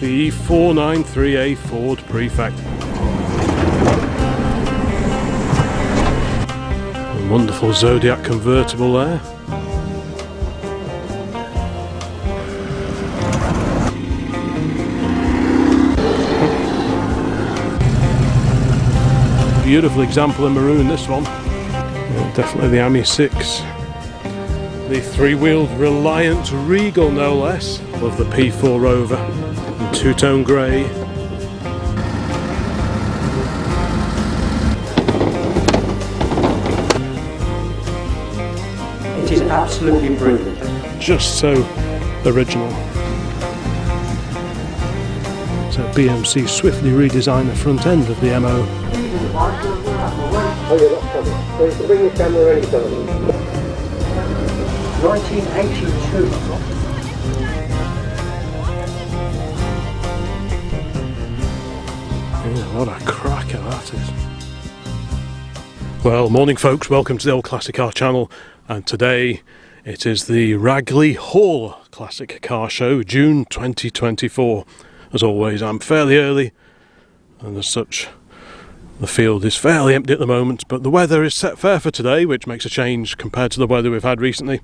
the E493A Ford Prefect. A wonderful Zodiac convertible there. Beautiful example in maroon, this one. Yeah, definitely the AMI 6. The three-wheeled Reliant Regal, no less. Love the P4 Rover in two-tone grey. It is absolutely brilliant. Just so original. So BMC swiftly redesigned the front end of the MO. Oh, you're not coming. So you can bring your camera anytime. 1982. Yeah, what a cracker that is. Well, morning folks, welcome to the Old Classic Car channel, and today it is the Ragley Hall Classic Car Show, June 2024. As always, I'm fairly early, and as such the field is fairly empty at the moment, but the weather is set fair for today, which makes a change compared to the weather we've had recently.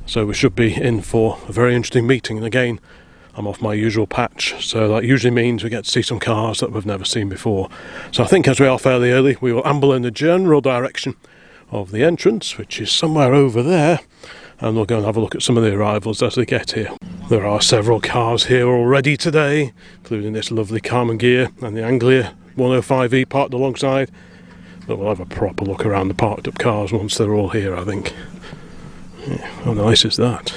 So we should be in for a very interesting meeting, and again, I'm off my usual patch, so that usually means we get to see some cars that we've never seen before. So I think as we are fairly early, we will amble in the general direction of the entrance, which is somewhere over there, and we'll go and have a look at some of the arrivals as they get here. There are several cars here already today, including this lovely Carmen Gear and the Anglia 105E parked alongside, but we'll have a proper look around the parked up cars once they're all here, I think. Yeah, how nice is that?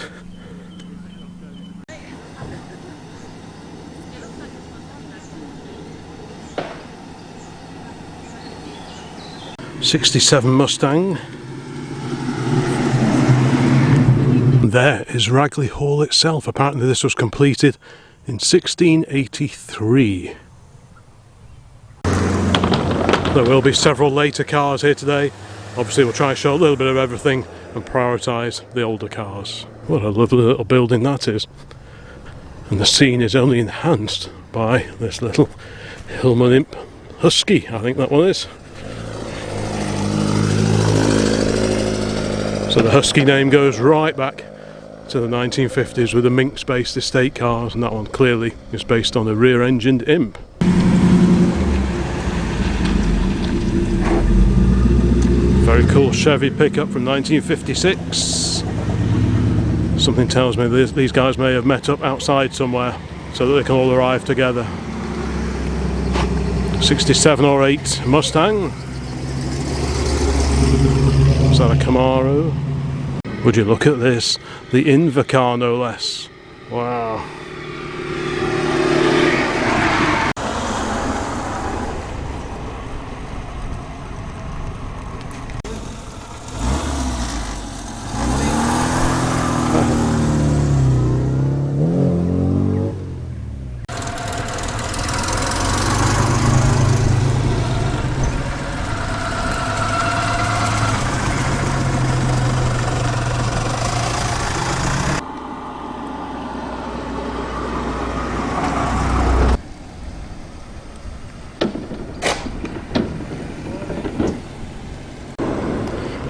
'67 Mustang. There is Ragley Hall itself. Apparently this was completed in 1683. There will be several later cars here today. Obviously we'll try and show a little bit of everything and prioritise the older cars. What a lovely little building that is. And the scene is only enhanced by this little Hillman Imp Husky, I think that one is. So the Husky name goes right back to the 1950s with the Minx based estate cars, and that one clearly is based on a rear engined Imp. Very cool Chevy pickup from 1956. Something tells me these guys may have met up outside somewhere so that they can all arrive together. 67 or 8 Mustang. Is that a Camaro? Would you look at this? The Invacar, no less. Wow.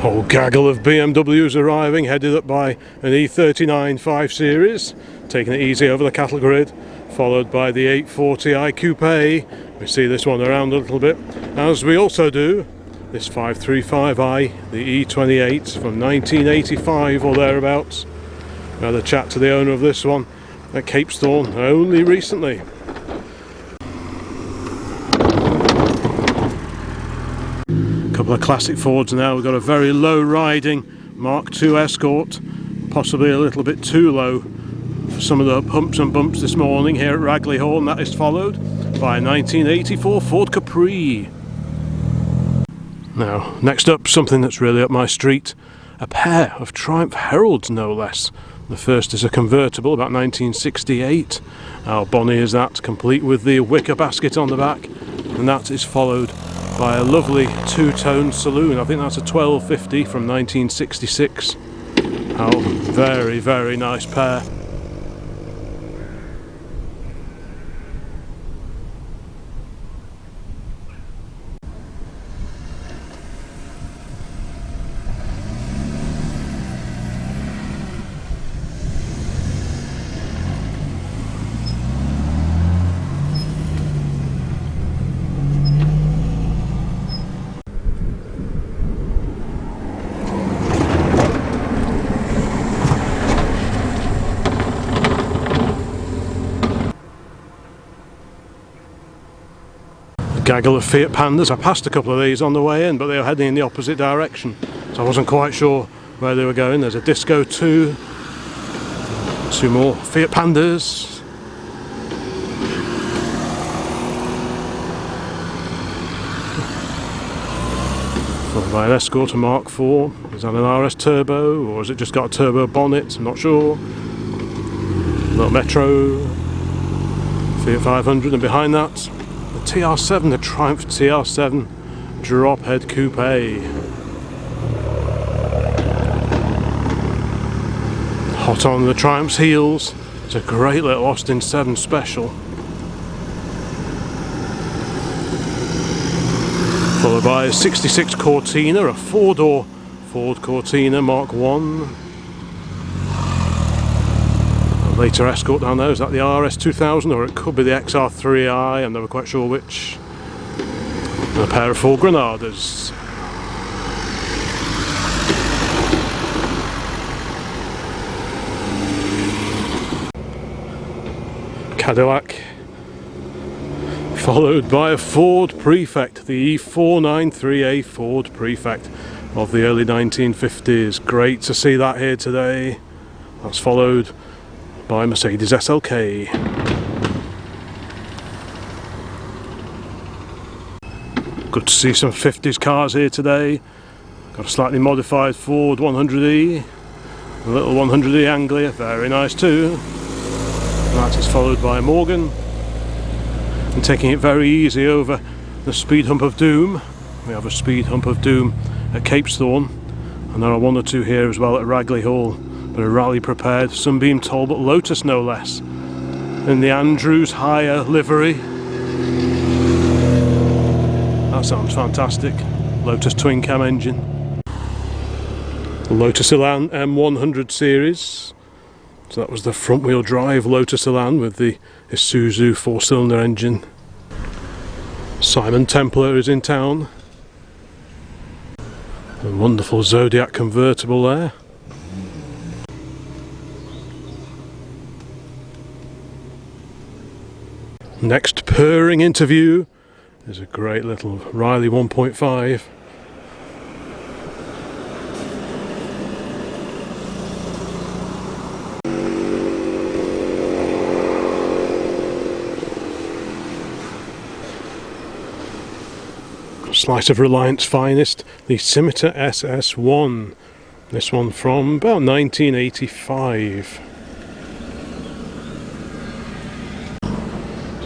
Whole gaggle of BMWs arriving, headed up by an E39 5 Series, taking it easy over the cattle grid, followed by the 840i Coupe. We see this one around a little bit, as we also do this 535i, the E28 from 1985 or thereabouts. We had a chat to the owner of this one at Capesthorne only recently. Couple of classic Fords now. We've got a very low riding Mark II Escort, possibly a little bit too low for some of the humps and bumps this morning here at Ragley Hall, and that is followed by a 1984 Ford Capri. Now, next up, something that's really up my street, a pair of Triumph Heralds, no less. The first is a convertible, about 1968. How bonny is that, complete with the wicker basket on the back, and that is followed by a lovely two-tone saloon. I think that's a 1250 from 1966. How very, very nice pair. Gaggle of Fiat Pandas. I passed a couple of these on the way in, but they were heading in the opposite direction, so I wasn't quite sure where they were going. There's a Disco 2, two more Fiat Pandas. Followed by an Escort, a Mark IV. Is that an RS Turbo, or has it just got a turbo bonnet? I'm not sure. Little Metro, Fiat 500, and behind that, the TR7, the Triumph TR7 drop head coupe. Hot on the Triumph's heels, it's a great little Austin 7 special. Followed by a 66 Cortina, a 4-door Ford Cortina Mk1. Later Escort down there, is that the RS 2000 or it could be the XR3i, I'm never quite sure which. And a pair of Ford Granadas. Cadillac. Followed by a Ford Prefect, the E493A Ford Prefect of the early 1950s. Great to see that here today. That's followed by Mercedes SLK. Good to see some 50s cars here today. Got a slightly modified Ford 100E, a little 100E Anglia, very nice too. That is followed by a Morgan. And taking it very easy over the speed hump of doom. We have a speed hump of doom at Capesthorne, and there are one or two here as well at Ragley Hall. But a rally prepared Sunbeam Talbot Lotus no less, in the Andrews Hire livery. That sounds fantastic. Lotus twin cam engine. Lotus Elan M100 series. So that was the front wheel drive Lotus Elan with the Isuzu 4-cylinder engine. Simon Templar is in town. A wonderful Zodiac convertible there. Next purring interview is a great little Riley 1.5. Slice of Reliance finest, the Scimitar SS1. This one from about 1985.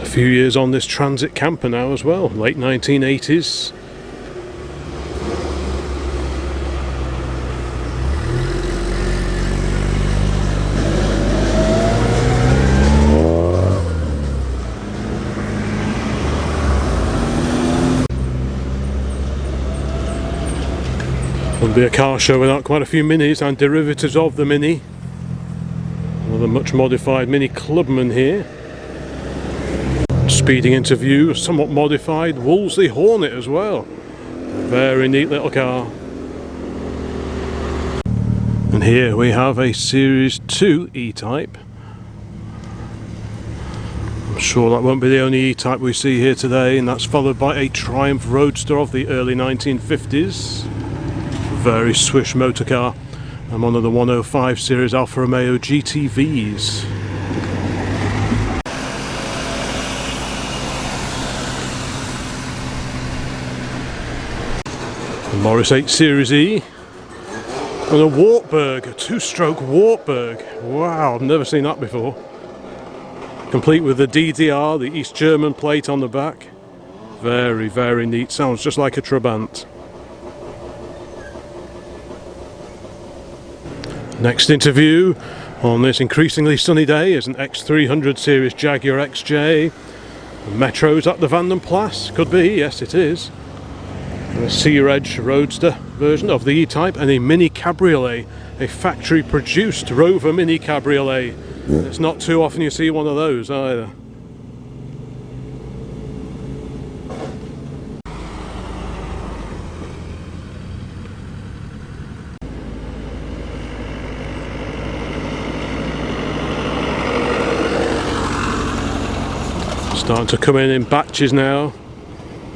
A few years on this Transit camper now as well, late 1980s. Wouldn't be a car show without quite a few minis and derivatives of the Mini. Another much modified Mini Clubman here. Speeding interview, somewhat modified Wolseley Hornet as well. Very neat little car. And here we have a Series 2 E-Type. I'm sure that won't be the only E-Type we see here today, and that's followed by a Triumph Roadster of the early 1950s. Very swish motor car, and one of the 105 series Alfa Romeo GTVs. A Morris 8 Series E, and a Wartburg, a 2-stroke Wartburg. Wow, I've never seen that before. Complete with the DDR, the East German plate on the back. Very, very neat. Sounds just like a Trabant. Next interview on this increasingly sunny day is an X300 series Jaguar XJ. The Metro's at the Vanden Plas, could be, yes it is. And a Sea Edge Roadster version of the E-Type, and a Mini Cabriolet, a factory produced Rover Mini Cabriolet. It's not too often you see one of those either. Starting to come in batches now.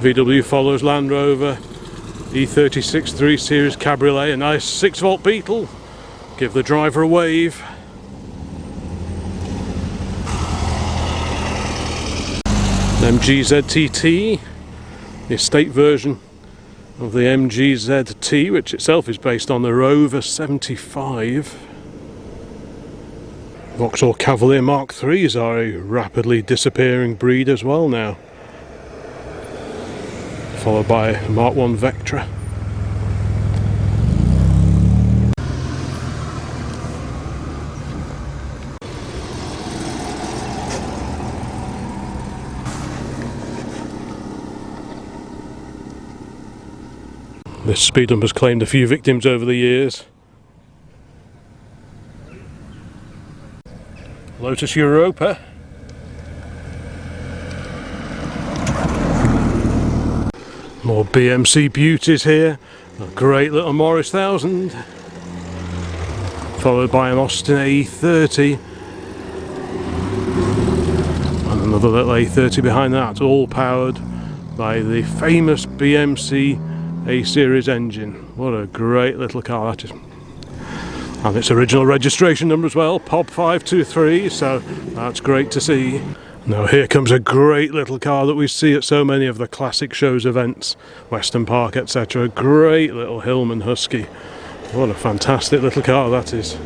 VW follows Land Rover. E36 3 Series Cabriolet, a nice 6-volt Beetle. Give the driver a wave. MG ZTT, the estate version of the MG ZT, which itself is based on the Rover 75. Vauxhall Cavalier Mark IIIs are a rapidly disappearing breed as well now, followed by Mark I Vectra. This speed bump has claimed a few victims over the years. Lotus Europa. More BMC beauties here. A great little Morris 1000. Followed by an Austin A30. And another little A30 behind that, all powered by the famous BMC A-Series engine. What a great little car that is. And its original registration number as well, POB 523, so that's great to see. Now here comes a great little car that we see at so many of the classic shows events, Western Park, etc. A great little Hillman Husky. What a fantastic little car that is.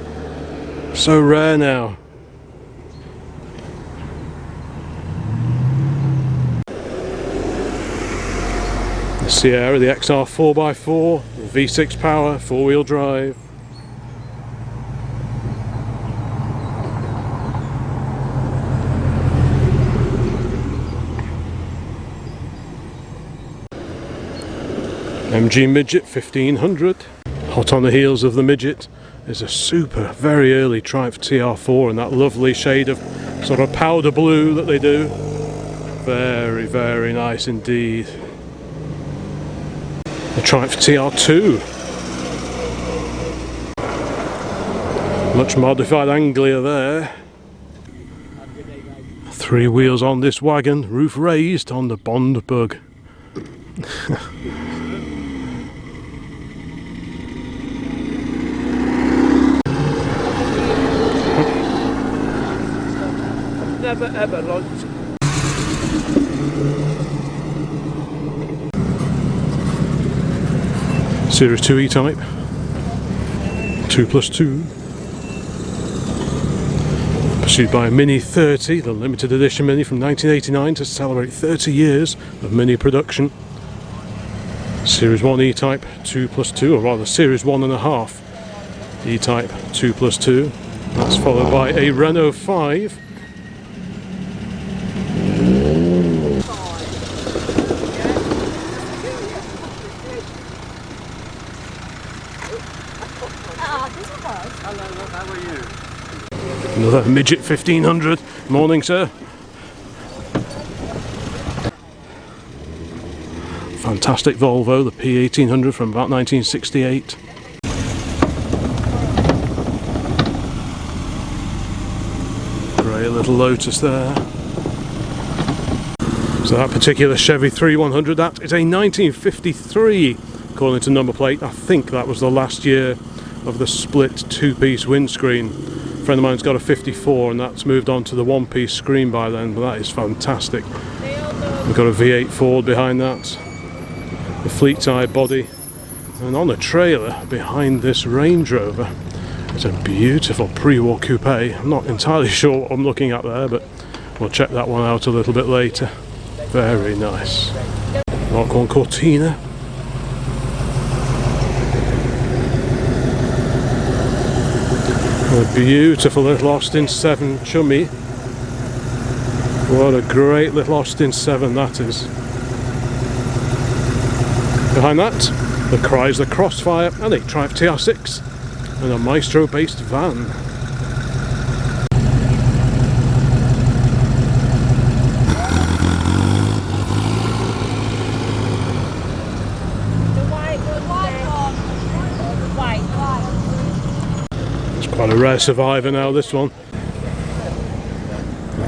So rare now. The Sierra, the XR 4x4, V6 power, 4-wheel drive. MG Midget 1500. Hot on the heels of the Midget is a super, very early Triumph TR4 in that lovely shade of sort of powder blue that they do. Very, very nice indeed. The Triumph TR2. Much modified Anglia there. 3 wheels on this wagon, roof raised on the Bond Bug. Never ever liked Series 2 E-Type 2+2, pursued by a Mini 30, the limited edition Mini from 1989 to celebrate 30 years of Mini production. Series 1 E-Type 2+2, or rather Series 1.5 E-Type 2+2. That's followed by a Renault 5. Another Midget 1500. Morning, sir. Fantastic Volvo, the P1800 from about 1968. Great little Lotus there. So that particular Chevy 3100, that is a 1953, according to number plate. I think that was the last year of the split 2-piece windscreen. A friend of mine's got a 54 and that's moved on to the 1-piece screen by then, but that is fantastic. We've got a V8 Ford behind that, the fleet type body, and on the trailer behind this Range Rover is a beautiful pre-war coupe. I'm not entirely sure what I'm looking at there, but we'll check that one out a little bit later. Very nice. Mark I Cortina. A beautiful little Austin 7 Chummy. What a great little Austin 7 that is. Behind that, the Chrysler Crossfire and a Triumph TR6 and a Maestro based van. Quite a rare survivor now, this one.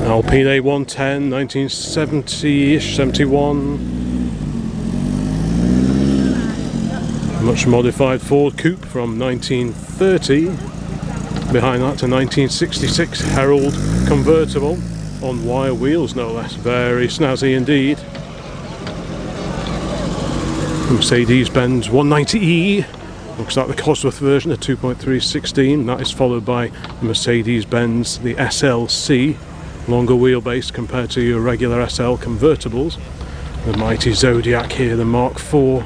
Alpine A110, 1970-ish, 71. much modified Ford Coupe from 1930. Behind that, a 1966 Herald convertible on wire wheels, no less. Very snazzy indeed. Mercedes-Benz 190E. Looks like the Cosworth version, a 2.316. That is followed by the Mercedes-Benz, the SLC, longer wheelbase compared to your regular SL convertibles. The mighty Zodiac here, the Mark IV.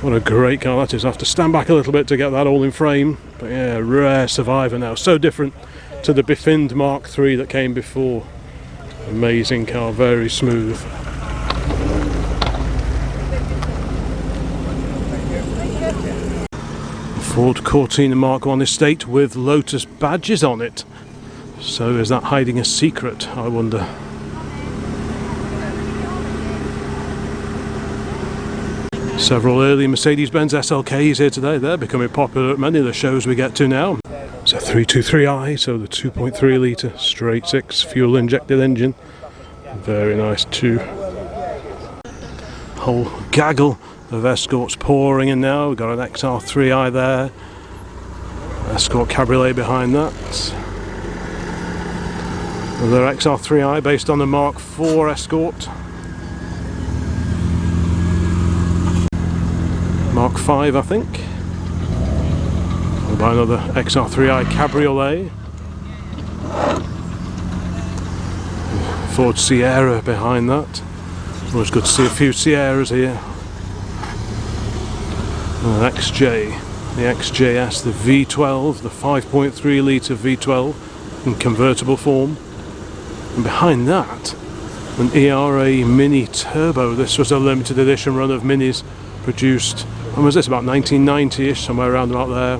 What a great car that is. I have to stand back a little bit to get that all in frame. But yeah, rare survivor now. So different to the beffinned Mark III that came before. Amazing car, very smooth. Ford Cortina Mk1 estate with Lotus badges on it. So is that hiding a secret, I wonder? Several early Mercedes-Benz SLKs here today. They're becoming popular at many of the shows we get to now. It's a 323i, so the 2.3 litre straight six fuel injected engine. Very nice too. Whole gaggle of Escorts pouring in now. We've got an XR3i there. Escort Cabriolet behind that. Another XR3i based on the Mark IV Escort. Mark V, I think. Followed by another XR3i Cabriolet. Ford Sierra behind that. Always good to see a few Sierras here. And an XJ, the XJS, the V12, the 5.3 litre V12 in convertible form. And behind that, an ERA Mini Turbo. This was a limited edition run of Minis produced, when was this, about 1990ish, somewhere around about there.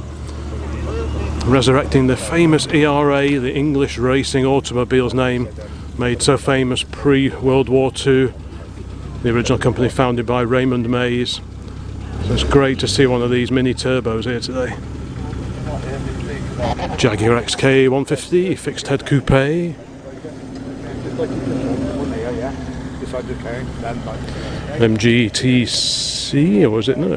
Resurrecting the famous ERA, the English racing automobile's name, made so famous pre-World War II. The original company founded by Raymond Mays. So it's great to see one of these Mini Turbos here today. Jaguar XK 150, fixed head coupe. MGTC, or was it? No,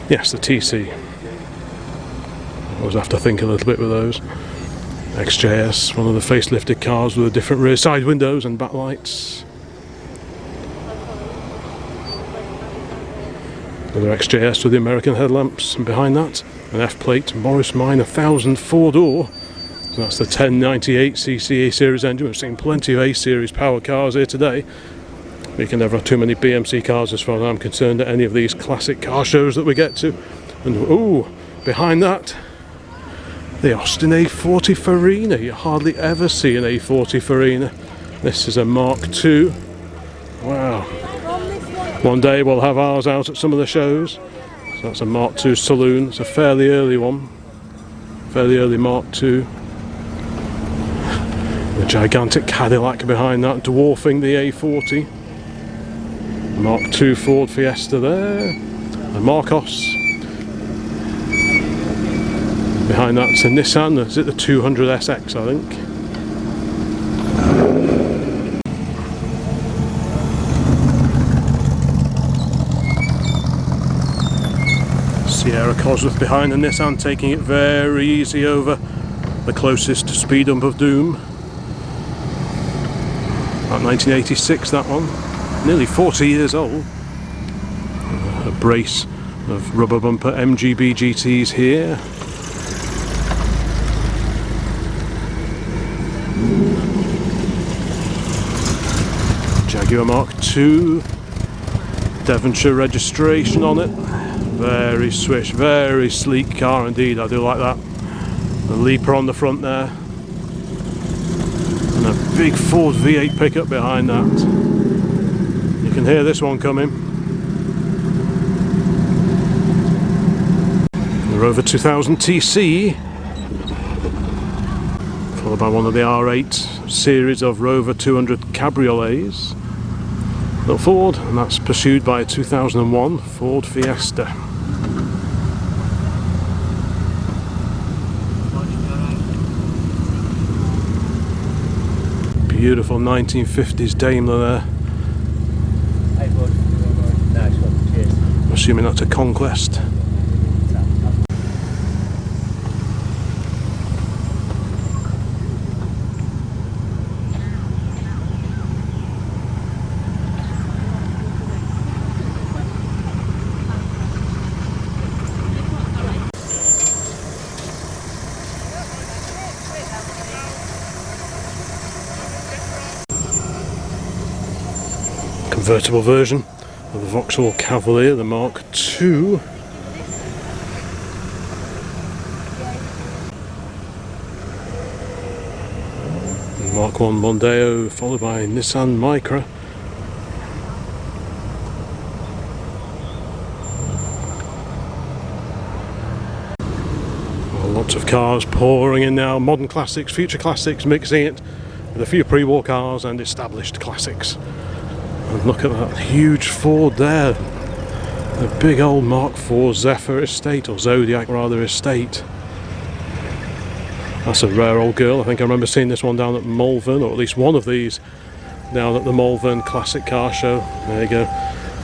yes, the TC. I always have to think a little bit with those. XJS, one of the facelifted cars with the different rear side windows and backlights. Another XJS with the American headlamps, and behind that, an F-plate Morris Minor 1000 4-door. So that's the 1098cc A-Series engine. We've seen plenty of A-Series power cars here today. We can never have too many BMC cars as far as I'm concerned at any of these classic car shows that we get to. And ooh, behind that, the Austin A40 Farina. You hardly ever see an A40 Farina. This is a Mark II. Wow. One day we'll have ours out at some of the shows. So that's a Mark II Saloon. It's a fairly early one. Fairly early Mark II. The gigantic Cadillac behind that, dwarfing the A40. Mark II Ford Fiesta there. A Marcos. Behind that's a Nissan. Is it the 200SX, I think? Sierra Cosworth behind the Nissan, taking it very easy over the closest speed bump of doom. About 1986, that one. Nearly 40 years old. A brace of rubber bumper MGB GTs here. Jaguar Mark II. Devonshire registration on it. Very swish, very sleek car indeed. I do like that. The leaper on the front there. And a big Ford V8 pickup behind that. You can hear this one coming. The Rover 2000 TC. Followed by one of the R8 series of Rover 200 cabriolets. Little Ford, and that's pursued by a 2001 Ford Fiesta. Beautiful 1950s Daimler there. I'm assuming that's a Conquest. Convertible version of the Vauxhall Cavalier, the Mark II. Mark 1 Mondeo, followed by Nissan Micra. Lots of cars pouring in now, modern classics, future classics, mixing it with a few pre-war cars and established classics. And look at that huge Ford there, the big old Mark IV Zephyr estate, or Zodiac rather, estate. That's a rare old girl. I think I remember seeing this one down at Malvern, or at least one of these down at the Malvern Classic Car Show. There you go,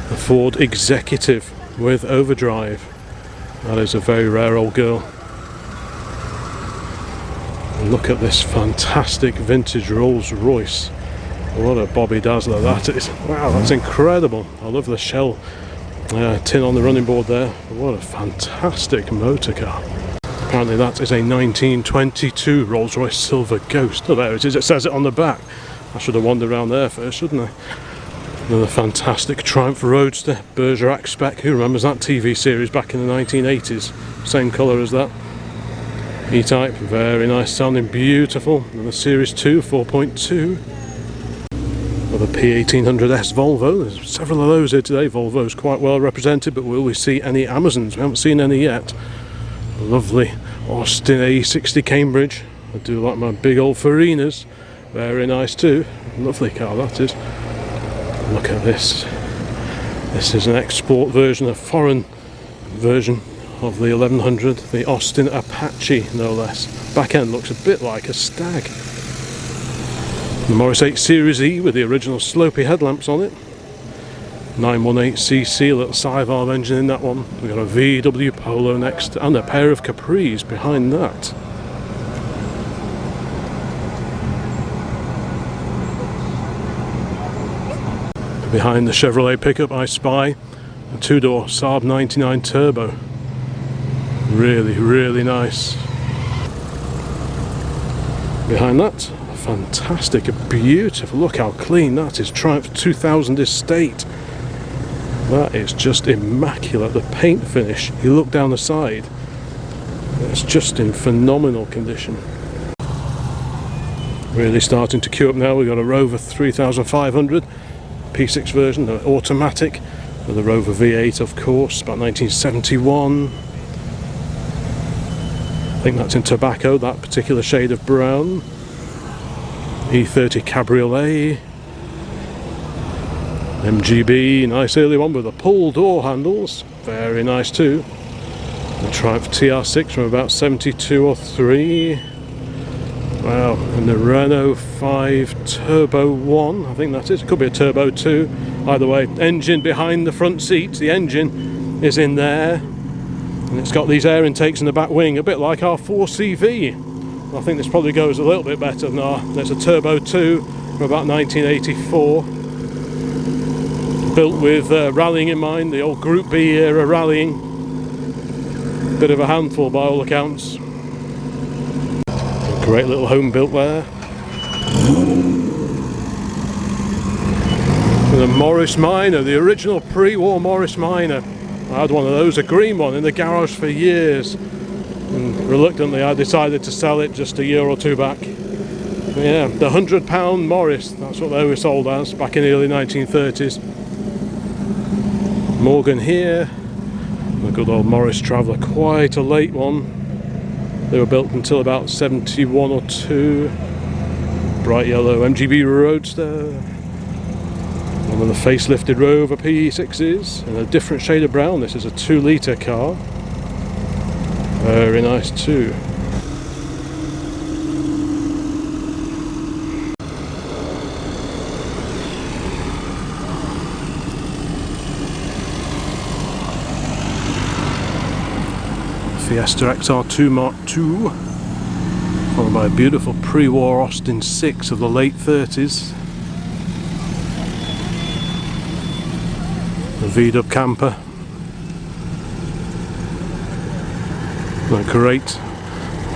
the Ford Executive with overdrive. That is a very rare old girl. And look at this fantastic vintage Rolls-Royce. What a Bobby Dazzler that is. Wow, that's incredible. I love the shell tin on the running board there. What a fantastic motor car. Apparently that is a 1922 Rolls-Royce Silver Ghost. Oh, there it is, it says it on the back. I should have wandered around there first, shouldn't I? Another fantastic Triumph Roadster, Bergerac spec. Who remembers that TV series back in the 1980s? Same colour as that. E-Type, very nice sounding, beautiful. And the Series 2 4.2. With a P1800S Volvo. There's several of those here today. Volvo's quite well represented, but will we see any Amazons? We haven't seen any yet. Lovely Austin A60 Cambridge. I do like my big old Farinas. Very nice too. Lovely car that is. Look at this. This is an export version, a foreign version of the 1100, the Austin Apache no less. Back end looks a bit like a Stag. The Morris 8 Series E with the original slopey headlamps on it. 918cc, a little sci-valve engine in that one. We've got a VW Polo next and a pair of Capris behind that. Behind the Chevrolet pickup I spy a two-door SAAB 99 Turbo. Really, really nice. Behind that, a fantastic, beautiful, look how clean that is. Triumph 2000 Estate. That is just immaculate, the paint finish. You look down the side, it's just in phenomenal condition. Really starting to queue up now. We've got a Rover 3500 P6 version, automatic, with the Rover V8 of course, about 1971. I think that's in tobacco, that particular shade of brown. E30 Cabriolet. MGB, nice early one with the pull door handles, very nice too. The Triumph TR6 from about 72 or 3. Wow, and the Renault 5 Turbo 1, I think that is, it could be a Turbo 2. Either way, engine behind the front seats, the engine is in there. And it's got these air intakes in the back wing, a bit like our 4CV. I think this probably goes a little bit better than our, there's a Turbo 2 from about 1984. Built with rallying in mind, the old Group B era rallying. Bit of a handful by all accounts. A great little home built there. And the Morris Minor, the original pre-war Morris Minor. I had one of those, a green one, in the garage for years. And reluctantly I decided to sell it just a year or two back. But yeah, the £100 Morris, that's what they were sold as back in the early 1930s. Morgan here, the good old Morris Traveller, quite a late one. They were built until about 71 or 2. Bright yellow MGB Roadster. One of the facelifted Rover PE6s in a different shade of brown. This is a 2-litre car. Very nice too. Fiesta XR2 Mark II, followed by a beautiful pre-war Austin 6 of the late 30s. A V-dub camper. A great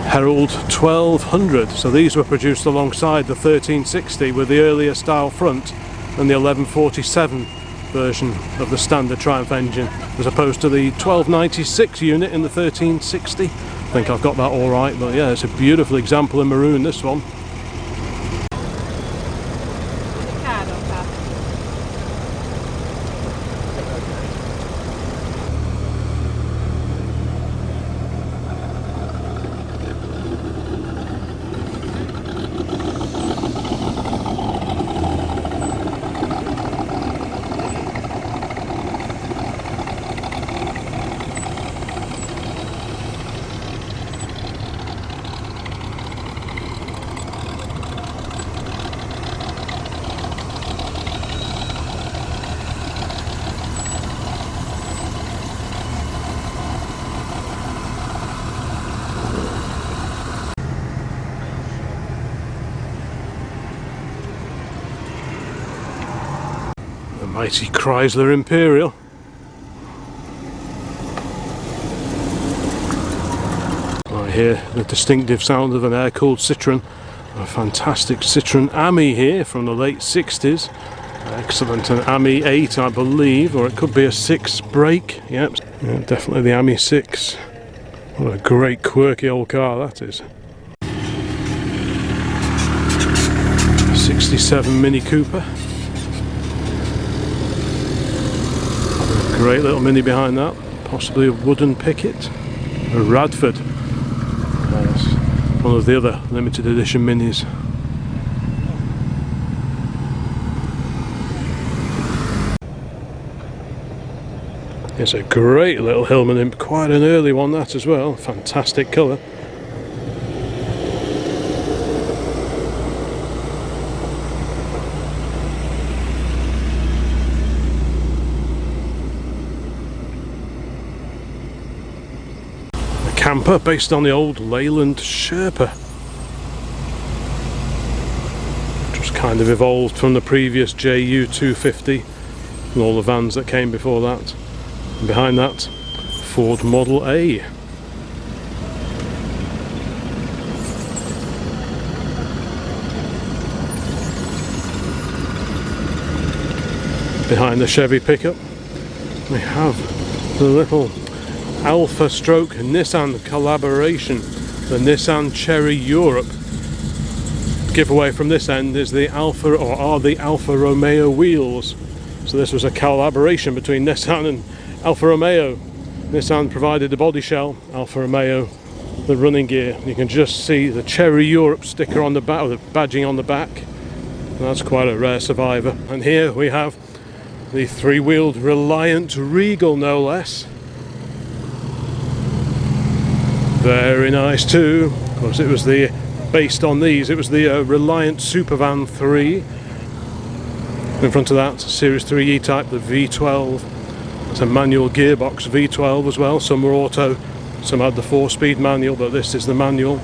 Herald 1200. So these were produced alongside the 1360 with the earlier style front, and the 1147 version of the standard Triumph engine, as opposed to the 1296 unit in the 1360. I think I've got that all right, but yeah, it's a beautiful example in maroon, this one. Mighty Chrysler Imperial. I hear the distinctive sound of an air-cooled Citroen. A fantastic Citroen Ami here from the late 60s. Excellent, an Ami 8 I believe, or it could be a 6 brake. Yep, yeah, definitely the Ami 6. What a great quirky old car that is. 67 Mini Cooper. Great little Mini behind that, possibly a wooden picket. A Radford. Yes, one of the other limited edition Minis. It's a great little Hillman Imp, quite an early one that as well, fantastic colour. Camper based on the old Leyland Sherpa, which was kind of evolved from the previous JU 250 and all the vans that came before that. And behind that, Ford Model A. Behind the Chevy pickup we have the little Alpha stroke Nissan collaboration, the Nissan Cherry Europe. Giveaway from this end is the Alfa, or are the Alfa Romeo wheels. So this was a collaboration between Nissan and Alfa Romeo. Nissan provided the body shell, Alfa Romeo the running gear. You can just see the Cherry Europe sticker on the back, or the badging on the back. That's quite a rare survivor. And here we have the three-wheeled Reliant Regal, no less. Very nice too. Of course, it was the, based on these, it was the Reliant Supervan 3. In front of that, Series 3 E-Type, the V12. It's a manual gearbox V12 as well. Some were auto, some had the 4-speed manual, but this is the manual.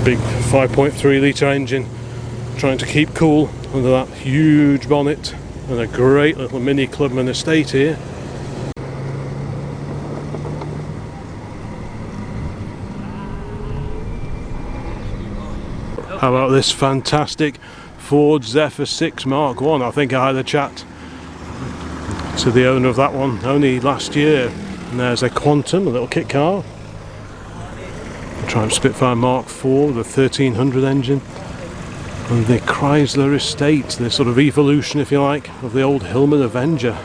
Big 5.3 litre engine, trying to keep cool under that huge bonnet, and a great little mini Clubman estate here. How about this fantastic Ford Zephyr 6 Mark 1? I think I had a chat to the owner of that one only last year. And there's a Quantum, a little kit car. A Triumph Spitfire Mark 4 with a 1300 engine. And the Chrysler estate, this sort of evolution, if you like, of the old Hillman Avenger.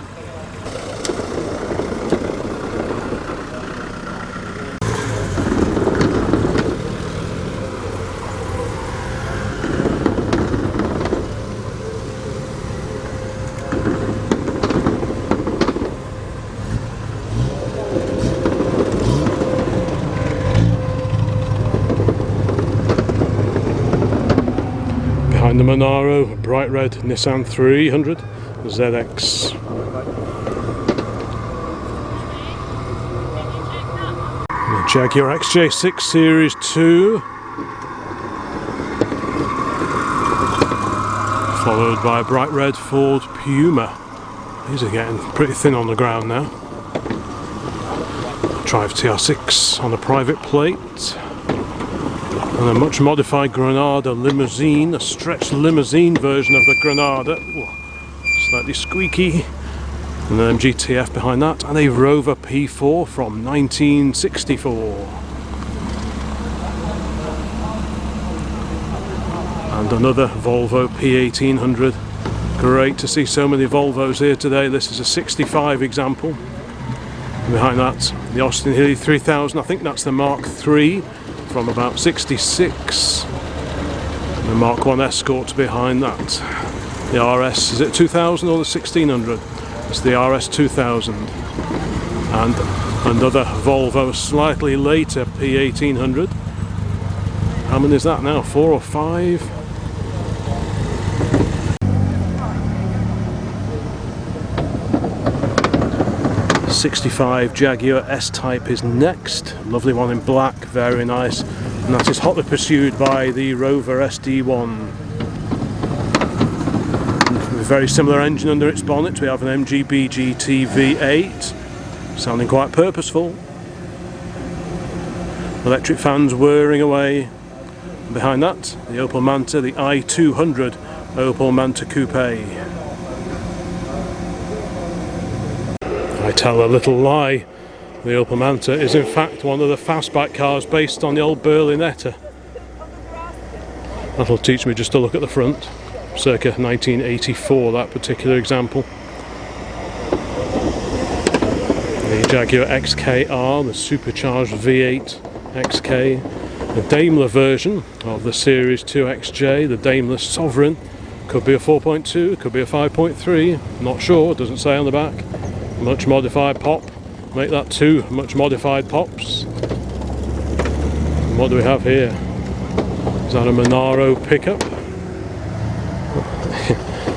The Monaro, a bright red Nissan 300 ZX. The Jaguar XJ6 Series 2, followed by a bright red Ford Puma. These are getting pretty thin on the ground now. Triumph TR6 on a private plate. And a much modified Granada limousine, a stretched limousine version of the Granada. Ooh, slightly squeaky. And an MGTF behind that, and a Rover P4 from 1964. And another Volvo P1800. Great to see so many Volvos here today. This is a 65 example. Behind that, the Austin Healey 3000, I think that's the Mark III from about 66. And the Mark 1 Escort behind that. The RS, is it 2000 or the 1600? It's the RS 2000. And another Volvo slightly later P1800. How many is that now? 4 or 5? 65 Jaguar S-Type is next. Lovely one in black, very nice. And that is hotly pursued by the Rover SD1. With a very similar engine under its bonnet, we have an MGB GT V8, sounding quite purposeful. Electric fans whirring away. And behind that, the Opel Manta, the i200 Opel Manta Coupe. I tell a little lie. The Opel Manta is in fact one of the fastback cars based on the old Berlinetta. That'll teach me just to look at the front. Circa 1984, that particular example. The Jaguar XKR, the supercharged V8 XK. The Daimler version of the Series 2 XJ, the Daimler Sovereign. Could be a 4.2, could be a 5.3, not sure, doesn't say on the back. Much modified pop, make that 2 much modified pops. And what do we have here? Is that a Monaro pickup?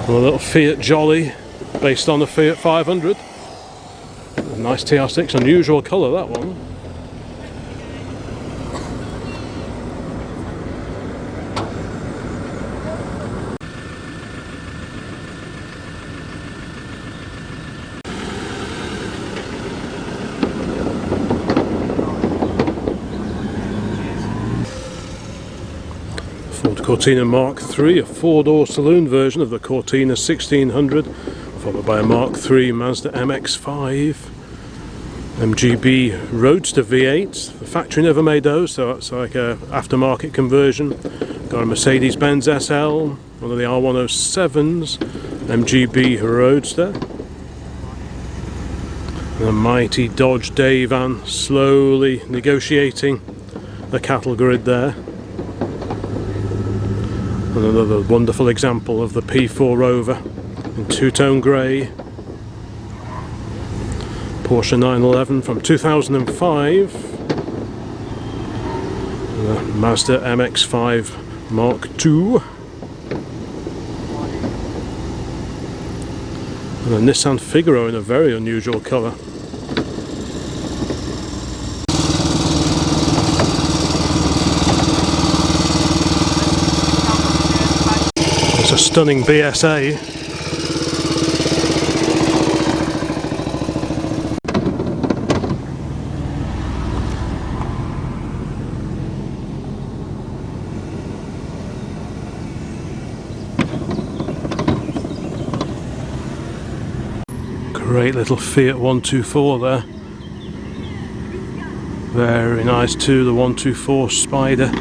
A little Fiat Jolly based on the Fiat 500. A nice TR6, unusual colour that one. Ford Cortina Mark III, a 4-door saloon version of the Cortina 1600, followed by a Mark III Mazda MX-5, MGB Roadster V8. The factory never made those, so that's like a aftermarket conversion. Got a Mercedes-Benz SL, one of the R107s, MGB Roadster. And a mighty Dodge Day van, slowly negotiating the cattle grid there. And another wonderful example of the P4 Rover in two-tone grey. Porsche 911 from 2005. The Mazda MX-5 Mark II. And a Nissan Figaro in a very unusual colour. It's a stunning BSA. Great little Fiat 124 there. Very nice too, the 124 Spider.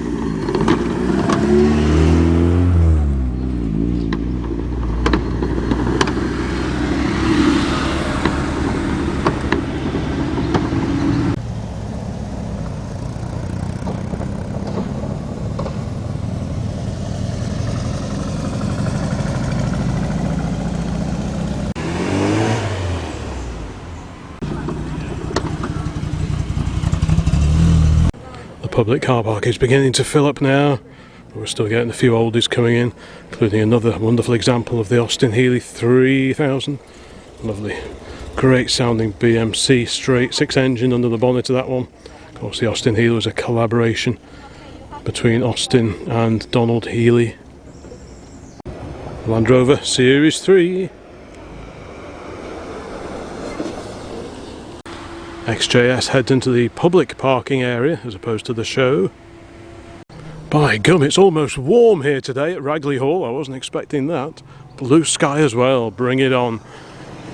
Public car park is beginning to fill up now. We're still getting a few oldies coming in, including another wonderful example of the Austin Healey 3000. Lovely, great sounding BMC straight 6 engine under the bonnet of that one. Of course, the Austin Healey was a collaboration between Austin and Donald Healey. Land Rover Series 3. XJS heads into the public parking area as opposed to the show. By gum, it's almost warm here today at Ragley Hall. I wasn't expecting that. Blue sky as well, bring it on.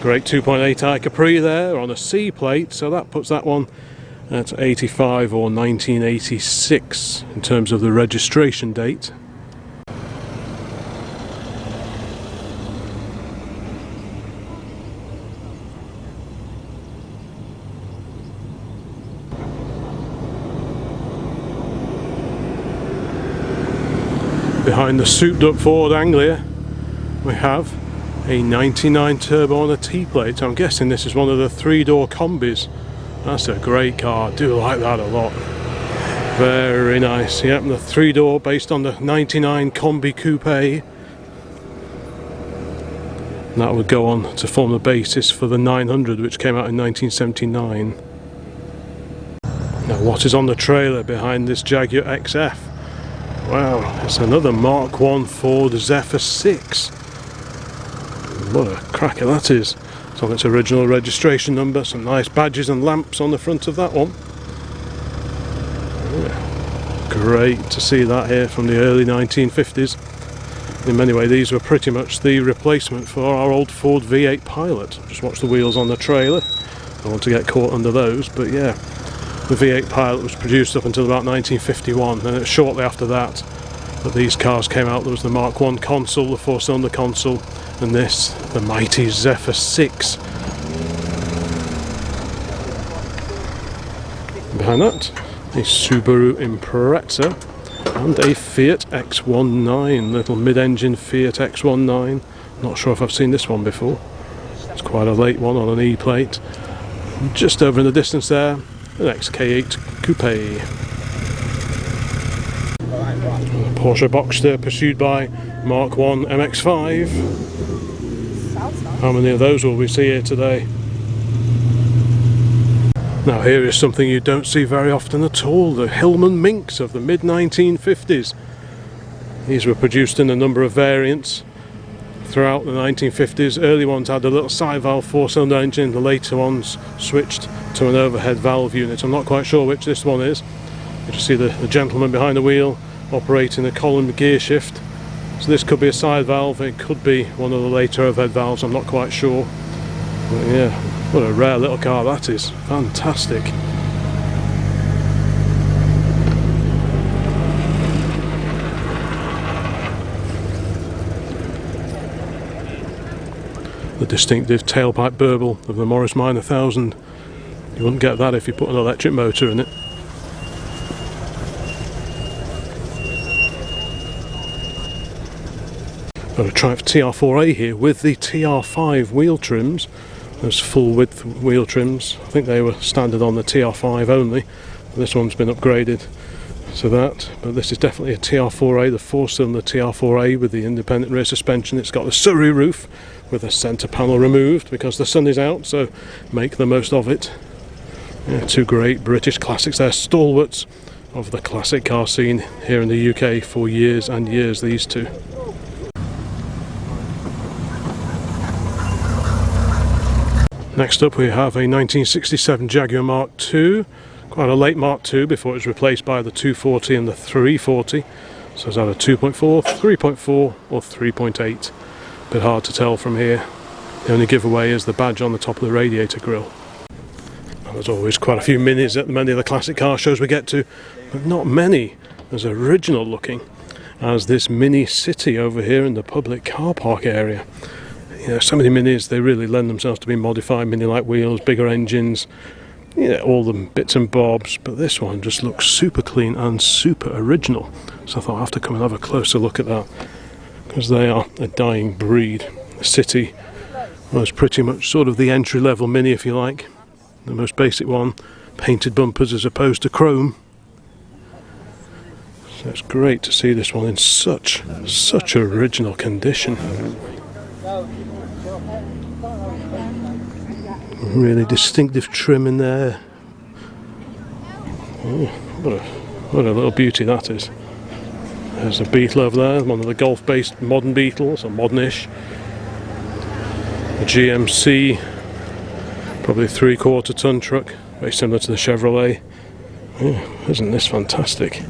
Great 2.8i Capri there on a C plate, so that puts that one at 85 or 1986 in terms of the registration date. Behind the souped up Ford Anglia we have a 99 turbo on a T-plate. I'm guessing this is one of the 3-door combis. That's a great car, I do like that a lot. Very nice. Yep, the 3-door based on the 99 Combi Coupe. And that would go on to form the basis for the 900, which came out in 1979. Now what is on the trailer behind this Jaguar XF? Wow, it's another Mark 1 Ford Zephyr 6. What a cracker that is. It's on its original registration number, some nice badges and lamps on the front of that one. Yeah, great to see that here from the early 1950s. In many ways these were pretty much the replacement for our old Ford V8 Pilot. Just watch the wheels on the trailer. I don't want to get caught under those, but yeah. The V8 Pilot was produced up until about 1951, and shortly after that these cars came out. There was the Mark 1 console, the 4-cylinder console, and this, the mighty Zephyr 6. Behind that, a Subaru Impreza and a Fiat X19, little mid-engine Fiat X19. Not sure if I've seen this one before. It's quite a late one on an E-plate. Just over in the distance there, an XK8 Coupe. Porsche Boxster pursued by Mark 1 MX-5. How many of those will we see here today? Now here is something you don't see very often at all, the Hillman Minx of the mid-1950s. These were produced in a number of variants throughout the 1950s. Early ones had a little side valve 4-cylinder engine, the later ones switched to an overhead valve unit. I'm not quite sure which this one is. You just see the gentleman behind the wheel operating a column gear shift. So this could be a side valve, it could be one of the later overhead valves, I'm not quite sure. But yeah, what a rare little car that is. Fantastic. The distinctive tailpipe burble of the Morris Minor 1000. You wouldn't get that if you put an electric motor in it. Got a Triumph TR4A here with the TR5 wheel trims. Those full width wheel trims. I think they were standard on the TR5 only. This one's been upgraded to that, but this is definitely a TR4A, the 4-cylinder TR4A with the independent rear suspension. It's got the Surrey roof with the centre panel removed because the sun is out, so make the most of it. Yeah, two great British classics there, stalwarts of the classic car scene here in the UK for years and years, these two. Next up we have a 1967 Jaguar Mark II, quite a late Mark II before it was replaced by the 240 and the 340. So is that a 2.4, 3.4 or 3.8? Bit hard to tell from here. The only giveaway is the badge on the top of the radiator grille. And there's always quite a few minis at many of the classic car shows we get to, but not many as original looking as this Mini City over here in the public car park area. You know, so many minis, they really lend themselves to being modified, mini-like wheels, bigger engines, you know, all the bits and bobs, but this one just looks super clean and super original. So I thought I'll have to come and have a closer look at that, because they are a dying breed. The City was pretty much sort of the entry-level Mini, if you like, the most basic one, painted bumpers as opposed to chrome. So it's great to see this one in such original condition. Really distinctive trim in there. Oh, what a little beauty that is. There's a Beetle over there, one of the Golf-based modern Beetles, or modern-ish. A GMC, probably a 3/4 ton truck, very similar to the Chevrolet. Oh, isn't this fantastic?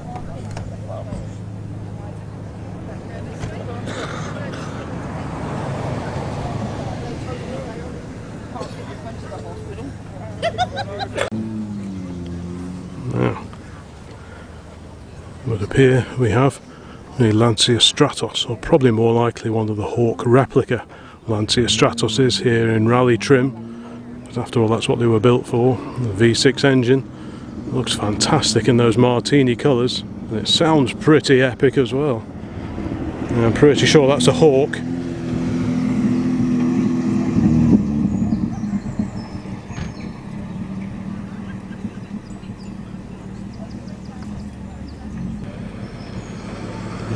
Now, it would appear we have the Lancia Stratos, or probably more likely one of the Hawk replica Lancia Stratoses here in rally trim. But after all, that's what they were built for. The V6 engine looks fantastic in those martini colours, and it sounds pretty epic as well. And I'm pretty sure that's a Hawk.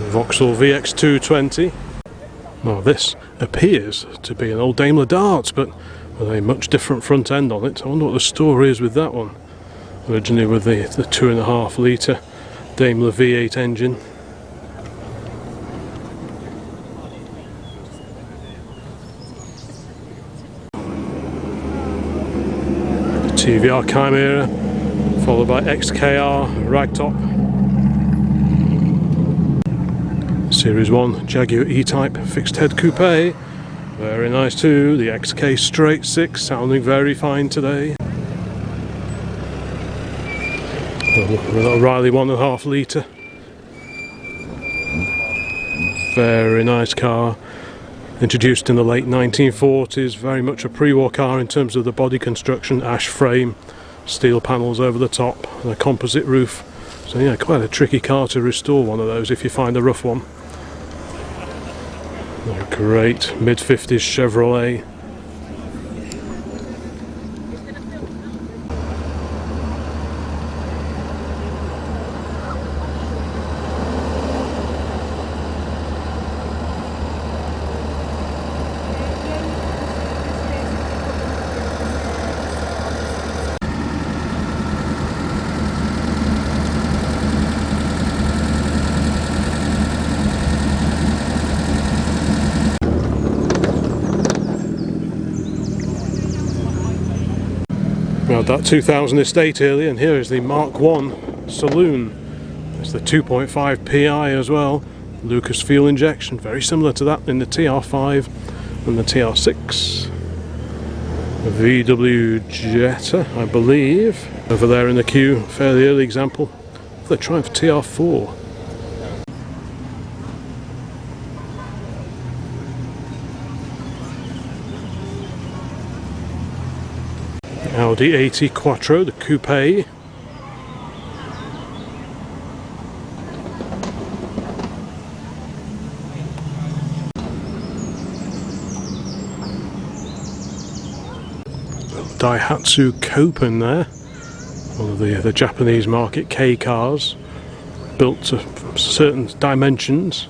Vauxhall VX220. Now this appears to be an old Daimler Dart, but with a much different front end on it. I wonder what the story is with that one. Originally with the 2.5 litre Daimler V8 engine. TVR Chimera, followed by XKR Ragtop. Series 1 Jaguar E-Type fixed head coupe, very nice too. The XK Straight 6 sounding very fine today. A Riley 1.5 litre, very nice car. Introduced in the late 1940s, very much a pre-war car in terms of the body construction, ash frame, steel panels over the top, and a composite roof. So yeah, quite a tricky car to restore one of those if you find a rough one. A great mid-50s Chevrolet. We had that 2000 estate earlier, and here is the Mark 1 Saloon. It's the 2.5 PI as well, Lucas fuel injection, very similar to that in the TR5 and the TR6. A VW Jetta, I believe, over there in the queue, fairly early example of the Triumph TR4. Audi 80 Quattro, the coupe. Daihatsu Copen there, one of the Japanese market K cars, built to certain dimensions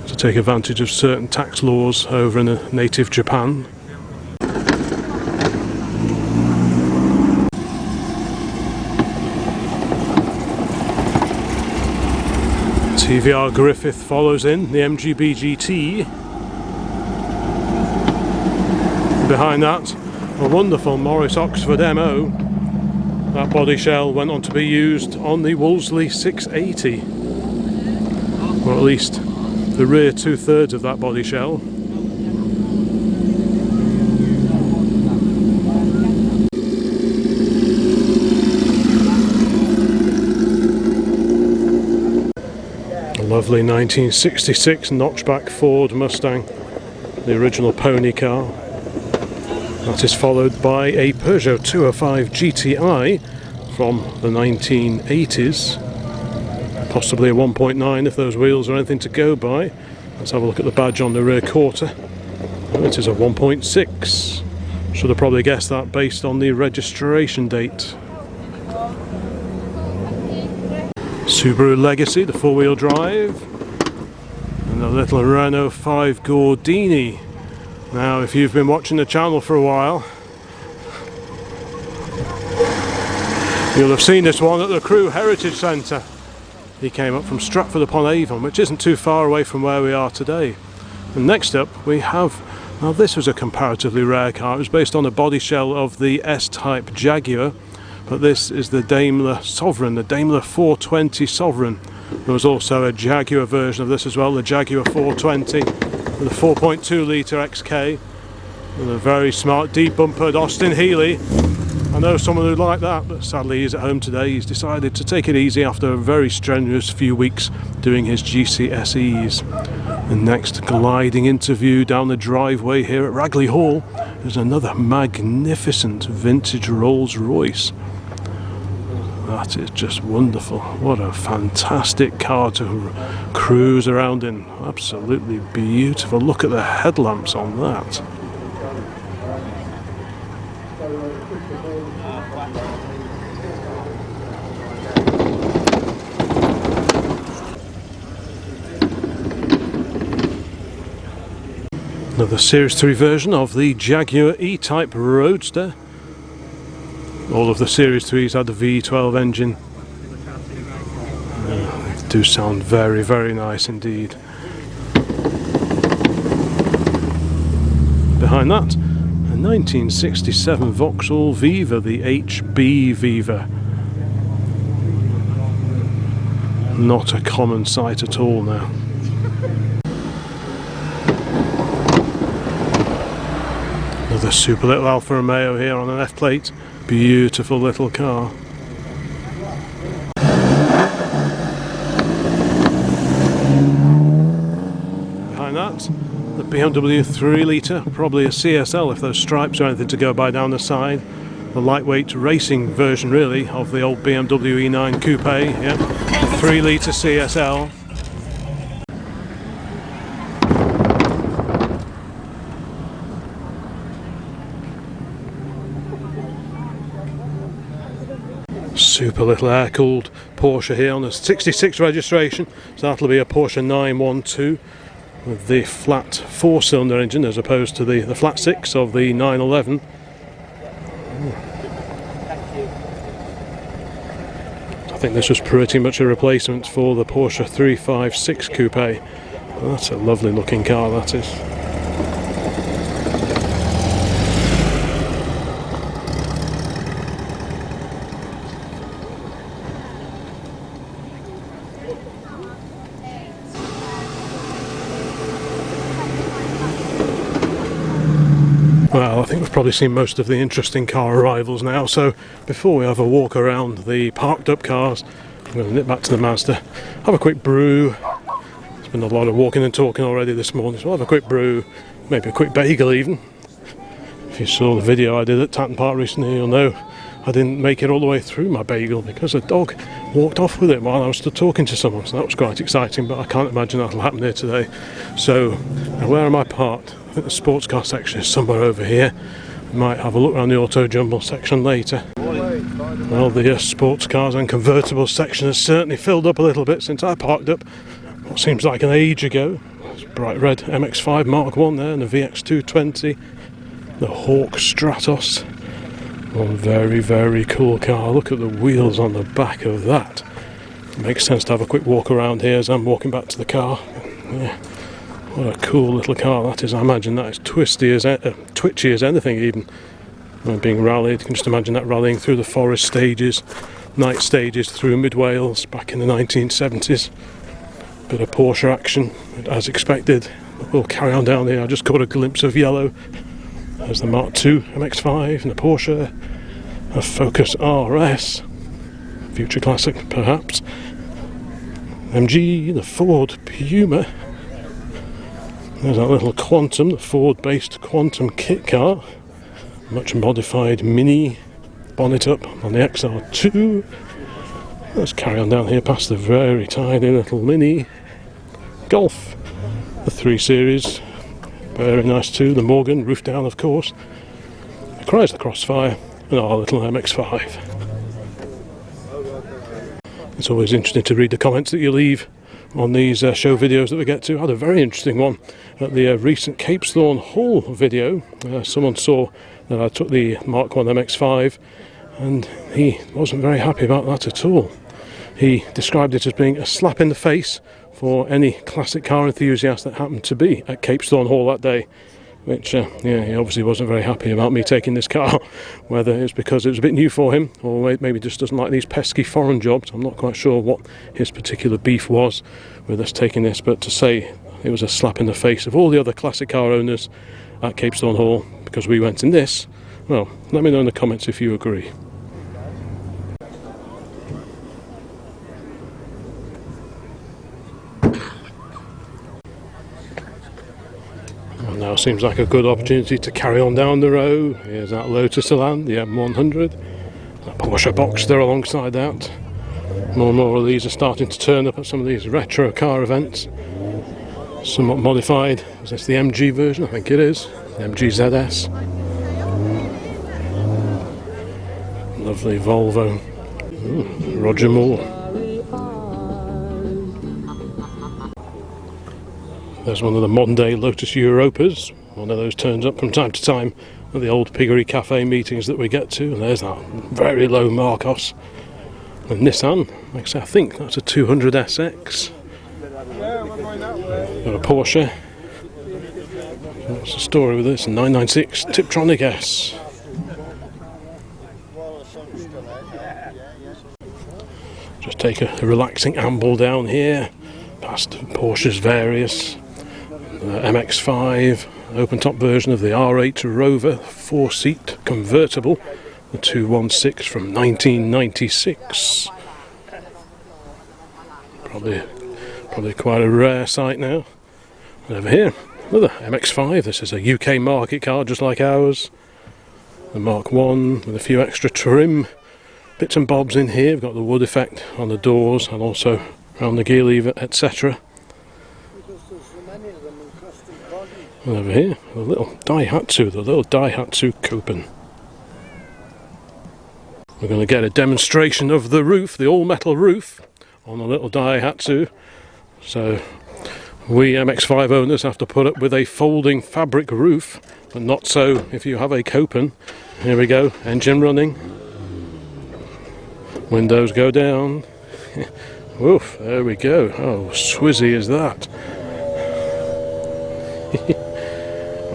to take advantage of certain tax laws over in a native Japan. TVR Griffith follows in, the MGB GT. Behind that, a wonderful Morris Oxford MO. That body shell went on to be used on the Wolseley 680, or at least the rear 2/3 of that body shell. Lovely 1966 notchback Ford Mustang, the original pony car. That is followed by a Peugeot 205 GTI from the 1980s, possibly a 1.9 if those wheels are anything to go by. Let's have a look at the badge on the rear quarter. Oh, it is a 1.6. Should have probably guessed that based on the registration date. Subaru Legacy, the 4-wheel drive, and the little Renault 5 Gordini. Now, if you've been watching the channel for a while, you'll have seen this one at the Crewe Heritage Centre. He came up from Stratford-upon-Avon, which isn't too far away from where we are today. And next up we have, now this was a comparatively rare car. It was based on a body shell of the S-Type Jaguar, but this is the Daimler Sovereign, the Daimler 420 Sovereign. There was also a Jaguar version of this as well, the Jaguar 420, with a 4.2 litre XK, and a very smart deep bumpered Austin Healey. I know someone who'd like that, but sadly he's at home today. He's decided to take it easy after a very strenuous few weeks doing his GCSEs. The next gliding interview down the driveway here at Ragley Hall is another magnificent vintage Rolls-Royce. That is just wonderful. What a fantastic car to cruise around in. Absolutely beautiful. Look at the headlamps on that. Another Series 3 version of the Jaguar E-Type Roadster. All of the Series 3s had the V12 engine. They do sound very, very nice indeed. Behind that, a 1967 Vauxhall Viva, the HB Viva. Not a common sight at all now. Another super little Alfa Romeo here on an F-plate. Beautiful little car. Behind that, the BMW 3 litre, probably a CSL if those stripes are anything to go by down the side. The lightweight racing version really of the old BMW E9 Coupe, yeah. 3 litre CSL. Super little air-cooled Porsche here on a 66 registration, so that'll be a Porsche 912 with the flat 4-cylinder engine as opposed to the flat 6 of the 911. I think this was pretty much a replacement for the Porsche 356 Coupe. Well, that's a lovely looking car, that is. Well, I think we've probably seen most of the interesting car arrivals now, so before we have a walk around the parked up cars, I'm going to nip back to the Mazda, have a quick brew. There's been a lot of walking and talking already this morning, so I'll have a quick brew, maybe a quick bagel even. If you saw the video I did at Tatton Park recently, you'll know I didn't make it all the way through my bagel because a dog walked off with it while I was still talking to someone, so that was quite exciting, but I can't imagine that'll happen here today. So, now where am I parked? I think the sports car section is somewhere over here. We might have a look around the auto jumble section later. Well, the sports cars and convertibles section has certainly filled up a little bit since I parked up what seems like an age ago. It's bright red MX-5 Mark 1 there, and the VX220, the Hawk Stratos. One very, very cool car. Look at the wheels on the back of that. It makes sense to have a quick walk around here as I'm walking back to the car. Yeah. What a cool little car that is. I imagine that is twitchy as anything even. When being rallied, you can just imagine that rallying through the forest stages, night stages through mid-Wales back in the 1970s. Bit of Porsche action, as expected. We'll carry on down here. I just caught a glimpse of yellow. There's the Mark II MX-5 and the Porsche, a Focus RS, future classic perhaps. MG, the Ford Puma. There's that little Quantum, the Ford-based Quantum kit car. Much modified Mini, bonnet up on the XR2. Let's carry on down here past the very tiny little Mini Golf, the 3 Series. Very nice too, the Morgan, roof down of course. The Chrysler Crossfire and our little MX-5. It's always interesting to read the comments that you leave on these show videos that we get to. I had a very interesting one at the recent Capesthorne Hall video. Someone saw that I took the Mark 1 MX-5 and he wasn't very happy about that at all. He described it as being a slap in the face for any classic car enthusiast that happened to be at Capesthorne Hall that day, which he obviously wasn't very happy about me taking this car, whether it was because it was a bit new for him or maybe just doesn't like these pesky foreign jobs. I'm not quite sure what his particular beef was with us taking this, but to say it was a slap in the face of all the other classic car owners at Capesthorne Hall because we went in this Well, let me know in the comments if you agree. And now seems like a good opportunity to carry on down the road. Here's that Lotus Elan, the M100. That Porsche Boxster alongside that. More and more of these are starting to turn up at some of these retro car events. Somewhat modified. Is this the MG version? I think it is. The MG ZS. Lovely Volvo. Ooh, Roger Moore. There's one of the modern day Lotus Europas. One of those turns up from time to time at the old Piggery Cafe meetings that we get to. And there's that very low Marcos. And Nissan, like I say, I think that's a 200SX. Got a Porsche. What's the story with this? 996 Tiptronic S. Just take a relaxing amble down here, past Porsche's various MX-5, open-top version of the R8 Rover, 4-seat convertible, the 216 from 1996. Probably quite a rare sight now. And over here, another MX-5. This is a UK market car just like ours. The Mark 1 with a few extra trim bits and bobs in here. We've got the wood effect on the doors and also around the gear lever, etc. And over here, the little Daihatsu Coupon. We're going to get a demonstration of the roof, the all-metal roof, on the little Daihatsu. So we MX-5 owners have to put up with a folding fabric roof, but not so if you have a Coupon. Here we go, engine running. Windows go down. Woof, there we go. Oh, swizzy is that.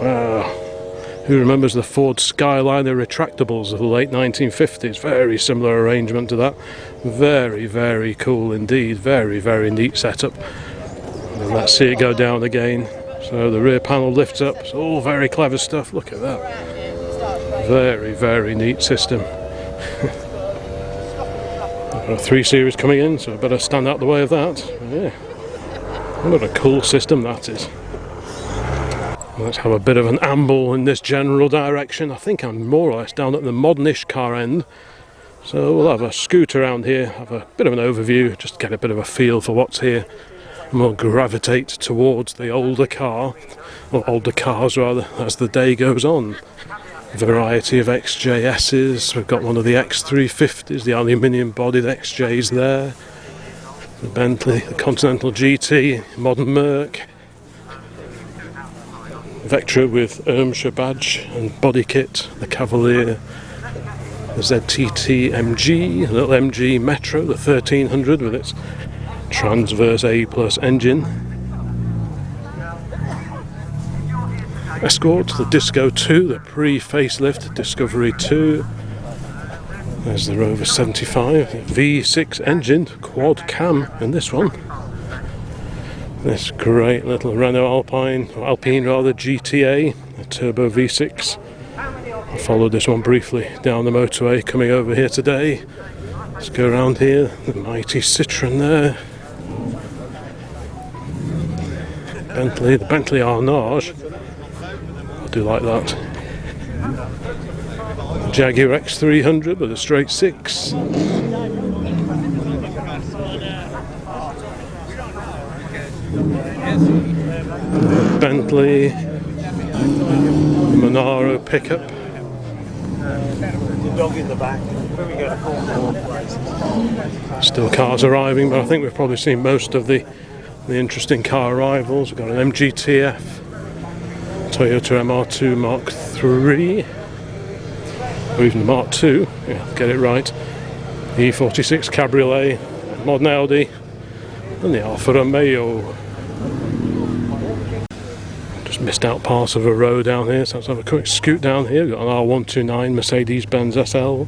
Wow. Who remembers the Ford Skyliner retractables of the late 1950s? Very similar arrangement to that. Very, very cool indeed. Very, very neat setup. And let's see it go down again. So the rear panel lifts up. It's all very clever stuff. Look at that. Very, very neat system. I've got a 3 Series coming in, so I better stand out the way of that. Yeah. What a cool system that is. Let's have a bit of an amble in this general direction. I think I'm more or less down at the modernish car end. So we'll have a scoot around here, have a bit of an overview, just get a bit of a feel for what's here. And we'll gravitate towards the older car, or older cars rather, as the day goes on. A variety of XJS's. We've got one of the X350s, the aluminium bodied XJs there. The Bentley, the Continental GT, modern Merc. Vectra with Irmscher badge and body kit, the Cavalier, the ZTT MG, the little MG Metro, the 1300 with its transverse A+ engine. Escort, the Disco 2, the pre-facelift Discovery 2. There's the Rover 75, V6 engine, quad cam in this one. This great little Renault Alpine GTA, a turbo V6. I followed this one briefly down the motorway coming over here today. Let's go around here, the mighty Citroen there. The Bentley Arnage. I do like that. The Jaguar X300 with a straight 6. Bentley Monaro pickup. Dog in the back. Still cars arriving, but I think we've probably seen most of the interesting car arrivals. We've got an MGTF, Toyota MR2 Mark III, or even the Mark II, yeah, get it right. The E46 Cabriolet, modern Audi, and the Alfa Romeo. Just missed out parts of a row down here, so let's have a quick scoot down here. We've got an R129 Mercedes-Benz SL,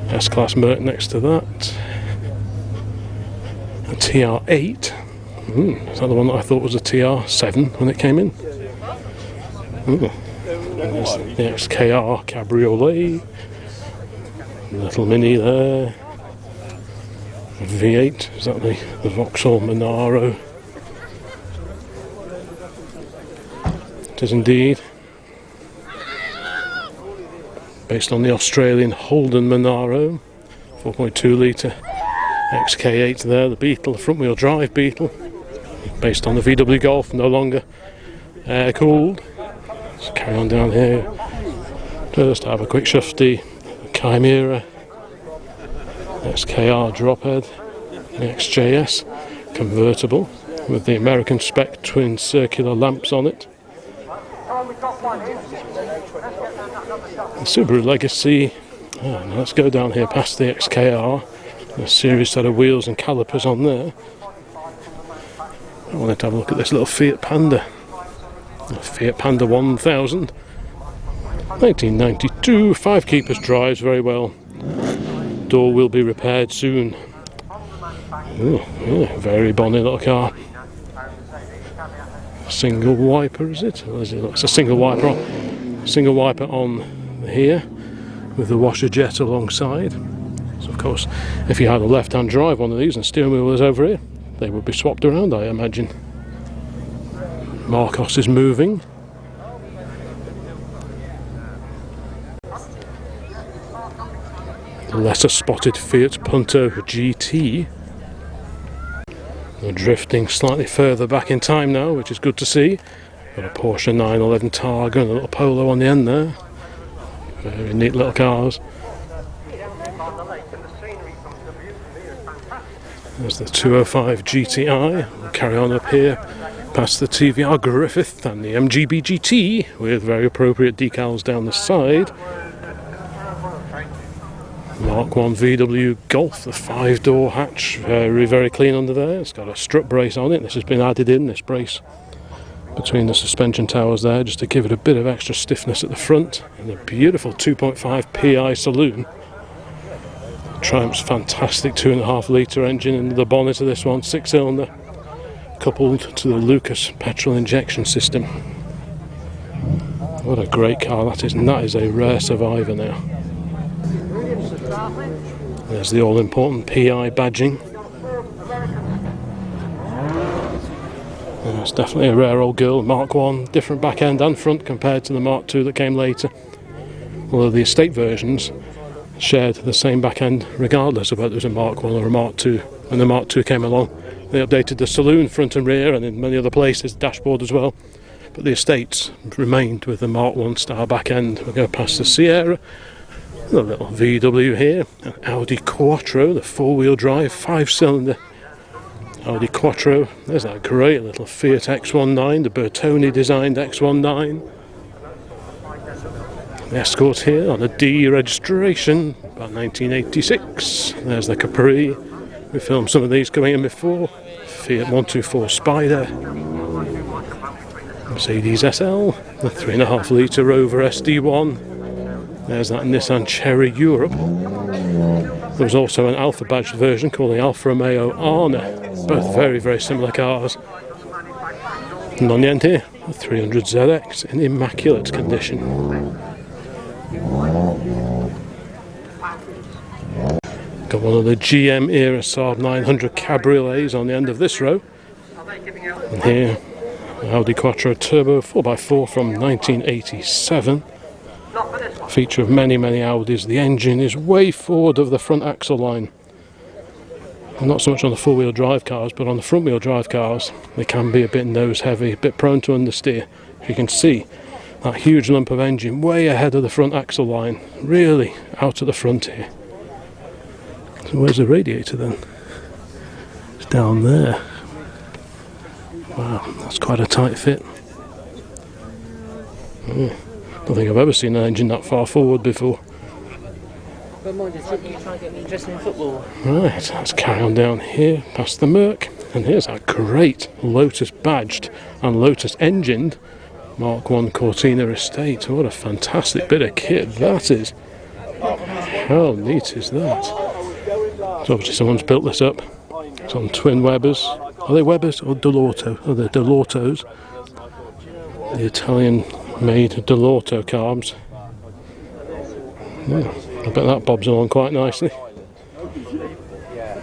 S-Class Merc next to that. A TR8. Is that the one that I thought was a TR7 when it came in? There's the XKR Cabriolet. Little Mini there. V8, is that the Vauxhall Monaro? It is indeed. Based on the Australian Holden Monaro. 4.2 litre XK8 there, the Beetle, the front wheel drive Beetle. Based on the VW Golf, no longer air cooled. Let's carry on down here. Just have a quick shufty. Chimera, XKR drophead, XJS convertible with the American spec twin circular lamps on it. The Subaru Legacy. Now let's go down here past the XKR. A series set of wheels and calipers on there. I wanted to have a look at this little Fiat Panda. Fiat Panda 1000. 1992, 5 keepers, drives very well. Door will be repaired soon. Ooh, yeah, very bonny little car. Single wiper, is it? Or is it? It's a single wiper on here with the washer jet alongside. So of course, if you had a left-hand drive one of these and steering wheel was over here, they would be swapped around, I imagine. Marcos is moving. The lesser spotted Fiat Punto GT. We're drifting slightly further back in time now, which is good to see. Got a Porsche 911 Targa and a little Polo on the end there. Very neat little cars. There's the 205 GTI. We'll carry on up here past the TVR Griffith and the MGB GT with very appropriate decals down the side. Mark 1 VW Golf, the 5-door hatch, very clean under there. It's got a strut brace on it. This has been added in, this brace between the suspension towers there, just to give it a bit of extra stiffness at the front. And a beautiful 2.5 PI saloon. Triumph's fantastic 2.5 litre engine in the bonnet of this one, 6-cylinder, coupled to the Lucas petrol injection system. What a great car that is, and that is a rare survivor now. There's the all-important PI badging. It's definitely a rare old girl. Mark 1, different back end and front compared to the Mark 2 that came later. Although the estate versions shared the same back end regardless of whether it was a Mark 1 or a Mark 2. When the Mark 2 came along, they updated the saloon front and rear, and in many other places dashboard as well. But the estates remained with the Mark 1 style back end. We'll go past the Sierra. A little VW here, an Audi Quattro, the 4-wheel drive, 5-cylinder Audi Quattro. There's that great little Fiat X19, the Bertoni designed X19. The Escort here on a D registration, about 1986. There's the Capri. We filmed some of these coming in before. Fiat 124 Spider. Mercedes SL, the 3.5 litre Rover SD1. There's that Nissan Cherry Europe. There was also an Alfa badged version called the Alfa Romeo Arna. Both very similar cars. And on the end here, the 300ZX in immaculate condition. Got one of the GM era SAAB 900 cabriolets on the end of this row. And here, Audi Quattro Turbo 4x4 from 1987. Feature of many Audis. The engine is way forward of the front axle line. And not so much on the four-wheel drive cars, but on the front-wheel drive cars, they can be a bit nose heavy, a bit prone to understeer. You can see that huge lump of engine way ahead of the front axle line, really out at the front here. So where's the radiator then? It's down there. Wow, that's quite a tight fit. Yeah. I don't think I've ever seen an engine that far forward before. But mind you, you try and get me interested in football. Right, let's carry on down here past the Merc. And here's that great Lotus badged and Lotus engined Mark 1 Cortina Estate. What a fantastic bit of kit that is. How neat is that? So obviously someone's built this up. It's on twin Webers. Are they Webers or Delorto? Oh, they're Delortos. The Italian made Delauto carbs. Yeah, I bet that bobs along quite nicely. Yeah,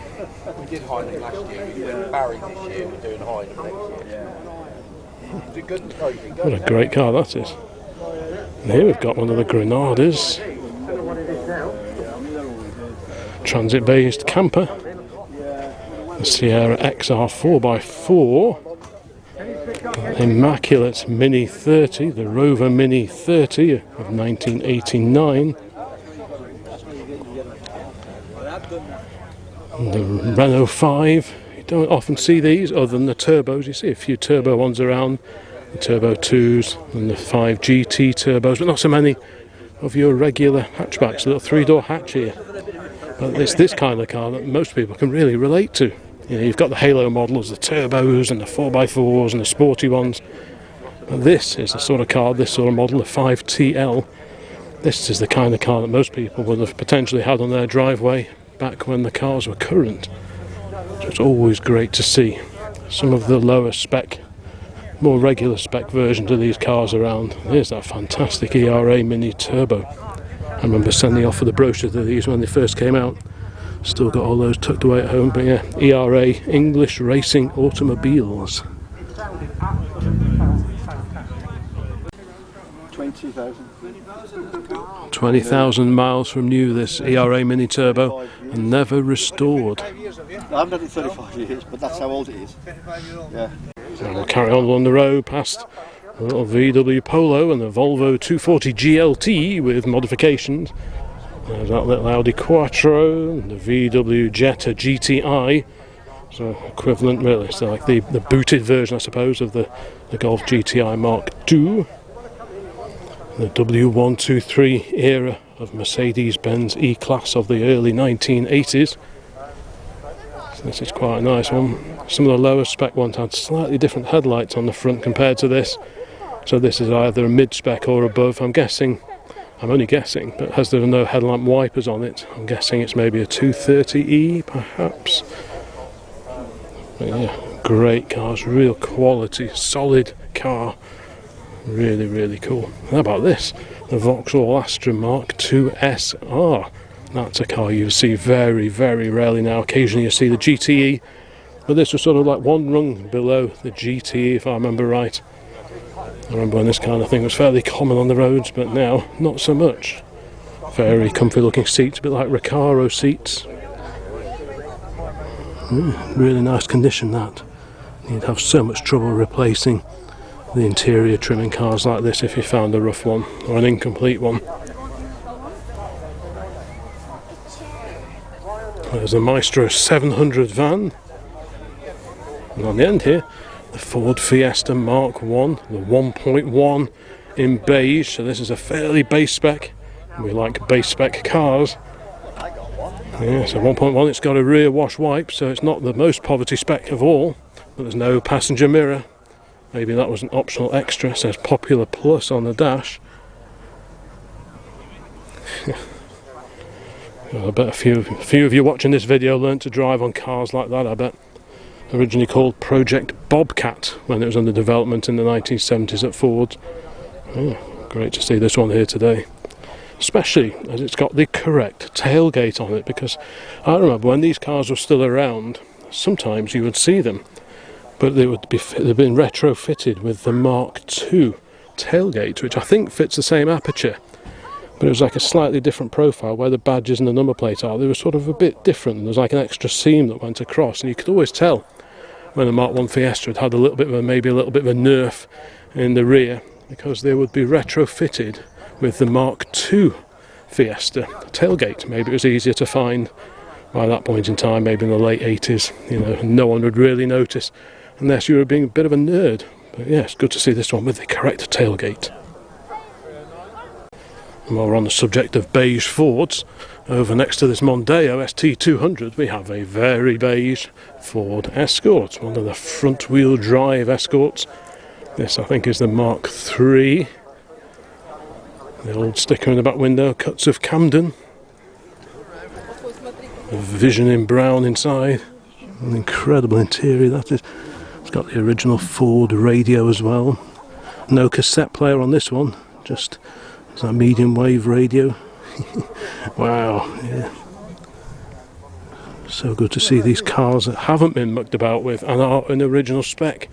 we did Heineken last year, we did Barry this year, we're doing Heineken next year. Is it good? Oh, you What a great car that is. And here we've got one of the Granadas. Transit based camper. The Sierra XR 4x4. Immaculate Mini 30, the Rover Mini 30 of 1989. And the Renault 5. You don't often see these other than the turbos. You see a few turbo ones around, the Turbo 2s and the 5 GT turbos, but not so many of your regular hatchbacks. A little 3-door hatch here. But it's this kind of car that most people can really relate to. You know, you've got the Halo models, the turbos and the 4x4s and the sporty ones. But this is the sort of car, this sort of model, the 5TL. This is the kind of car that most people would have potentially had on their driveway back when the cars were current. So it's always great to see some of the lower spec, more regular spec versions of these cars around. Here's that fantastic ERA Mini Turbo. I remember sending off for the brochure to these when they first came out. Still got all those tucked away at home, but yeah, ERA, English Racing Automobiles. 20,000 miles from new, this ERA Mini Turbo, and never restored. I haven't had it 35 years, but that's how old it is. Yeah. And we'll carry on the road past a little VW Polo and the Volvo 240 GLT with modifications. There's that little Audi Quattro and the VW Jetta GTI. So equivalent really, so like the booted version I suppose of the Golf GTI Mark II. The W123 era of Mercedes-Benz E-Class of the early 1980s. So this is quite a nice one. Some of the lower spec ones had slightly different headlights on the front compared to this. So this is either a mid-spec or above. I'm only guessing, but as there are no headlamp wipers on it, I'm guessing it's maybe a 230E perhaps. But yeah, great cars, real quality, solid car. Really, really cool. How about this? The Vauxhall Astra Mark II SR. That's a car you see very, very rarely now. Occasionally you see the GTE, but this was sort of like one rung below the GTE if I remember right. I remember when this kind of thing was fairly common on the roads, but now not so much. Very comfy looking seats, a bit like Recaro seats. Really nice condition that. You'd have so much trouble replacing the interior trimming cars like this if you found a rough one or an incomplete one. There's a Maestro 700 van. And on the end here, the Ford Fiesta Mark 1, the 1.1 in beige, so this is a fairly base spec. We like base spec cars. Yeah, so 1.1, it's got a rear wash wipe, so it's not the most poverty spec of all, but there's no passenger mirror. Maybe that was an optional extra. It says Popular Plus on the dash. Well, I bet a few of you watching this video learnt to drive on cars like that, I bet. Originally called Project Bobcat when it was under development in the 1970s at Ford. Oh, great to see this one here today. Especially as it's got the correct tailgate on it, because I remember when these cars were still around, sometimes you would see them, but they'd been retrofitted with the Mark II tailgate, which I think fits the same aperture, but it was like a slightly different profile where the badges and the number plate are. They were sort of a bit different. There was like an extra seam that went across, and you could always tell when the Mark I Fiesta had a little bit of maybe a little bit of a nerf in the rear, because they would be retrofitted with the Mark II Fiesta tailgate. Maybe it was easier to find by that point in time, maybe in the late 80s, you know, no one would really notice unless you were being a bit of a nerd. But yeah, it's good to see this one with the correct tailgate. And while we're on the subject of beige Fords, over next to this Mondeo ST200 we have a very beige Ford Escort, one of the front wheel drive Escorts. This I think is the Mark III. The old sticker in the back window, Cuts of Camden. The Vision in brown inside. An incredible interior that is. It's got the original Ford radio as well. No cassette player on this one, just a medium wave radio. Wow, yeah. So good to see these cars that haven't been mucked about with and are in original spec.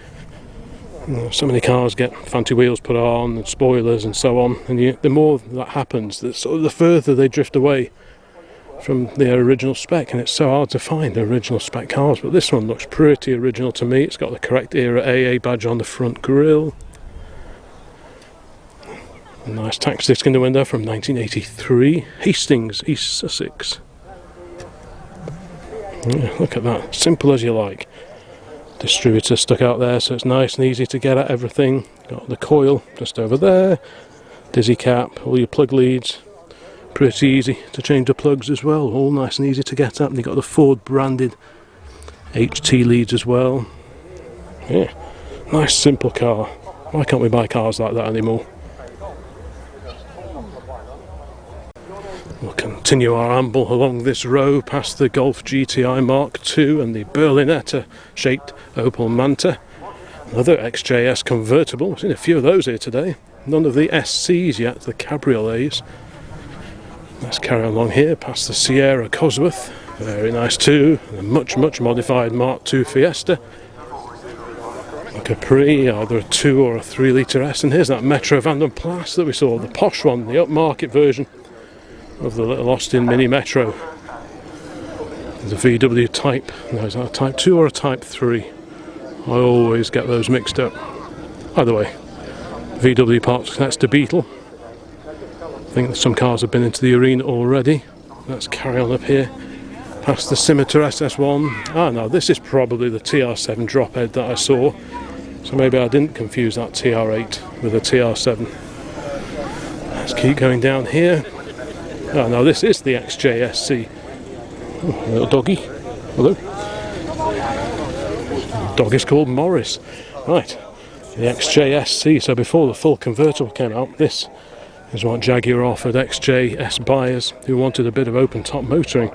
You know, so many cars get fancy wheels put on and spoilers and so on, and the more that happens, the further they drift away from their original spec, and it's so hard to find original spec cars. But this one looks pretty original to me. It's got the correct era AA badge on the front grille. A nice tax disc in the window from 1983. Hastings, East Sussex. Yeah, look at that, simple as you like. Distributor stuck out there, so it's nice and easy to get at everything. Got the coil just over there, dizzy cap, all your plug leads. Pretty easy to change the plugs as well, all nice and easy to get at. And you've got the Ford branded HT leads as well. Yeah, nice simple car. Why can't we buy cars like that anymore? We'll continue our amble along this row past the Golf GTI Mark II and the Berlinetta shaped Opel Manta. Another XJS convertible. I've seen a few of those here today. None of the SCs yet, the cabriolets. Let's carry on along here past the Sierra Cosworth. Very nice too. A much modified Mark II Fiesta. A Capri, either a 2 or a 3 litre S. And here's that Metro Van der Plas that we saw, the posh one, the upmarket version of the little Austin Mini Metro. The VW Type, no, is that a Type 2 or a Type 3? I always get those mixed up. Either way, VW parts next to Beetle. I think that some cars have been into the arena already. Let's carry on up here, past the Scimitar SS1. Ah, no, this is probably the TR7 drop head that I saw. So maybe I didn't confuse that TR8 with a TR7. Let's keep going down here. Oh no, this is the XJSC. Oh, little doggy. Hello. Dog is called Morris. Right, the XJSC. So before the full convertible came out, this is what Jaguar offered XJS buyers who wanted a bit of open top motoring.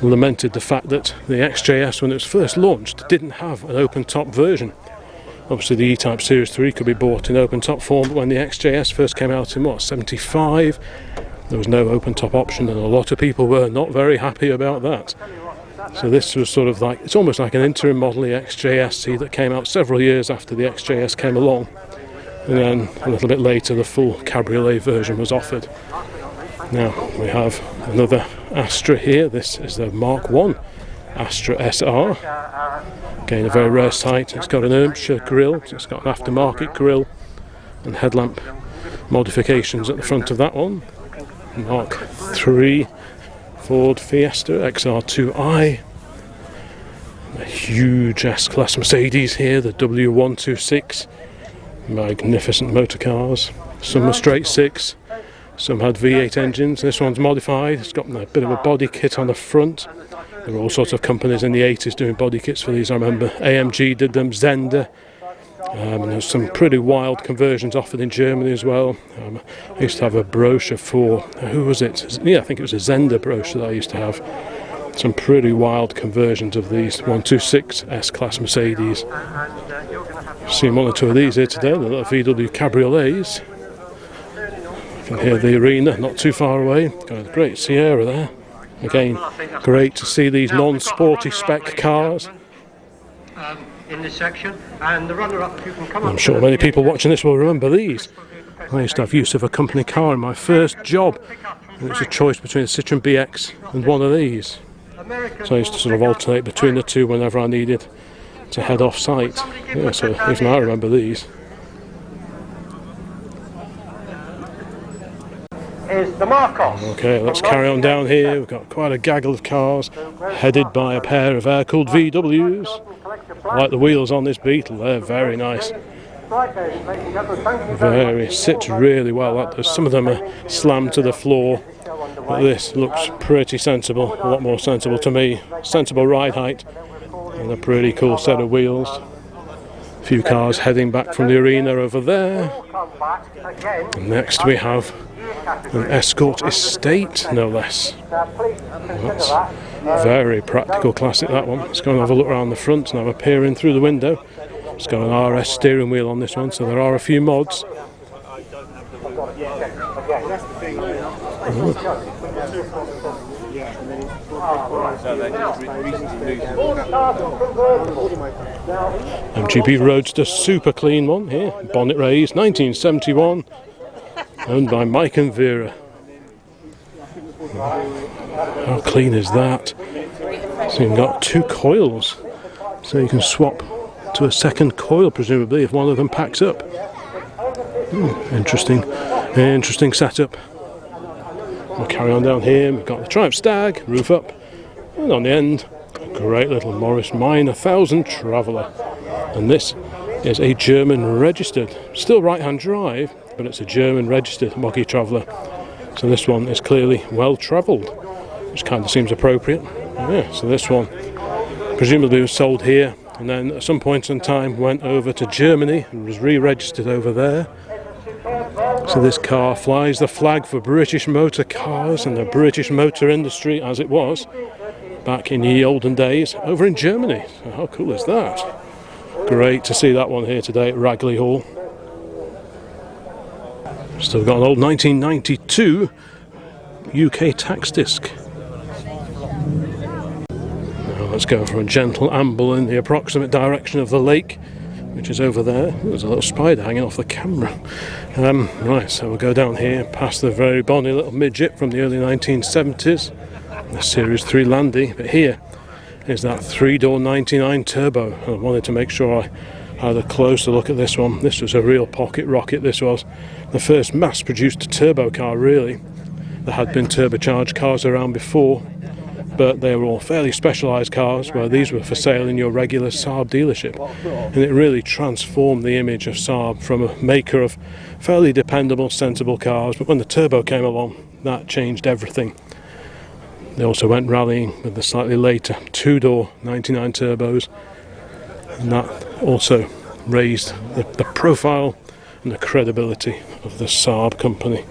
Lamented the fact that the XJS, when it was first launched, didn't have an open top version. Obviously the E-Type Series 3 could be bought in open top form, but when the XJS first came out in what, 75, there was no open top option, and a lot of people were not very happy about that. So this was sort of like, it's almost like an interim model, the XJSC, that came out several years after the XJS came along, and then a little bit later the full cabriolet version was offered. Now we have another Astra here. This is the Mark I Astra SR. Again, a very rare sight. It's got an Ermshire grille, so it's got an aftermarket grille and headlamp modifications at the front of that one. Mark III Ford Fiesta XR2i. A huge S-Class Mercedes here, the W126. Magnificent motor cars. Some were straight six, some had V8 engines. This one's modified. It's got a bit of a body kit on the front. There were all sorts of companies in the 80s doing body kits for these. I remember AMG did them, Zender. And there's some pretty wild conversions offered in Germany as well. I used to have a brochure for, who was it? Yeah, I think it was a Zender brochure that I used to have. Some pretty wild conversions of these 126 S-Class Mercedes. Seen one or two of these here today, the little VW cabriolets. You can hear the arena not too far away. Got a great Sierra there. Again, great to see these non-sporty spec cars. In this section, and the runner-up, if you can come I'm sure many people watching this will remember these. I used to have use of a company car in my first job, and it was a choice between a Citroen BX and one of these. So I used to sort of alternate between the two whenever I needed to head off site. Yeah, so even I remember these. is the Marcos. Okay, let's carry on down here. We've got quite a gaggle of cars headed by a pair of air-cooled VWs. I like the wheels on this Beetle, they're very nice. Sits really well. Some of them are slammed to the floor, but this looks pretty sensible, a lot more sensible to me. Sensible ride height and a pretty cool set of wheels. A few cars heading back from the arena over there. And next we have an Escort Estate, no less. That's a very practical classic, that one. Let's go and have a look around the front and have a peer in through the window. It's got an RS steering wheel on this one, so there are a few mods. MGB Roadster super clean one here, bonnet raised, 1971, owned by Mike and Vera. How clean is that? So you've got 2 coils, so you can swap to a second coil presumably if one of them packs up. Interesting setup. We'll carry on down here. We've got the Triumph Stag, roof up, and on the end, a great little Morris Mine 1000 Traveller. And this is a German registered, still right-hand drive, but it's a German registered Moggy Traveller. So this one is clearly well travelled, which kind of seems appropriate. Yeah, so this one presumably was sold here, and then at some point in time went over to Germany and was re-registered over there. So this car flies the flag for British motor cars and the British motor industry as it was back in the olden days over in Germany. So how cool is that? Great to see that one here today at Ragley Hall. Still got an old 1992 UK tax disc. Now let's go for a gentle amble in the approximate direction of the lake, which is over there. There's a little spider hanging off the camera. Right, so we'll go down here past the very bonny little midget from the early 1970s, the Series 3 Landy. But here is that 3-door 99 turbo. I wanted to make sure I had a closer look at this one. This was a real pocket rocket. This was the first mass-produced turbo car, really. There had been turbocharged cars around before, but they were all fairly specialised cars, where these were for sale in your regular SAAB dealership. And it really transformed the image of SAAB from a maker of fairly dependable, sensible cars. But when the turbo came along, that changed everything. They also went rallying with the slightly later 2-door 99 turbos, and that also raised the profile and the credibility of the SAAB company.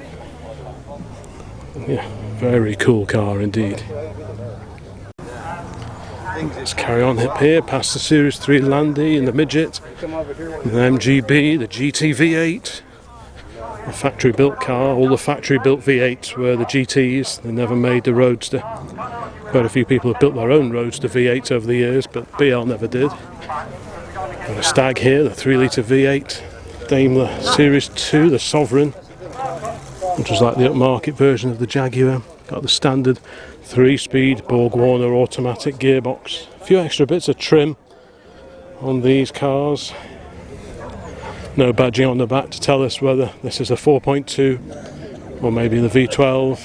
Yeah, very cool car indeed. Let's carry on up here past the Series 3 Landy and the midget, the MGB, the GT V8, the factory built car. All the factory built V8s were the GTs. They never made the Roadster. Quite a few people have built their own Roadster V8s over the years, but BL never did. Got a Stag here, the 3-litre V8, Daimler Series 2, the Sovereign, which was like the upmarket version of the Jaguar. Got the standard 3-speed Borg-Warner automatic gearbox. A few extra bits of trim on these cars. No badging on the back to tell us whether this is a 4.2 or maybe the V12.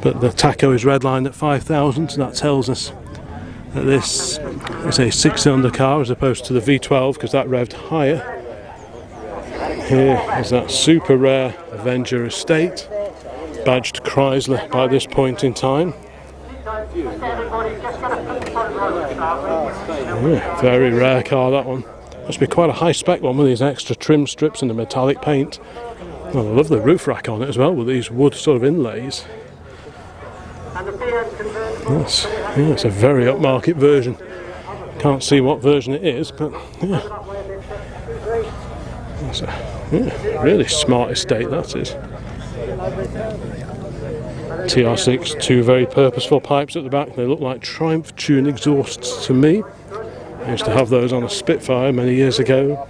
But the tacho is redlined at 5,000, so that tells us that this is a 6-cylinder car as opposed to the V12, because that revved higher. Here is that super rare Avenger estate, badged Chrysler by this point in time. Yeah, very rare car, that one. Must be quite a high spec one with these extra trim strips and the metallic paint. Well, I love the roof rack on it as well with these wood sort of inlays. Yes, yeah, it's a very upmarket version. Can't see what version it is, but yeah. It's a really smart estate, that is. TR6, 2 very purposeful pipes at the back. They look like Triumph tune exhausts to me. I used to have those on a Spitfire many years ago.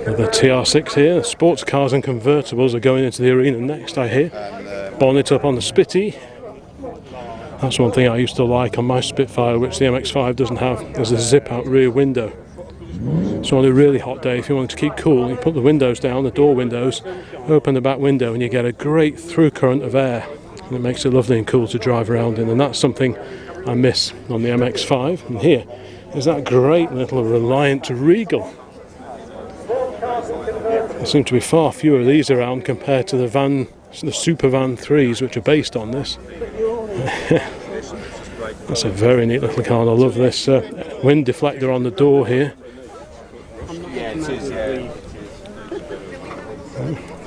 The TR6 here. Sports cars and convertibles are going into the arena next, I hear. Bonnet up on the Spitty. That's one thing I used to like on my Spitfire, which the MX-5 doesn't have, is a zip-out rear window. So on a really hot day, if you want to keep cool, you put the windows down, the door windows, open the back window, and you get a great through current of air. And it makes it lovely and cool to drive around in, and that's something I miss on the MX-5. And here is that great little Reliant Regal. There seem to be far fewer of these around compared to the Super Van 3s, which are based on this. That's a very neat little car, and I love this wind deflector on the door here.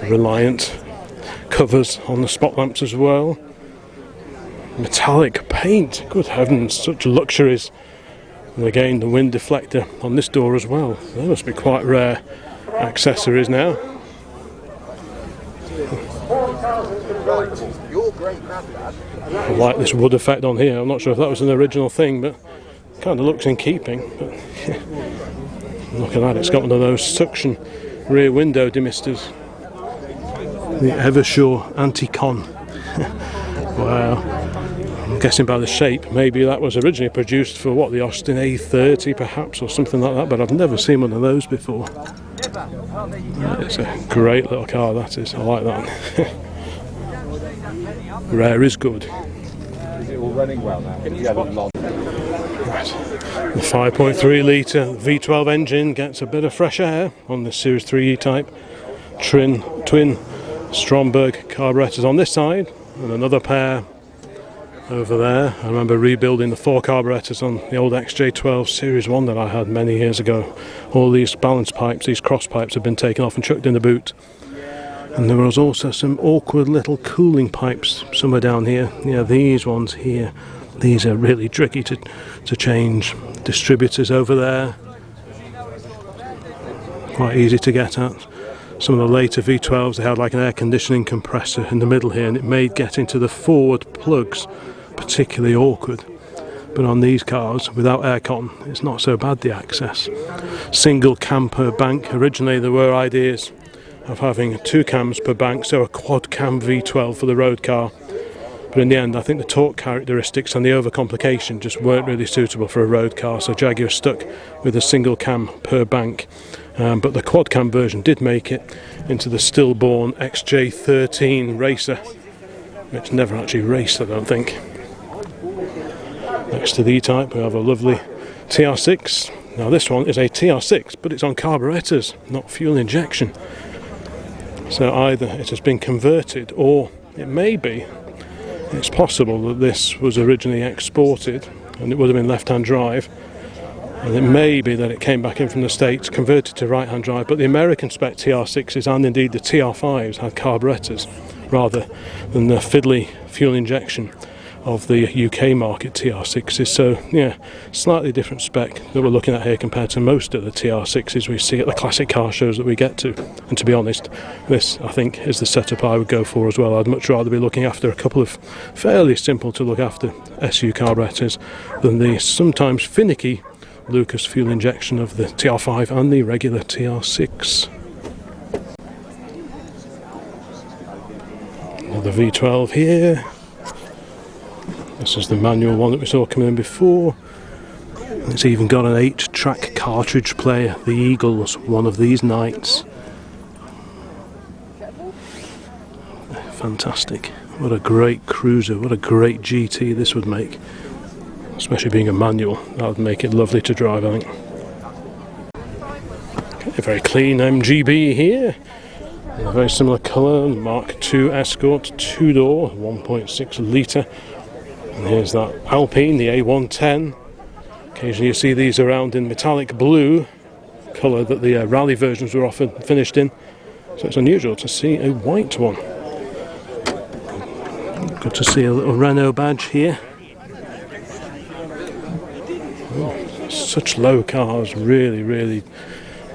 Reliant covers on the spot lamps as well. Metallic paint, good heavens, such luxuries And again, the wind deflector on this door as well. They must be quite rare accessories now. I like this wood effect on here. I'm not sure if that was an original thing, but it kind of looks in keeping. But look at that, it's got one of those suction rear window demisters. The Eversure Anti-Con. Wow. I'm guessing by the shape, maybe that was originally produced for what, the Austin A30 perhaps, or something like that, but I've never seen one of those before. It's a great little car, that is. I like that. Rare is good. Is it all running well now? Right. The 5.3 litre V12 engine gets a bit of fresh air on the Series 3 E-Type. Twin Stromberg carburetors on this side, and another pair over there. I remember rebuilding the 4 carburetors on the old XJ12 Series 1 that I had many years ago. All these balance pipes, these cross pipes, have been taken off and chucked in the boot. And there was also some awkward little cooling pipes somewhere down here. Yeah, these ones here. These are really tricky to change. Distributors over there. Quite easy to get at. Some of the later V12s, they had like an air conditioning compressor in the middle here, and it made getting to the forward plugs particularly awkward. But on these cars, without aircon, it's not so bad, the access. Single cam per bank. Originally there were ideas of having 2 cams per bank, so a quad cam V12 for the road car. But in the end, I think the torque characteristics and the overcomplication just weren't really suitable for a road car, so Jaguar stuck with a single cam per bank. But the quad cam version did make it into the stillborn XJ13 Racer, which never actually raced, I don't think. Next to the E-Type, we have a lovely TR6. Now this one is a TR6, but it's on carburetors, not fuel injection. So either it has been converted, or it may be, it's possible that this was originally exported and it would have been left-hand drive, and it may be that it came back in from the States, converted to right-hand drive, but the American spec TR6s and indeed the TR5s had carburetors rather than the fiddly fuel injection of the UK market TR6s. So yeah, slightly different spec that we're looking at here compared to most of the TR6s we see at the classic car shows that we get to. And to be honest, this I think is the setup I would go for as well. I'd much rather be looking after a couple of fairly simple to look after SU carburetors than the sometimes finicky Lucas fuel injection of the TR5 and the regular TR6. Another V12 here. This is the manual one that we saw coming in before. It's even got an 8-track cartridge player, the Eagles, one of these nights. Fantastic. What a great cruiser, what a great GT this would make. Especially being a manual, that would make it lovely to drive, I think. Okay, a very clean MGB here. A very similar colour, Mark II Escort, 2-door, 1.6 litre. And here's that Alpine, the A110. Occasionally you see these around in metallic blue, colour that the rally versions were often finished in. So it's unusual to see a white one. Good to see a little Renault badge here. Oh, such low cars, really, really,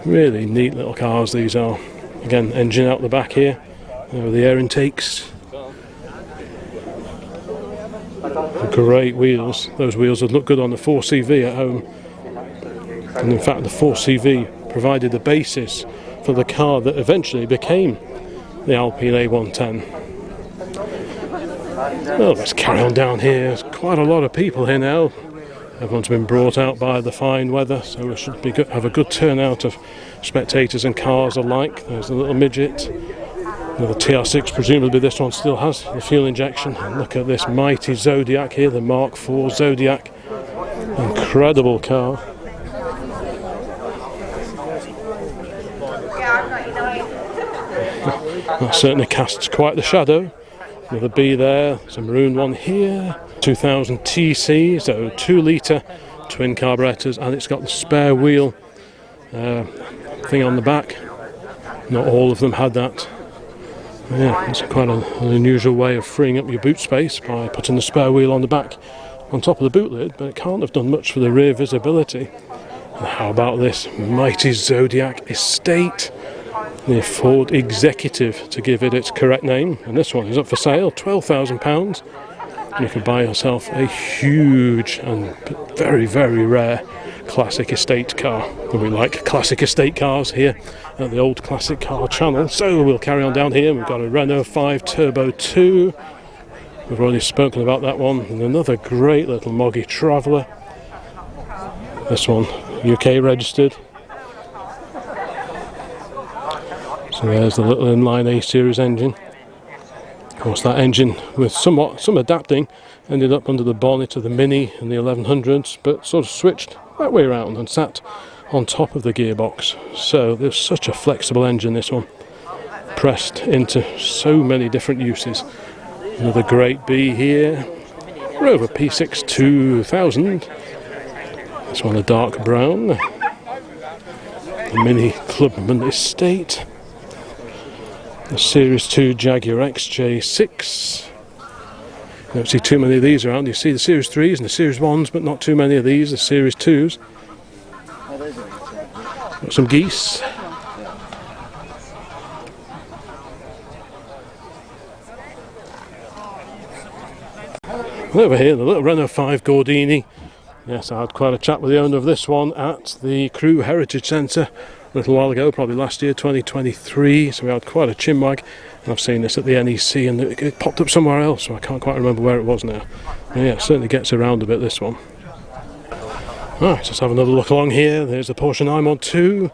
really neat little cars these are. Again, engine out the back here, there are the air intakes. Great wheels. Those wheels would look good on the 4CV at home. And in fact the 4CV provided the basis for the car that eventually became the Alpine A110. Well, let's carry on down here. There's quite a lot of people here now. Everyone's been brought out by the fine weather, so we should have a good turnout of spectators and cars alike. There's a little midget. The TR6, presumably this one still has the fuel injection. And look at this mighty Zodiac here, the Mark IV Zodiac. Incredible car. That certainly casts quite the shadow. Another B there, there's a maroon one here. 2000 TC, so 2 litre twin carburetors, and it's got the spare wheel thing on the back. Not all of them had that. Yeah, it's quite an unusual way of freeing up your boot space by putting the spare wheel on the back on top of the boot lid, but it can't have done much for the rear visibility. And how about this mighty Zodiac Estate? The Ford Executive, to give it its correct name. And this one is up for sale, £12,000. You can buy yourself a huge and very, very rare classic estate car. And we like classic estate cars here at the Old Classic Car channel. So we'll carry on down here. We've got a Renault 5 Turbo 2. We've already spoken about that one. And another great little Moggy Traveller. This one, UK registered. So there's the little inline A series engine. Of course, that engine, with some adapting, ended up under the bonnet of the Mini and the 1100s, but sort of switched that way around and sat on top of the gearbox. So there's such a flexible engine, this one, pressed into so many different uses. Another great B here, Rover P6 2000. This one a dark brown. The Mini Clubman Estate. The Series 2 Jaguar XJ6. You don't see too many of these around. You see the Series 3s and the Series 1s, but not too many of these, the Series 2s. Got some geese. And over here, the little Renault 5 Gordini. Yes, I had quite a chat with the owner of this one at the Crewe Heritage Centre a little while ago, probably last year, 2023, so we had quite a chinwag, and I've seen this at the NEC, and it popped up somewhere else, so I can't quite remember where it was now. But yeah, it certainly gets around a bit, this one. Alright, let's have another look along here. There's the Porsche 912 2.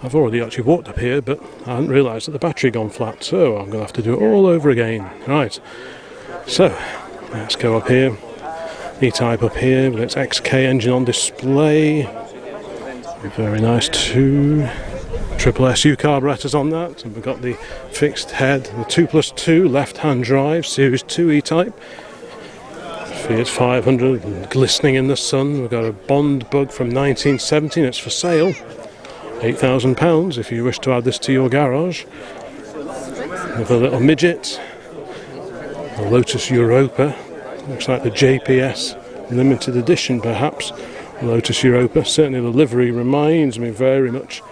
I've already actually walked up here, but I hadn't realised that the battery had gone flat, so I'm going to have to do it all over again. Right, so let's go up here. E-Type up here with its XK engine on display. Very nice too. Triple SU carburetors on that, and we've got the fixed head, the 2+2 left-hand drive, Series 2 E-Type. Fiat 500 glistening in the sun. We've got a Bond Bug from 1917. It's for sale, £8,000 if you wish to add this to your garage. Another little midget, a Lotus Europa. Looks like the JPS limited edition, perhaps. Lotus Europa. Certainly the livery reminds me very much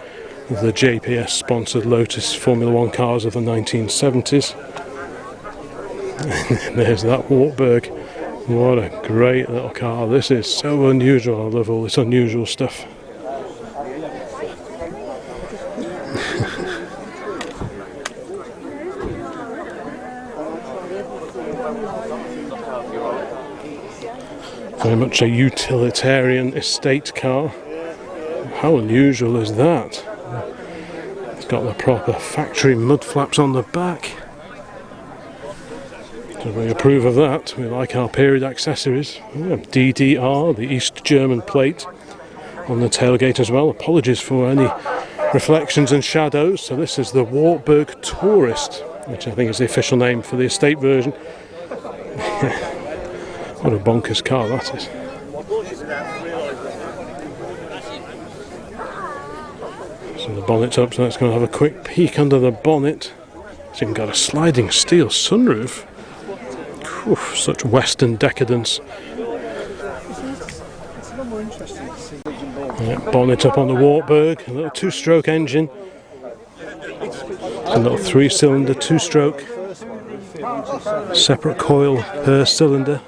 of the JPS sponsored Lotus Formula 1 cars of the 1970s. And there's that Wartburg. What a great little car. This is so unusual. I love all this unusual stuff. Very much a utilitarian estate car. How unusual is that? It's got the proper factory mud flaps on the back. So we approve of that. We like our period accessories. DDR, the East German plate on the tailgate as well. Apologies for any reflections and shadows. So this is the Wartburg Tourist, which I think is the official name for the estate version. What a bonkers car that is. So the bonnet's up, so let's go and have a quick peek under the bonnet. It's even got a sliding steel sunroof. Oof, such Western decadence. Yeah, bonnet up on the Wartburg, a little two-stroke engine. A little three-cylinder two-stroke. Separate coil per cylinder.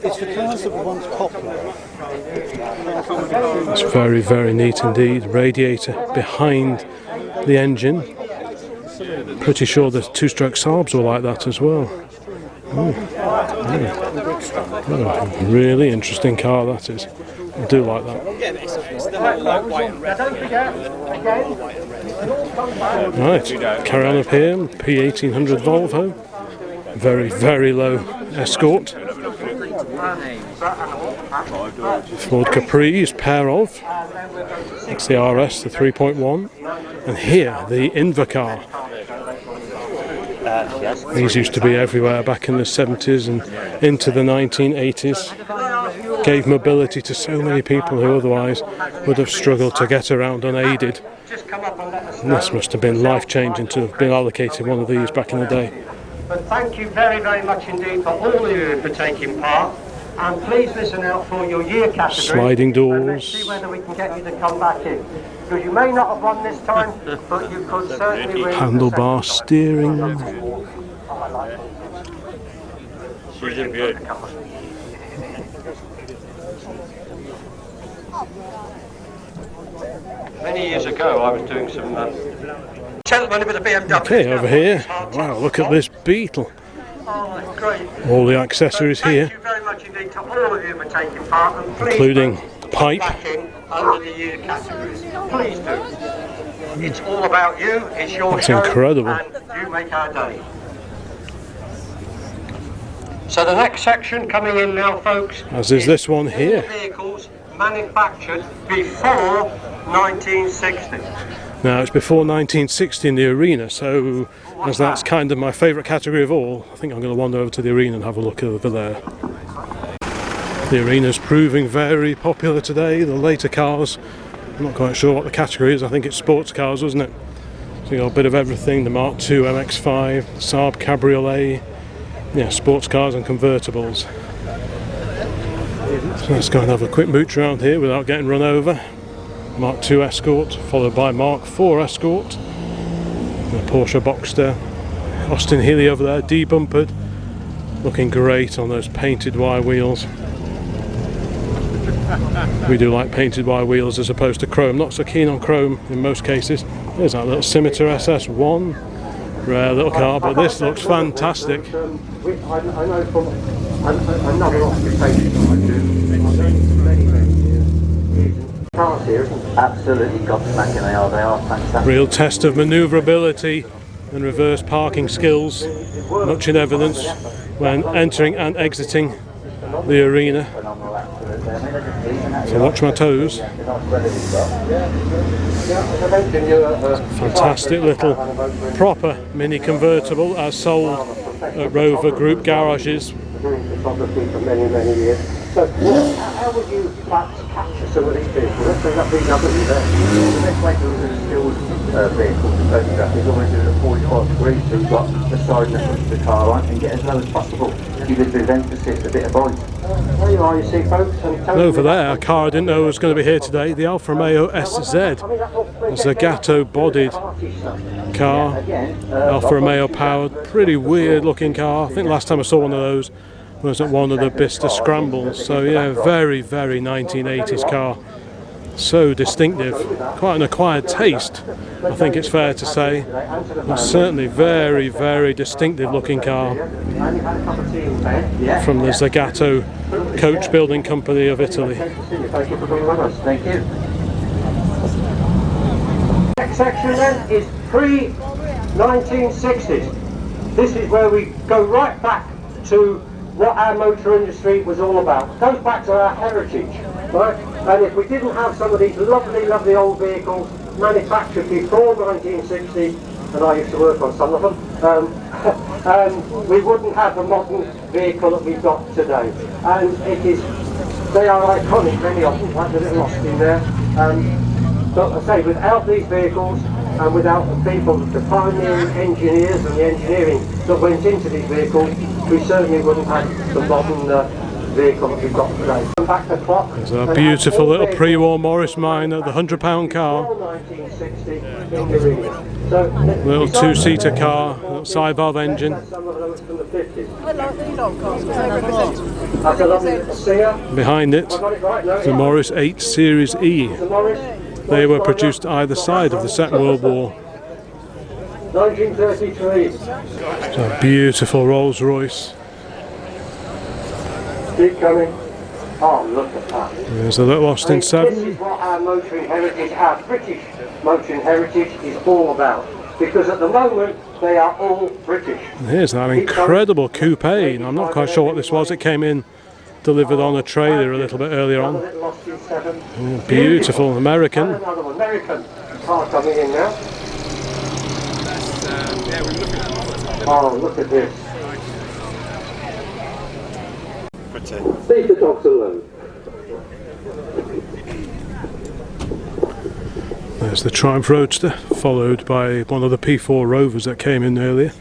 It's the cars that were once popular. It's very, very neat indeed. Radiator behind the engine. Pretty sure the two-stroke SAABs were like that as well. Oh, really interesting car that is. I do like that. Right, carry on up here. P1800 Volvo. Very, very low Escort. Ford Capri's pair of. It's the RS, the 3.1. And here, the Invacar. These used to be everywhere back in the 70s and into the 1980s. Gave mobility to so many people who otherwise would have struggled to get around unaided. And this must have been life-changing to have been allocated one of these back in the day. But thank you very, very much indeed for all of you for taking part. And please listen out for your year category. Sliding doors. And let's see whether we can get you to come back in. Because you may not have won this time, but you could certainly win. Handlebar steering. Many years ago, I was doing some gentlemen with a BMW. Okay, over here. Wow, look at this Beetle. Oh, great. All the accessories here, Thank you very much indeed to all of you for taking part, and please including vote pipe. back in under the year categories. Please do. It's all about you. It's your That's show, incredible. and you make our day. So the next section coming in now, folks. As is this one here. Vehicles manufactured before 1960. Now it's before 1960 in the arena, so as that's kind of my favourite category of all, I think I'm going to wander over to the arena and have a look over there. The arena's proving very popular today. The later cars, I'm not quite sure what the category is, I think it's sports cars, wasn't it? So you got a bit of everything, the Mark II MX-5, SAAB Cabriolet, yeah, sports cars and convertibles. So let's go and have a quick mooch around here without getting run over. Mark II Escort, followed by Mark IV Escort, the Porsche Boxster, Austin Healey over there, debumpered, looking great on those painted wire wheels. We do like painted wire wheels as opposed to chrome, not so keen on chrome in most cases. There's that little Scimitar SS1, rare little car, but this looks fantastic. I know from another occupation that I do, many years, cars here, isn't it? Absolutely gobsmacking they are fantastic. Real test of manoeuvrability and reverse parking skills, much in evidence when entering and exiting the arena. So watch my toes. Fantastic little proper mini convertible as sold at Rover Group garages. Doing photography for many years. So how would you perhaps capture some of these vehicles? Let's say that BMW there. The best way to look at a still vehicle to photograph is always do it at 45 degrees, so you've got the side and the front of the car on, and get as low as possible. Give it a bit of emphasis, a bit of bite. There you are, you see, folks. And over there, a car I didn't know was going to be here today, the Alfa Romeo SZ. A Zagato-bodied car, Alfa Romeo powered, pretty weird looking car. I think last time I saw one of those was at one of the Bicester Scrambles. So yeah, very 1980s car. So distinctive, quite an acquired taste, I think it's fair to say. But certainly very distinctive looking car from the Zagato coach building company of Italy. Thank you for being with us. Thank you. Next section then is pre-1960s. This is where we go right back to what our motor industry was all about. It goes back to our heritage, right? And if we didn't have some of these lovely old vehicles manufactured before 1960, and I used to work on some of them, we wouldn't have the modern vehicle that we've got today. And they are iconic, many of them, like the little Austin there. But I say, without these vehicles and without the people, the pioneering engineers and the engineering that went into these vehicles, we certainly wouldn't have the modern vehicle that we've got today. Back the clock. There's a beautiful little pre-war Morris Minor, the £100 car. 1960 in the arena. So, Little two-seater car, little side valve engine. some of those from the 50s. I like these old cars because they represent. That's a lovely little Seat. Behind it, I got it right, no? the Morris 8 Series E. The Morris. They were produced either side of the Second World War. 1933. It's a beautiful Rolls-Royce. Keep coming. Oh, look at that. There's a little Austin This 7. is what our motoring heritage, our British motoring heritage is all about. Because at the moment, they are all British. And here's that incredible coupe. Now, I'm not quite sure what this was. It came in delivered on a trailer a little bit earlier on. Little Austin 7. Beautiful American. And another one, American car coming in now. Oh, look at this. Leave the dogs alone. There's the Triumph Roadster, followed by one of the P4 Rovers that came in earlier.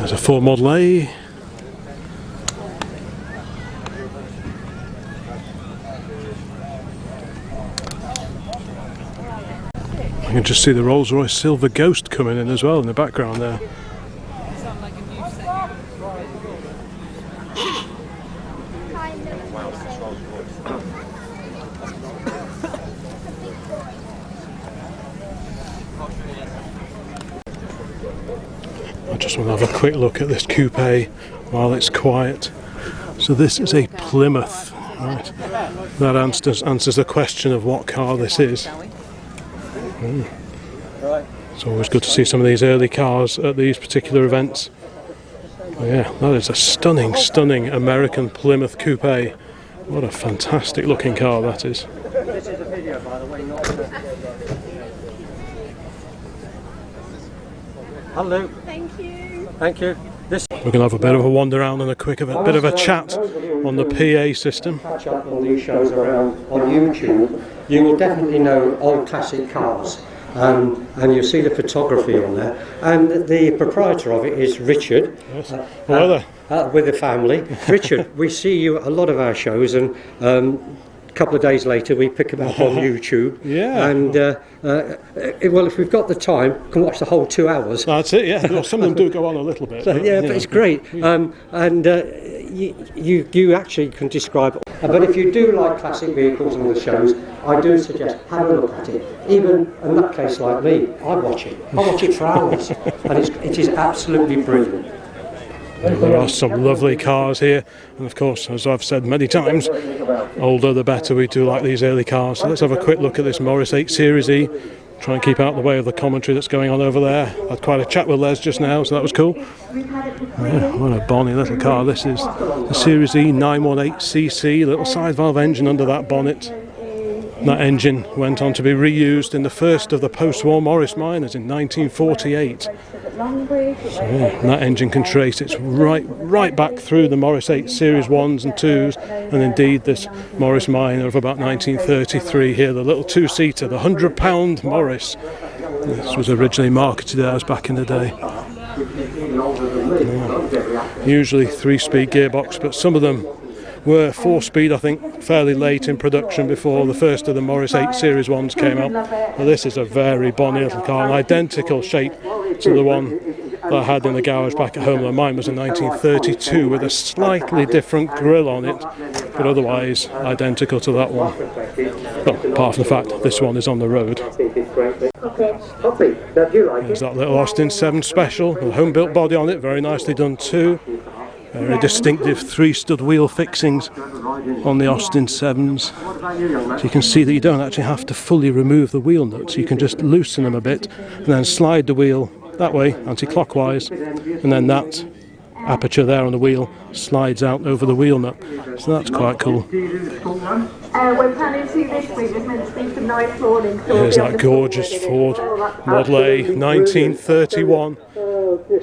There's a Ford Model A. I can just see the Rolls-Royce Silver Ghost coming in as well in the background there. I just want to have a quick look at this coupe while it's quiet. So this is a Plymouth, right? That answers the question of what car this is. It's always good to see some of these early cars at these particular events. Yeah, that is a stunning, stunning American Plymouth coupe. What a fantastic looking car that is. This is a video, by the way, not Hello. Thank you. Thank you. This We're going to have a bit of a wander around and a bit of a chat on the PA system. catch up on these shows around on YouTube, you will definitely know old classic cars. And you'll see the photography on there. And the proprietor of it is Richard, Yes. Hello there. with the family. Richard, we see you at a lot of our shows, and a couple of days later we pick them up on YouTube. Yeah. And well, if we've got the time, we can watch the whole 2 hours. That's it, yeah. Well, some of them do go on a little bit. So, yeah, but it's great. You actually can describe. But if you do like classic vehicles and the shows, I do suggest have a look at it. Even a nutcase like me, I watch it. I watch it for hours, and it is absolutely brilliant. There are some lovely cars here, and of course, as I've said many times, older the better. We do like these early cars. So let's have a quick look at this Morris 8 Series E. Try and keep out the way of the commentary that's going on over there. I had quite a chat with Les just now, so that was cool. Yeah, what a bonny little car this is. The Series E 918cc, little side valve engine under that bonnet. That engine went on to be reused in the first of the post-war Morris miners in 1948. So yeah, that engine can trace its right back through the Morris 8 Series 1s and 2s, and indeed this Morris miner of about 1933 here, the little two-seater, the £100 Morris. This was originally marketed as back in the day. Yeah. Usually 3-speed gearbox, but some of them were 4-speed, I think, fairly late in production before the first of the Morris 8 Series 1s came out. Well, this is a very bonny little car, an identical shape to the one that I had in the garage back at home. Mine was in 1932 with a slightly different grille on it, but otherwise identical to that one. Well, apart from the fact this one is on the road. There's that little Austin 7 Special, with a home-built body on it, very nicely done too. Very distinctive 3-stud wheel fixings on the Austin 7s. So you can see that you don't actually have to fully remove the wheel nuts. You can just loosen them a bit and then slide the wheel that way, anti-clockwise, and then that aperture there on the wheel slides out over the wheel nut. So that's quite cool. We're planning to this week. There's meant to be some nice mornings. There's that gorgeous Ford Model A 1931.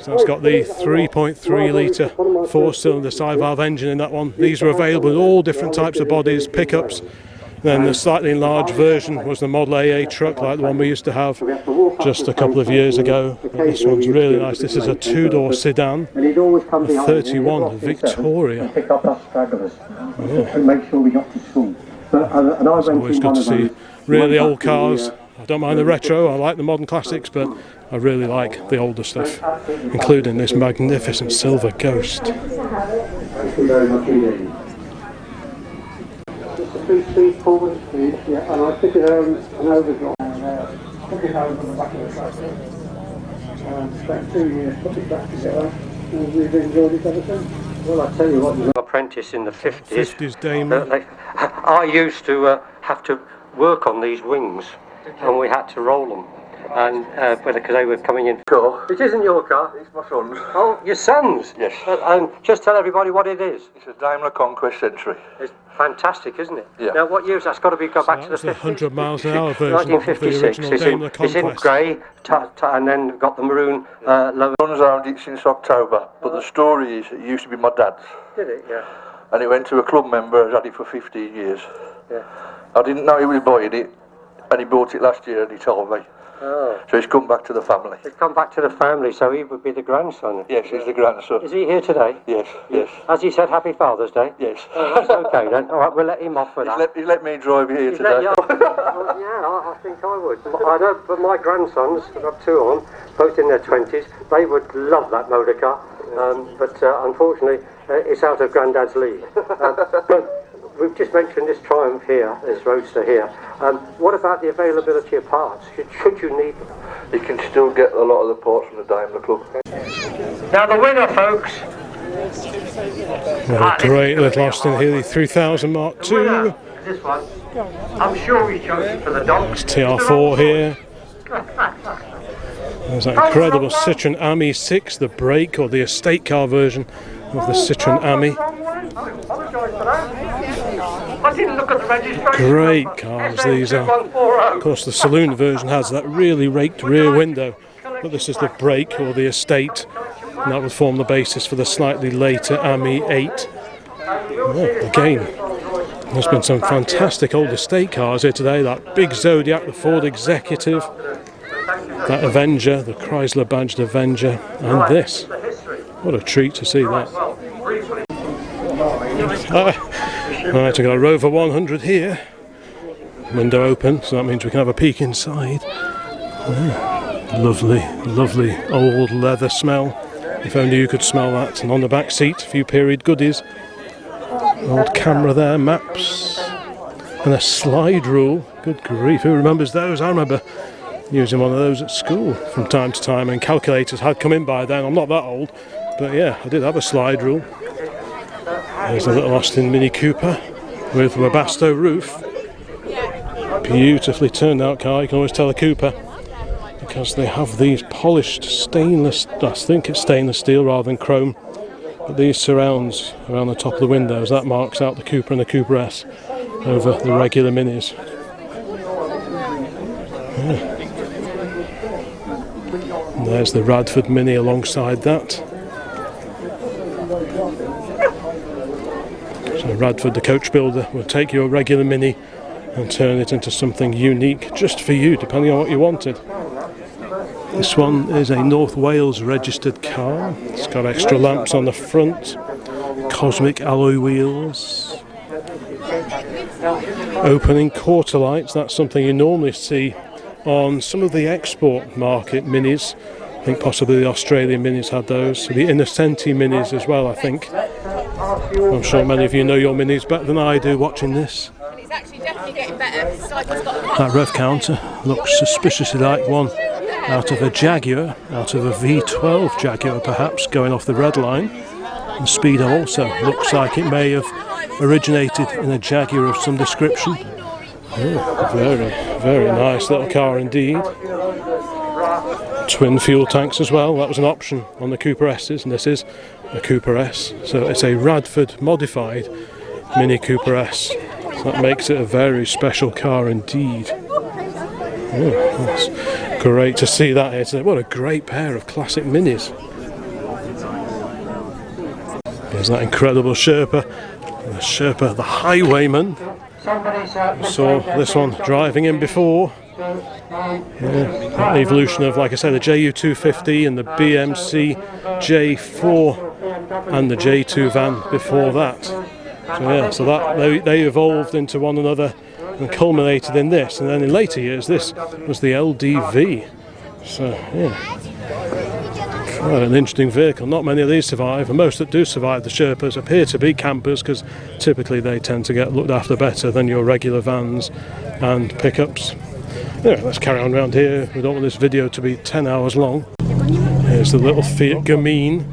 So it's got the 3.3 litre 4-cylinder side valve engine in that one. These are available in all different types of bodies, pickups. Then the slightly enlarged version was the Model AA truck, like the one we used to have just a couple of years ago. But this one's really nice. This is a 2-door sedan, a 31 Victoria. It's always good to see really old cars. I don't mind the retro, I like the modern classics, but I really like the older stuff, including this magnificent silver Ghost. Thank you very much indeed. Just a 3-speed forward speed, yeah, and I took it home and overdrive. Took it home from the back of the truck. Spent 2 years, put it back together, and we've enjoyed it ever since. Well, I tell you what, you're an apprentice in the 50s. 50s Dame. I used to have to work on these wings, and we had to roll them. And because they were coming in. Car. It isn't your car. It's my son's. Oh, your son's? Yes. And just tell everybody what it is. It's a Daimler Conquest Century. It's fantastic, isn't it? Yeah. Now, what year is that? It's got to be go back to the 50s. 100 miles an hour version of the 1956. original Daimler It's in Conquest. grey, and then got the maroon lower. My son's owned it since October, but the story is it used to be my dad's. Did it? Yeah. And it went to a club member who's had it for 15 years. Yeah. I didn't know he was buying it, and he bought it last year and he told me. Oh. So he's come back to the family. He's come back to the family, so he would be the grandson. Yes, he's the grandson. Is he here today? Yes, yes. Has he said Happy Father's Day? Yes. Oh, that's okay then. All right, we'll let him off for that. He's let me drive you here He's today. Well, yeah, I think I would. I know, but my grandsons, I've got two on, both in their 20s, they would love that motor car, but unfortunately it's out of Grandad's league. But we've just mentioned this Triumph here, this Roadster here. What about the availability of parts? Should you need them? You can still get a lot of the parts from the Daimler Club. Now the winner, folks. What a great little Austin here, the 3000 Mark II. Winner, this one. I'm sure we chose it for the dogs. TR4 here. There's that incredible Citroen Ami 6, the brake or the estate car version of the Citroen Ami. I didn't look at the registration. Great cars these are. Of course the saloon version has that really raked rear window, but this is the brake or the estate, and that would form the basis for the slightly later Ami 8. Oh, again, there's been some fantastic old estate cars here today. That big Zodiac, the Ford Executive, that Avenger, the Chrysler badged Avenger, and this. What a treat to see that. Right, we've got a Rover 100 here. Window open, so that means we can have a peek inside. Lovely, lovely old leather smell. If only you could smell that. And on the back seat, a few period goodies. Old camera there, maps, and a slide rule. Good grief, who remembers those? I remember using one of those at school from time to time, and calculators had come in by then. I'm not that old, but yeah, I did have a slide rule. There's a little Austin Mini Cooper with Webasto roof. Beautifully turned out car. You can always tell a Cooper because they have these polished stainless, I think it's stainless steel rather than chrome, but these surrounds around the top of the windows, that marks out the Cooper and the Cooper S over the regular Minis. Yeah. And there's the Radford Mini alongside that. So Radford, the coach builder, will take your regular Mini and turn it into something unique just for you, depending on what you wanted. This one is a North Wales registered car. It's got extra lamps on the front, cosmic alloy wheels, opening quarter lights. That's something you normally see on some of the export market Minis. I think possibly the Australian Minis had those. So the Innocenti Minis as well, I think. I'm sure many of you know your Minis better than I do watching this. It's actually definitely getting better. That rev counter looks suspiciously like one out of a Jaguar, out of a V12 Jaguar perhaps, going off the red line. The speedo also looks like it may have originated in a Jaguar of some description. Oh, very, very nice little car indeed. Twin fuel tanks as well, that was an option on the Cooper S's, and this is a Cooper S. So it's a Radford modified Mini Cooper S. So that makes it a very special car indeed. Oh, that's great to see that here today. What a great pair of classic Minis. There's that incredible Sherpa, the Sherpa, the Highwayman. Saw this one driving in before. Yeah, evolution of, like I said, the JU250 and the BMC J4 and the J2 van before that. So yeah, so that they evolved into one another and culminated in this, and then in later years this was the LDV. So yeah, quite an interesting vehicle. Not many of these survive, and most that do survive, the Sherpas, appear to be campers, because typically they tend to get looked after better than your regular vans and pickups. Yeah, let's carry on around here. We don't want this video to be 10 hours long. Here's the little Fiat Gamine,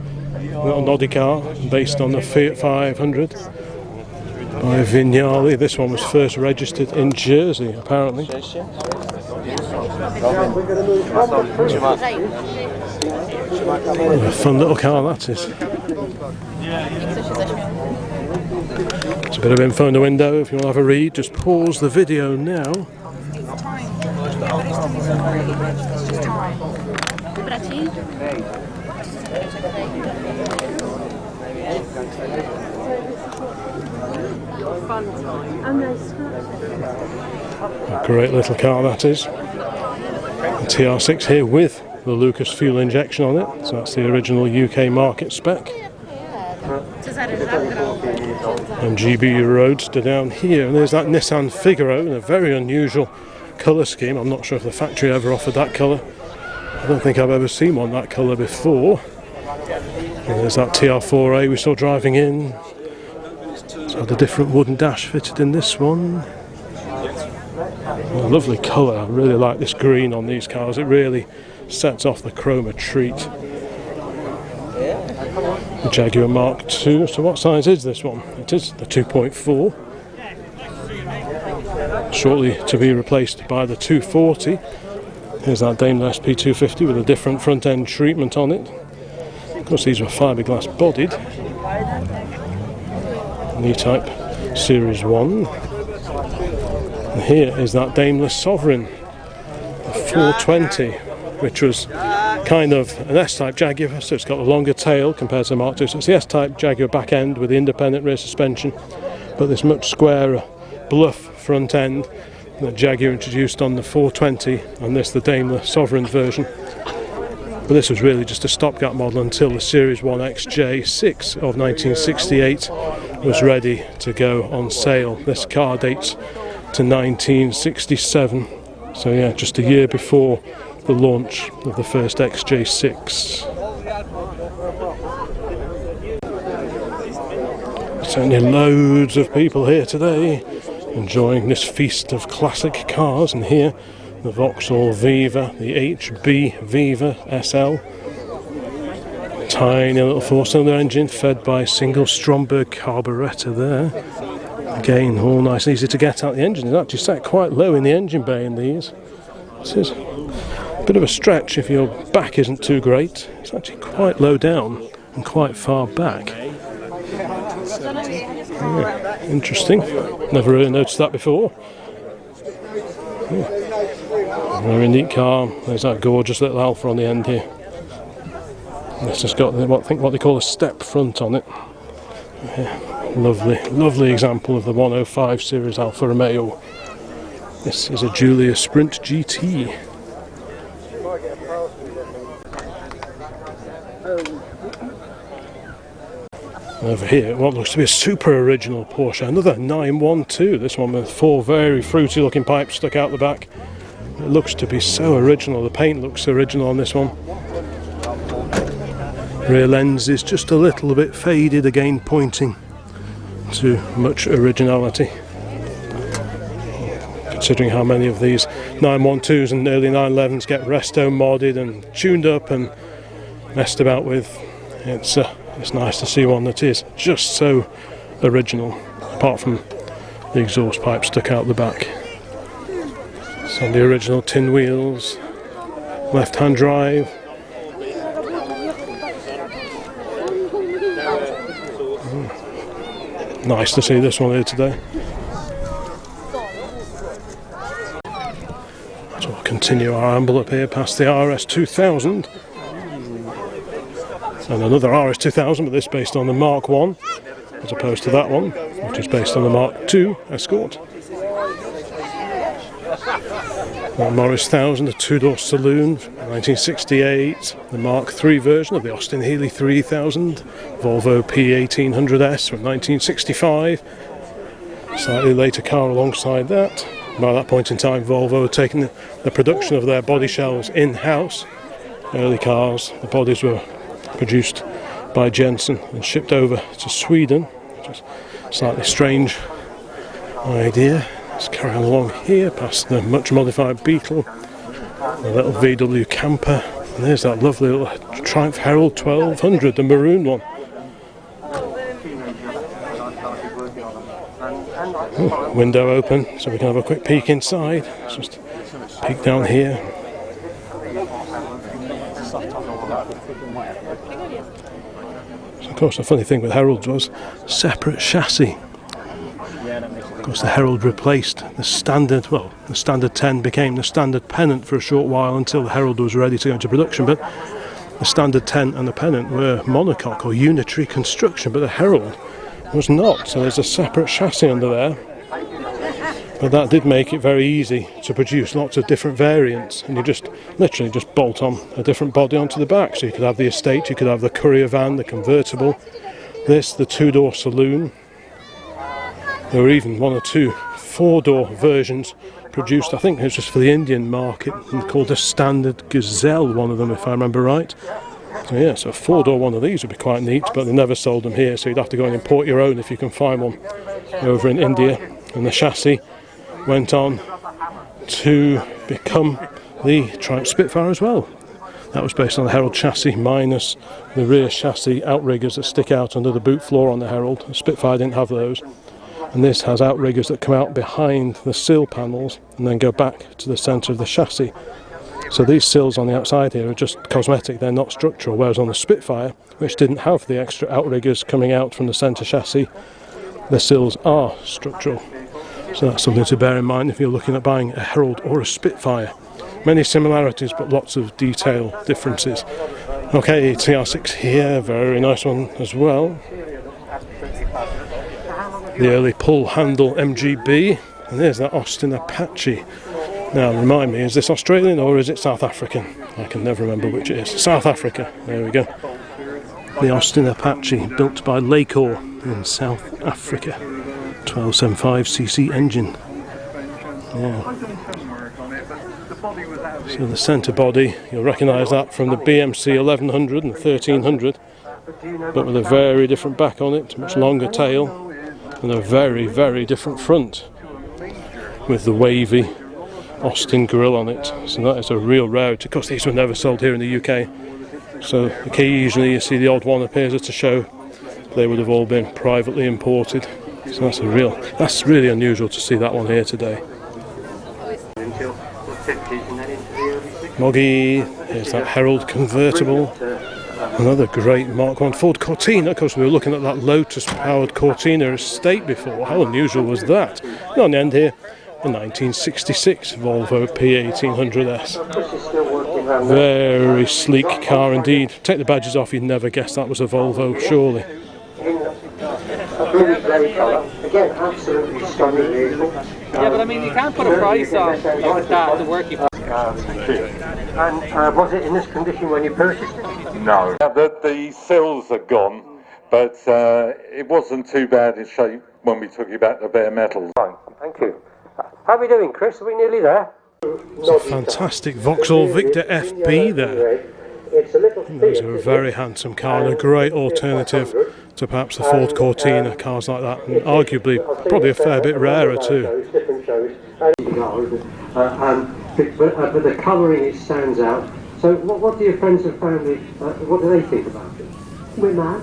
little noddy car based on the Fiat 500 by Vignali. This one was first registered in Jersey, apparently. A fun little car that is. It's a bit of info in the window. If you want to have a read, just pause the video now. A great little car that is. TR6 here with the Lucas fuel injection on it, so that's the original UK market spec. And GB Roadster down here, and there's that Nissan Figaro in a very unusual colour scheme. I'm not sure if the factory ever offered that colour. I don't think I've ever seen one that colour before. And there's that TR4A we saw driving in. It's got a different wooden dash fitted in this one. A lovely colour. I really like this green on these cars. It really sets off the chrome a treat. The Jaguar Mark II. So what size is this one? It is the 2.4. Shortly to be replaced by the 240. Here's that Daimler SP250 with a different front end treatment on it. Of course these were fiberglass bodied. E-Type Series 1. And here is that Daimler Sovereign, the 420, which was kind of an S-Type Jaguar, so it's got a longer tail compared to the Mark II. So it's the S-Type Jaguar back end with the independent rear suspension, but this much squarer, bluff front end that Jaguar introduced on the 420, and this the Daimler Sovereign version. But this was really just a stopgap model until the Series 1 XJ6 of 1968 was ready to go on sale. This car dates to 1967, so yeah, just a year before the launch of the first XJ6. Certainly loads of people here today enjoying this feast of classic cars, and here the Vauxhall Viva, the HB Viva SL. Tiny little four-cylinder engine fed by a single Stromberg carburettor there. Again, all nice and easy to get out. The engine is actually set quite low in the engine bay in these. This is a bit of a stretch if your back isn't too great. It's actually quite low down and quite far back. Yeah, interesting. Never really noticed that before. Yeah. Very neat car. There's that gorgeous little Alfa on the end here. This has got what they call a step front on it. Yeah. Lovely example of the 105 series Alfa Romeo. This is a Giulia Sprint GT. Over here, what looks to be a super original Porsche, another 912. This one with four very fruity looking pipes stuck out the back. It looks to be so original. The paint looks original on this one. Rear lens is just a little bit faded, again pointing to much originality. Considering how many of these 912s and early 911s get resto modded and tuned up and messed about with, it's nice to see one that is just so original, apart from the exhaust pipe stuck out the back. So the original tin wheels, left-hand drive. Nice to see this one here today. So we'll continue our amble up here past the RS2000. And another RS2000, but this based on the Mark 1, as opposed to that one, which is based on the Mark II Escort. Morris 1000, a two-door saloon, 1968. The Mark III version of the Austin Healey 3000. Volvo P1800S from 1965. Slightly later car alongside that. By that point in time, Volvo had taken the production of their body shells in-house. Early cars, the bodies were produced by Jensen and shipped over to Sweden, which is a slightly strange idea. Let's carry on along here past the much modified Beetle, the little VW camper, and there's that lovely little Triumph Herald 1200, the maroon one. Oh, window open so we can have a quick peek inside. Let's just peek down here. So of course the funny thing with Heralds was separate chassis. Of course the Herald replaced the standard, well, the standard 10 became the standard Pennant for a short while until the Herald was ready to go into production, but the standard 10 and the Pennant were monocoque or unitary construction, but the Herald was not, so there's a separate chassis under there. But that did make it very easy to produce lots of different variants, and you just literally just bolt on a different body onto the back. So you could have the estate, you could have the courier van, the convertible, this, the two-door saloon. There were even one or two four-door versions produced. I think it was just for the Indian market, and called the Standard Gazelle, one of them, if I remember right. So yeah, so a four-door one of these would be quite neat, but they never sold them here, so you'd have to go and import your own if you can find one over in India. And the chassis went on to become the Triumph Spitfire as well. That was based on the Herald chassis minus the rear chassis outriggers that stick out under the boot floor on the Herald. The Spitfire didn't have those. And this has outriggers that come out behind the sill panels and then go back to the centre of the chassis. So these sills on the outside here are just cosmetic, they're not structural, whereas on the Spitfire, which didn't have the extra outriggers coming out from the centre chassis, the sills are structural. So that's something to bear in mind if you're looking at buying a Herald or a Spitfire. Many similarities, but lots of detail differences. Okay, TR6 here, very nice one as well. The early pull handle MGB, and there's that Austin Apache. Now remind me, is this Australian or is it South African? I can never remember which it is. South Africa, there we go. The Austin Apache, built by Lakor in South Africa. 1275cc engine. Yeah. So the centre body, you'll recognise that from the BMC 1100 and 1300, but with a very different back on it, much longer tail, and a very, very different front, with the wavy Austin grille on it. So that is a real rarity. Of course, these were never sold here in the UK, so occasionally you see the odd one appears at a show. They would have all been privately imported. So that's really unusual to see that one here today. Moggy, here's that Herald convertible. Another great Mark 1 Ford Cortina. Of course, we were looking at that Lotus-powered Cortina estate before. How unusual was that? And on the end here, the 1966 Volvo P1800S. Very sleek car indeed. Take the badges off, you'd never guess that was a Volvo, surely. Again, absolutely stunning vehicle. Yeah, but I mean, you can't put a price on that, the work you put. And was it in this condition when you purchased it? No. The sills are gone, but it wasn't too bad in shape when we took it back to bare metal. Fine, thank you. How are we doing, Chris? Are we nearly there? It's a fantastic Vauxhall Victor FB there. These are a very handsome car and a great alternative to perhaps the Ford Cortina, cars like that, and arguably probably a fair bit rarer too. But the colouring, it stands out. So what do your friends and family, what do they think about it? We're mad.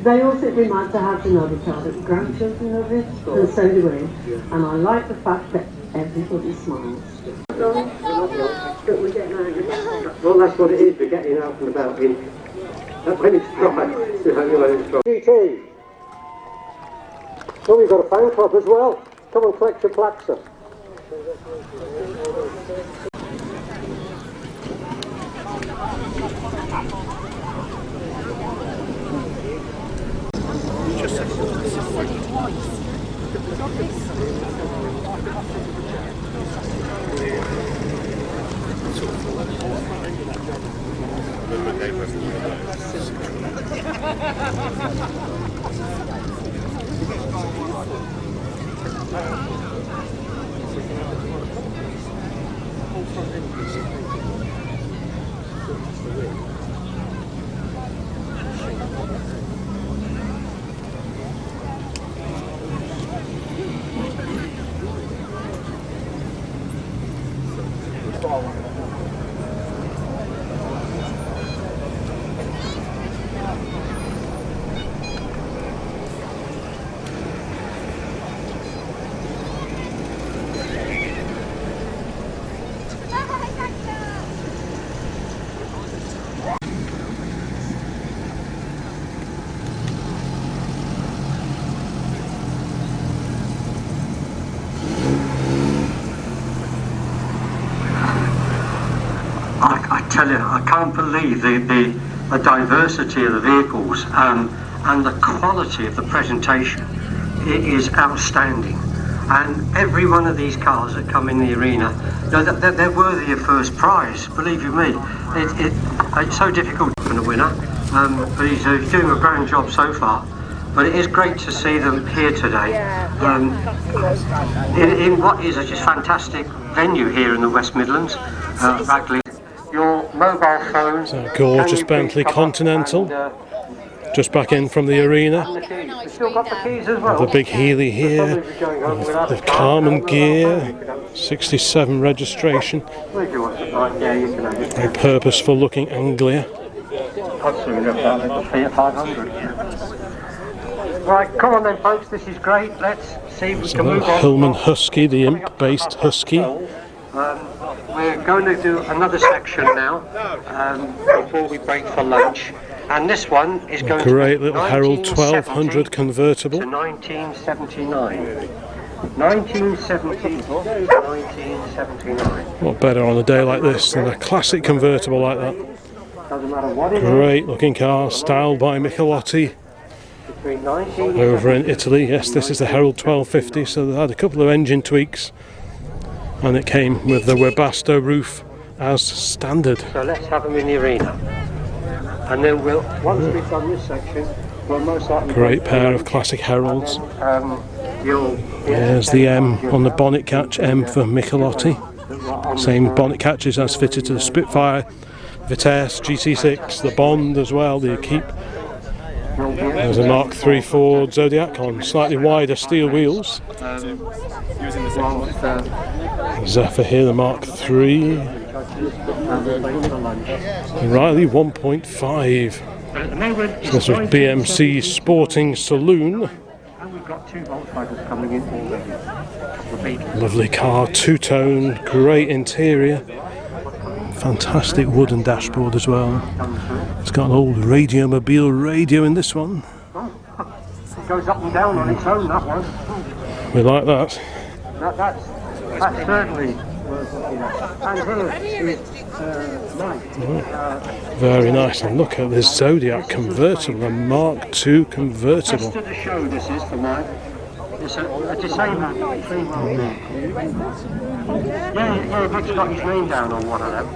They all think we might have another car, that the grandchildren of it, and so do we. And I like the fact that everybody smiles. Well, that's what it is, we're getting out and about in when it's dry. GT! Well, we've got a fan club as well. Come on, collect your plaques, sir. I tell you, I can't believe the diversity of the vehicles and the quality of the presentation it is outstanding. And every one of these cars that come in the arena, they're worthy of first prize, believe you me. It's so difficult to win a winner, but he's doing a grand job so far. But it is great to see them here today in what is a just fantastic venue here in the West Midlands, Ragley. Your mobile phone. It's a gorgeous Bentley Continental. Just back in from the arena. Still got the keys as well. The big Healy here. The Carman gear. 67 registration. A purposeful looking Anglia. Right, come on then folks, this is great. Let's see if we can move on. Hillman Husky, the imp-based Husky. We're going to do another section now before we break for lunch. And this one is going to be Great little Herald 1200 convertible. to 1979. 1979. What better on a day like this than a classic convertible like that? Doesn't matter what it is. Great looking car, styled by Michelotti over in Italy. Yes, this is the Herald 1250, so they had a couple of engine tweaks, and it came with the Webasto roof as standard. So let's have them in the arena. And then once we've done this section, we'll most likely... Great pair of classic Heralds. Then, There's the M on the bonnet catch, M for Michelotti. Same bonnet catches as fitted to the Spitfire, Vitesse, GT6, the Bond as well, the Keep. There's a Mark III Ford Zodiac on slightly wider steel wheels. Zephyr here, the Mark III. Riley 1.5. So this was BMC Sporting Saloon. and we've got two Volkswagens coming in already. Lovely car, two-tone, great interior. Fantastic wooden dashboard as well. It's got an old Radiomobile radio in this one. It goes up and down on its own, that one. We like that. That's certainly... And here is nice. Very nice. And look at this Zodiac convertible, a Mark II convertible. Best of the show this is for mine. It's a disabled female. Yeah, Rick's got his name down on one of them.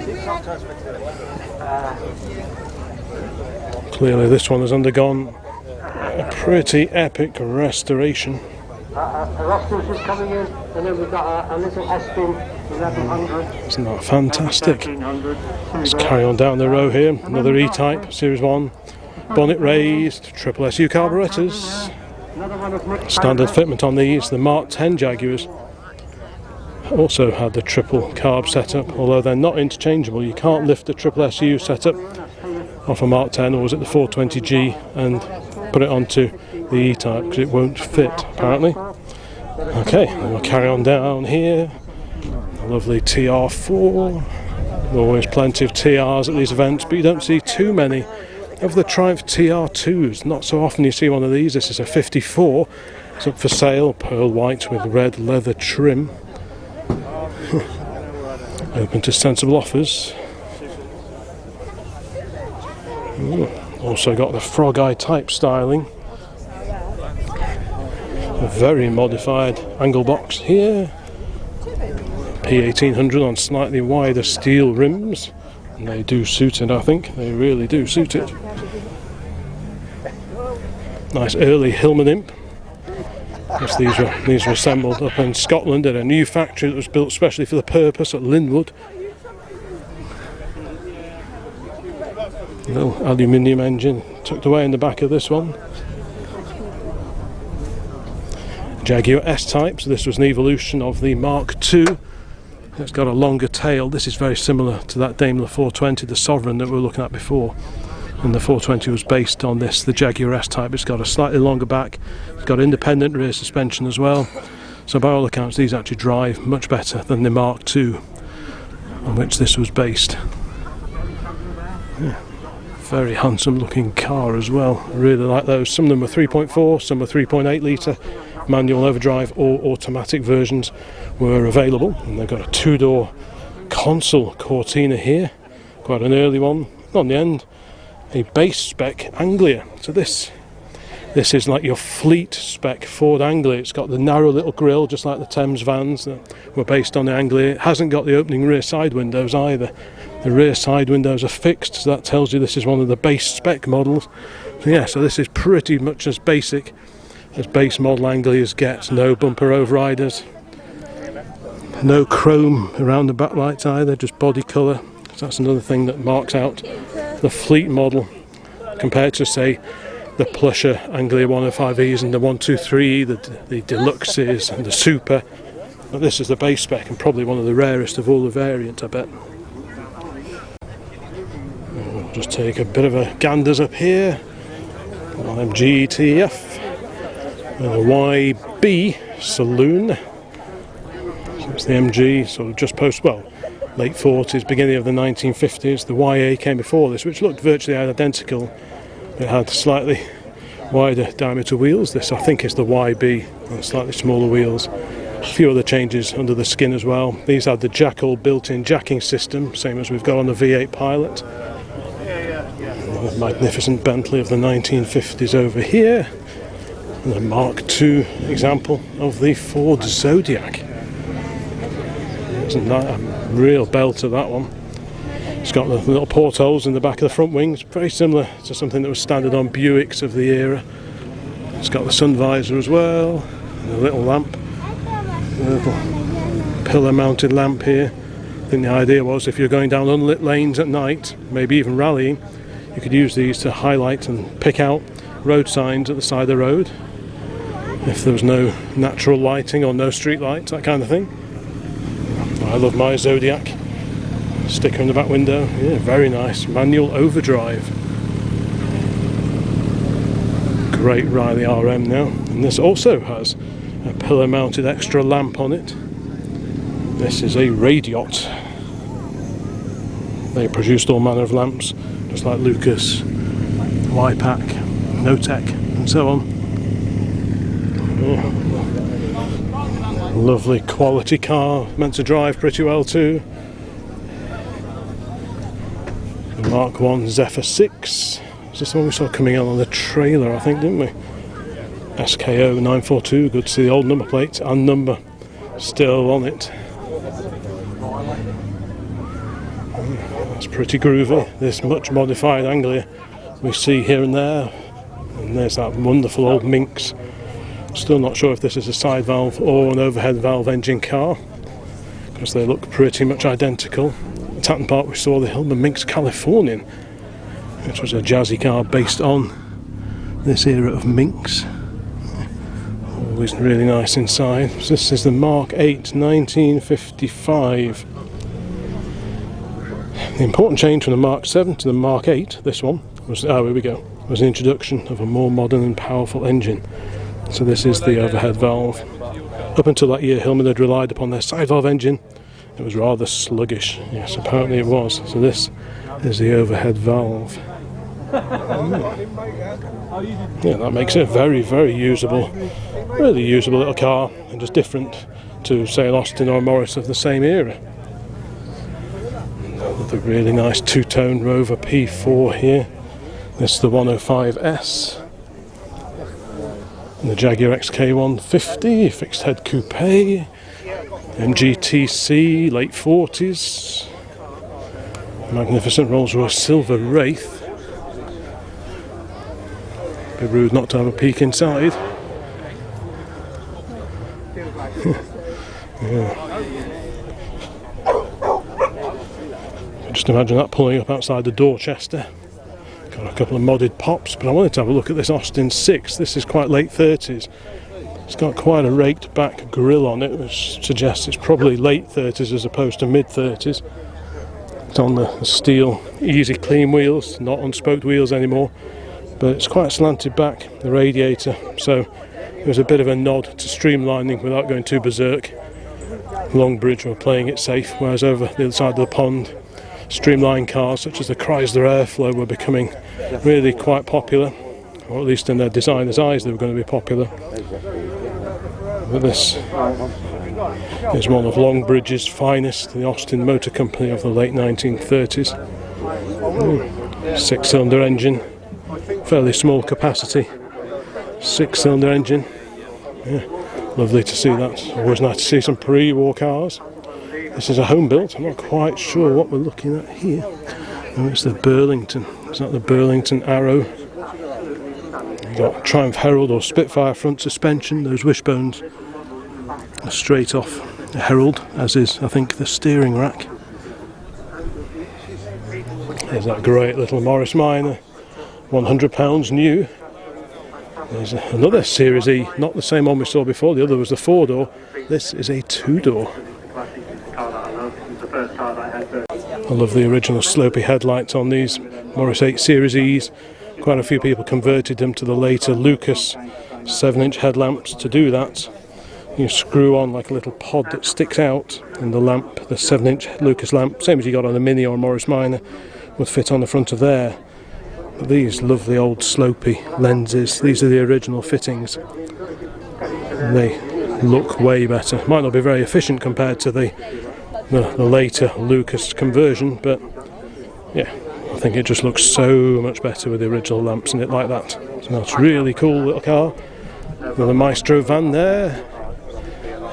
Clearly this one has undergone a pretty epic restoration. Rosters is coming in, and then we've got a little Espin 1100. Isn't that fantastic? 1300. Let's carry on down the row here. Another E-Type, Series 1. Bonnet raised, triple SU carburettors. Another one of Nick Standard fitment on these. The Mark 10 Jaguars also had the triple carb setup, although they're not interchangeable. You can't lift the triple SU setup off a Mark 10, or was it the 420G, and put it onto the E-Type because it won't fit apparently. Okay, and we'll carry on down here. A lovely TR4. Always plenty of TRs at these events, but you don't see too many of the Triumph TR2s. Not so often you see one of these. This is a 54. It's up for sale, pearl white with red leather trim. Open to sensible offers. Also got the frog eye type styling. A very modified angle box here. P1800 on slightly wider steel rims. And they do suit it, I think. They really do suit it. Nice early Hillman imp. Yes, these were assembled up in Scotland at a new factory that was built specially for the purpose at Linwood. Little aluminium engine tucked away in the back of this one. Jaguar S-Type, so this was an evolution of the Mark II. It's got a longer tail. This is very similar to that Daimler 420, the Sovereign that we were looking at before. And the 420 was based on this, the Jaguar S-Type. It's got a slightly longer back. It's got independent rear suspension as well. So by all accounts, these actually drive much better than the Mark II, on which this was based. Yeah. Very handsome looking car as well. Really like those. Some of them were 3.4, some were 3.8 litre. Manual overdrive or automatic versions were available. And they've got a two-door console Cortina here. Quite an early one. On the end, a base spec Anglia. So this This is like your fleet spec Ford Anglia. It's got the narrow little grille, just like the Thames vans that were based on the Anglia. It hasn't got the opening rear side windows either. The rear side windows are fixed, so that tells you this is one of the base spec models. So yeah, so this is pretty much as basic as base model Anglias get. No bumper overriders, no chrome around the backlights either, just body colour. So that's another thing that marks out the fleet model compared to, say, the plusher Anglia 105Es and the 123E, the Deluxes and the Super. But this is the base spec and probably one of the rarest of all the variants, I bet. We'll just take a bit of a ganders up here. GTF and a YB saloon. So it's the MG, sort of just post, well, late 40s, beginning of the 1950s. The YA came before this, which looked virtually identical. It had slightly wider diameter wheels. This, I think, is the YB, and slightly smaller wheels. A few other changes under the skin as well. These had the Jackal built-in jacking system, same as we've got on the V8 Pilot. A magnificent Bentley of the 1950s over here. And a Mark II example of the Ford Zodiac. Isn't that a real belter, that one? It's got the little portholes in the back of the front wings, very similar to something that was standard on Buicks of the era. It's got the sun visor as well, and a little lamp, a little pillar mounted lamp here. I think the idea was if you're going down unlit lanes at night, maybe even rallying, you could use these to highlight and pick out road signs at the side of the road if there was no natural lighting or no street lights, that kind of thing. I love my Zodiac. Sticker in the back window, yeah, very nice. Manual overdrive. Great Riley RM now. And this also has a pillar mounted extra lamp on it. This is a Radiot. They produced all manner of lamps, just like Lucas, Y-Pack, Notec and so on. Yeah. Lovely quality car, meant to drive pretty well too. The Mark 1 Zephyr 6. Is this the one we saw coming out on the trailer, I think, didn't we? SKO 942, good to see the old number plate and number still on it. That's pretty groovy. This much modified Anglia we see here and there. And there's that wonderful old Minx. Still not sure if this is a side valve or an overhead valve engine car, because they look pretty much identical. At Tatton Park we saw the Hillman Minx Californian, which was a jazzy car based on this era of Minx. Always really nice inside. So this is the Mark 8 1955. The important change from the Mark 7 to the Mark 8, this one, was, here we go, was the introduction of a more modern and powerful engine. So this is the overhead valve. Up until that year, Hillman had relied upon their side valve engine. It was rather sluggish. Yes, apparently it was. So this is the overhead valve. Yeah, that makes it a very, very usable, really usable little car, and just different to, say, an Austin or a Morris of the same era. With a really nice two-tone Rover P4 here. This is the 105S. And the Jaguar XK150, fixed head coupe, MGTC, late 40s, magnificent Rolls-Royce Silver Wraith. Bit rude not to have a peek inside. Yeah. Just imagine that pulling up outside the Dorchester. Got a couple of modded pops, but I wanted to have a look at this Austin 6. This is quite late 30s. It's got quite a raked back grille on it, which suggests it's probably late 30s as opposed to mid 30s. It's on the steel easy clean wheels, not on spoked wheels anymore, but it's quite slanted back, the radiator, so it was a bit of a nod to streamlining without going too berserk. Longbridge were playing it safe, whereas over the other side of the pond, streamlined cars such as the Chrysler Airflow were becoming really quite popular, or at least in their designers' eyes they were going to be popular. But this is one of Longbridge's finest, the Austin Motor Company of the late 1930s. 6-cylinder engine, fairly small capacity, 6-cylinder engine. Yeah, lovely to see that. Always nice to see some pre-war cars. This is a home built. I'm not quite sure what we're looking at here. Oh, it's the Burlington. Is that the Burlington Arrow? You've got Triumph Herald or Spitfire front suspension. Those wishbones are straight off the Herald, as is, I think, the steering rack. There's that great little Morris Minor, £100 new. There's another Series E, not the same one we saw before. The other was the 4-door. This is a 2-door. I love the original slopey headlights on these Morris 8 Series E's. Quite a few people converted them to the later Lucas 7-inch headlamps. To do that, you screw on like a little pod that sticks out in the lamp. The 7-inch Lucas lamp, same as you got on a Mini or Morris Minor, would fit on the front of there. But these lovely old slopey lenses, these are the original fittings. And they look way better. Might not be very efficient compared to the later Lucas conversion, but yeah, I think it just looks so much better with the original lamps in it like that. So that's really cool little car. Another Maestro van there.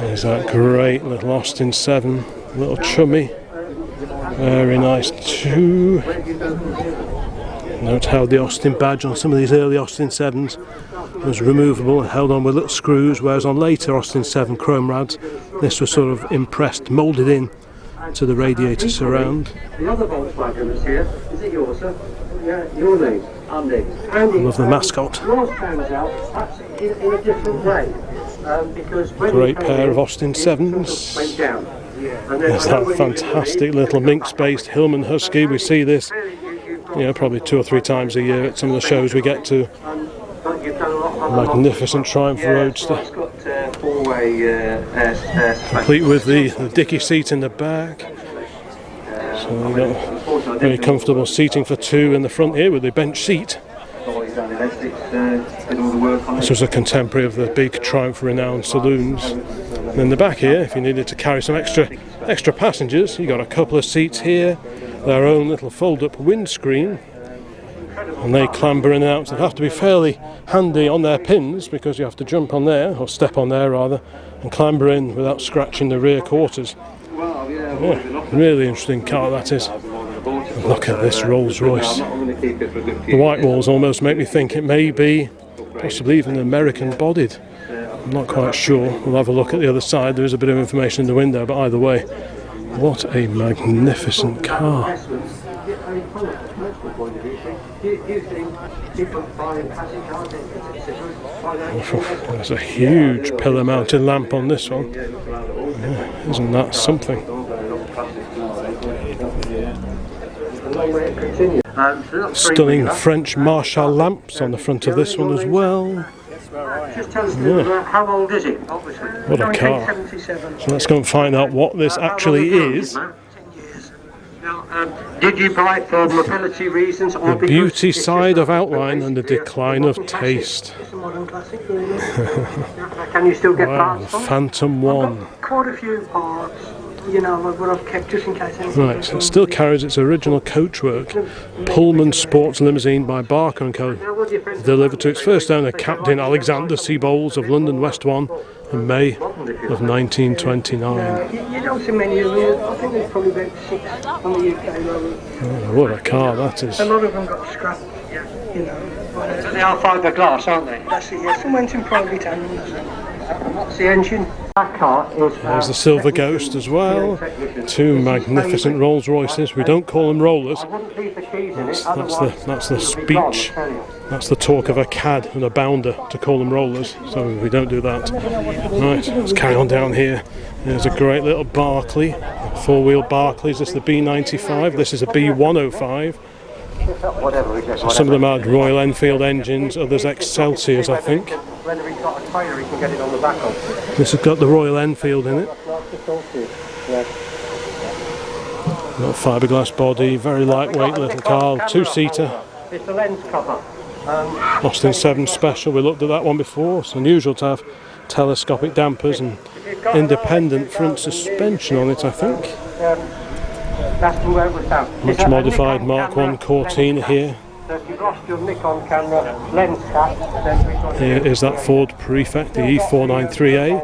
There's that great little Austin 7, little chummy. Very nice too. Note how the Austin badge on some of these early Austin 7s was removable and held on with little screws, whereas on later Austin 7 chrome rads this was sort of impressed, moulded in to the radiator surround. The other Volkswagen is here. Is it yours, sir? Yeah, your name. Andy. I love the mascot. Yours stands out perhaps in a different way. Because when great pair of Austin 7s. went down. There's that fantastic little Minx-based Hillman Husky. We see this, you know, probably 2 or 3 times a year at some of the shows we get to. Magnificent Triumph Roadster. Complete with the dicky seat in the back. So you've got very comfortable seating for 2 in the front here with the bench seat. This was a contemporary of the big Triumph renowned saloons. And in the back here, if you needed to carry some extra passengers, you got a couple of seats here, their own little fold-up windscreen, and they clamber in and out. So they have to be fairly handy on their pins because you have to jump on there, or step on there rather, and clamber in without scratching the rear quarters. Yeah, really interesting car that is. And look at this Rolls-Royce. The white walls almost make me think it may be possibly even American bodied. I'm not quite sure. We'll have a look at the other side. There is a bit of information in the window, but either way, what a magnificent car. There's a huge pillar mounted lamp on this one. Yeah, isn't that something? Stunning French Marshall lamps on the front of this one as well. Just tell us how old is it? What a car. So let's go and find out what this actually is. Did you buy it for mobility reasons or the beauty side of outline and the decline of taste. Can you still get wow, parts from it? Phantom 1. Quite a few parts, you know, what I've kept just in case anything. Right, so it still carries its original coachwork. Pullman Sports Limousine by Barker & Co. Delivered to its first owner, Captain Alexander C. Bowles of London West 1 in May of 1929. You don't see many of them. I think there's probably about 6 on the UK road. Oh, what a car that is. A lot of them got scrapped, you know. So they are fiberglass, aren't they? That's it, yes. Some went in private hands. What's the engine? That car is... There's the Silver Ghost as well. 2 magnificent Rolls-Royces. We don't call them rollers. That's the speech. That's the talk of a cad and a bounder to call them rollers. So we don't do that. Right, let's carry on down here. There's a great little Barclay. 4-wheel Barclays. This is the B95. This is a B105. So some of them had Royal Enfield engines, others Excelsiors, I think. This has got the Royal Enfield in it. Got fiberglass body, very lightweight little car, 2-seater. It's the lens cover. Austin 7 Special, we looked at that one before. It's unusual to have telescopic dampers and independent front suspension on it, I think. Much modified Mark 1 Cortina here. So if you've lost your Nikon camera lens cap, then we've got... Here is that Ford Prefect, the E493A.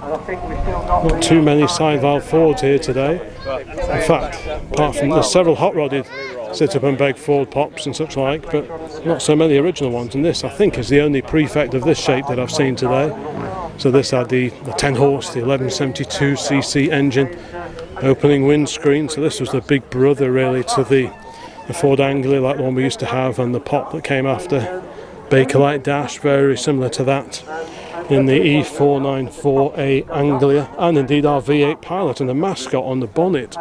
And I think we've still got... Not too many side valve Fords here today. In fact, apart from there's several hot-rodded sit-up and beg Ford pops and such like, but not so many original ones. And this, I think, is the only Prefect of this shape that I've seen today. So this had the 10 horse, the 1172cc engine, opening windscreen. So this was the big brother really to the Ford Anglia, like the one we used to have, and the pop that came after. Bakelite dash, very similar to that in the E494A Anglia, and indeed our V8 Pilot, and the mascot on the bonnet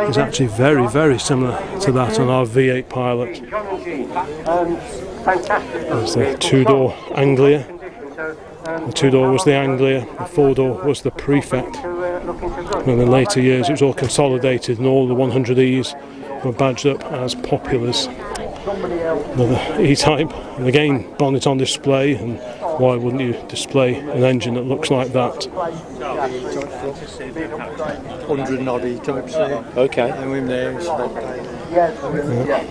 is actually very, very similar to that on our V8 Pilot. There's the two-door Anglia. The two-door was the Anglia, the four-door was the Prefect. And in the later years it was all consolidated and all the 100Es were badged up as Populars. Another E-Type, and again bonnet on display, and why wouldn't you display an engine that looks like that? 100 and odd E-Types there. Okay. And we're there.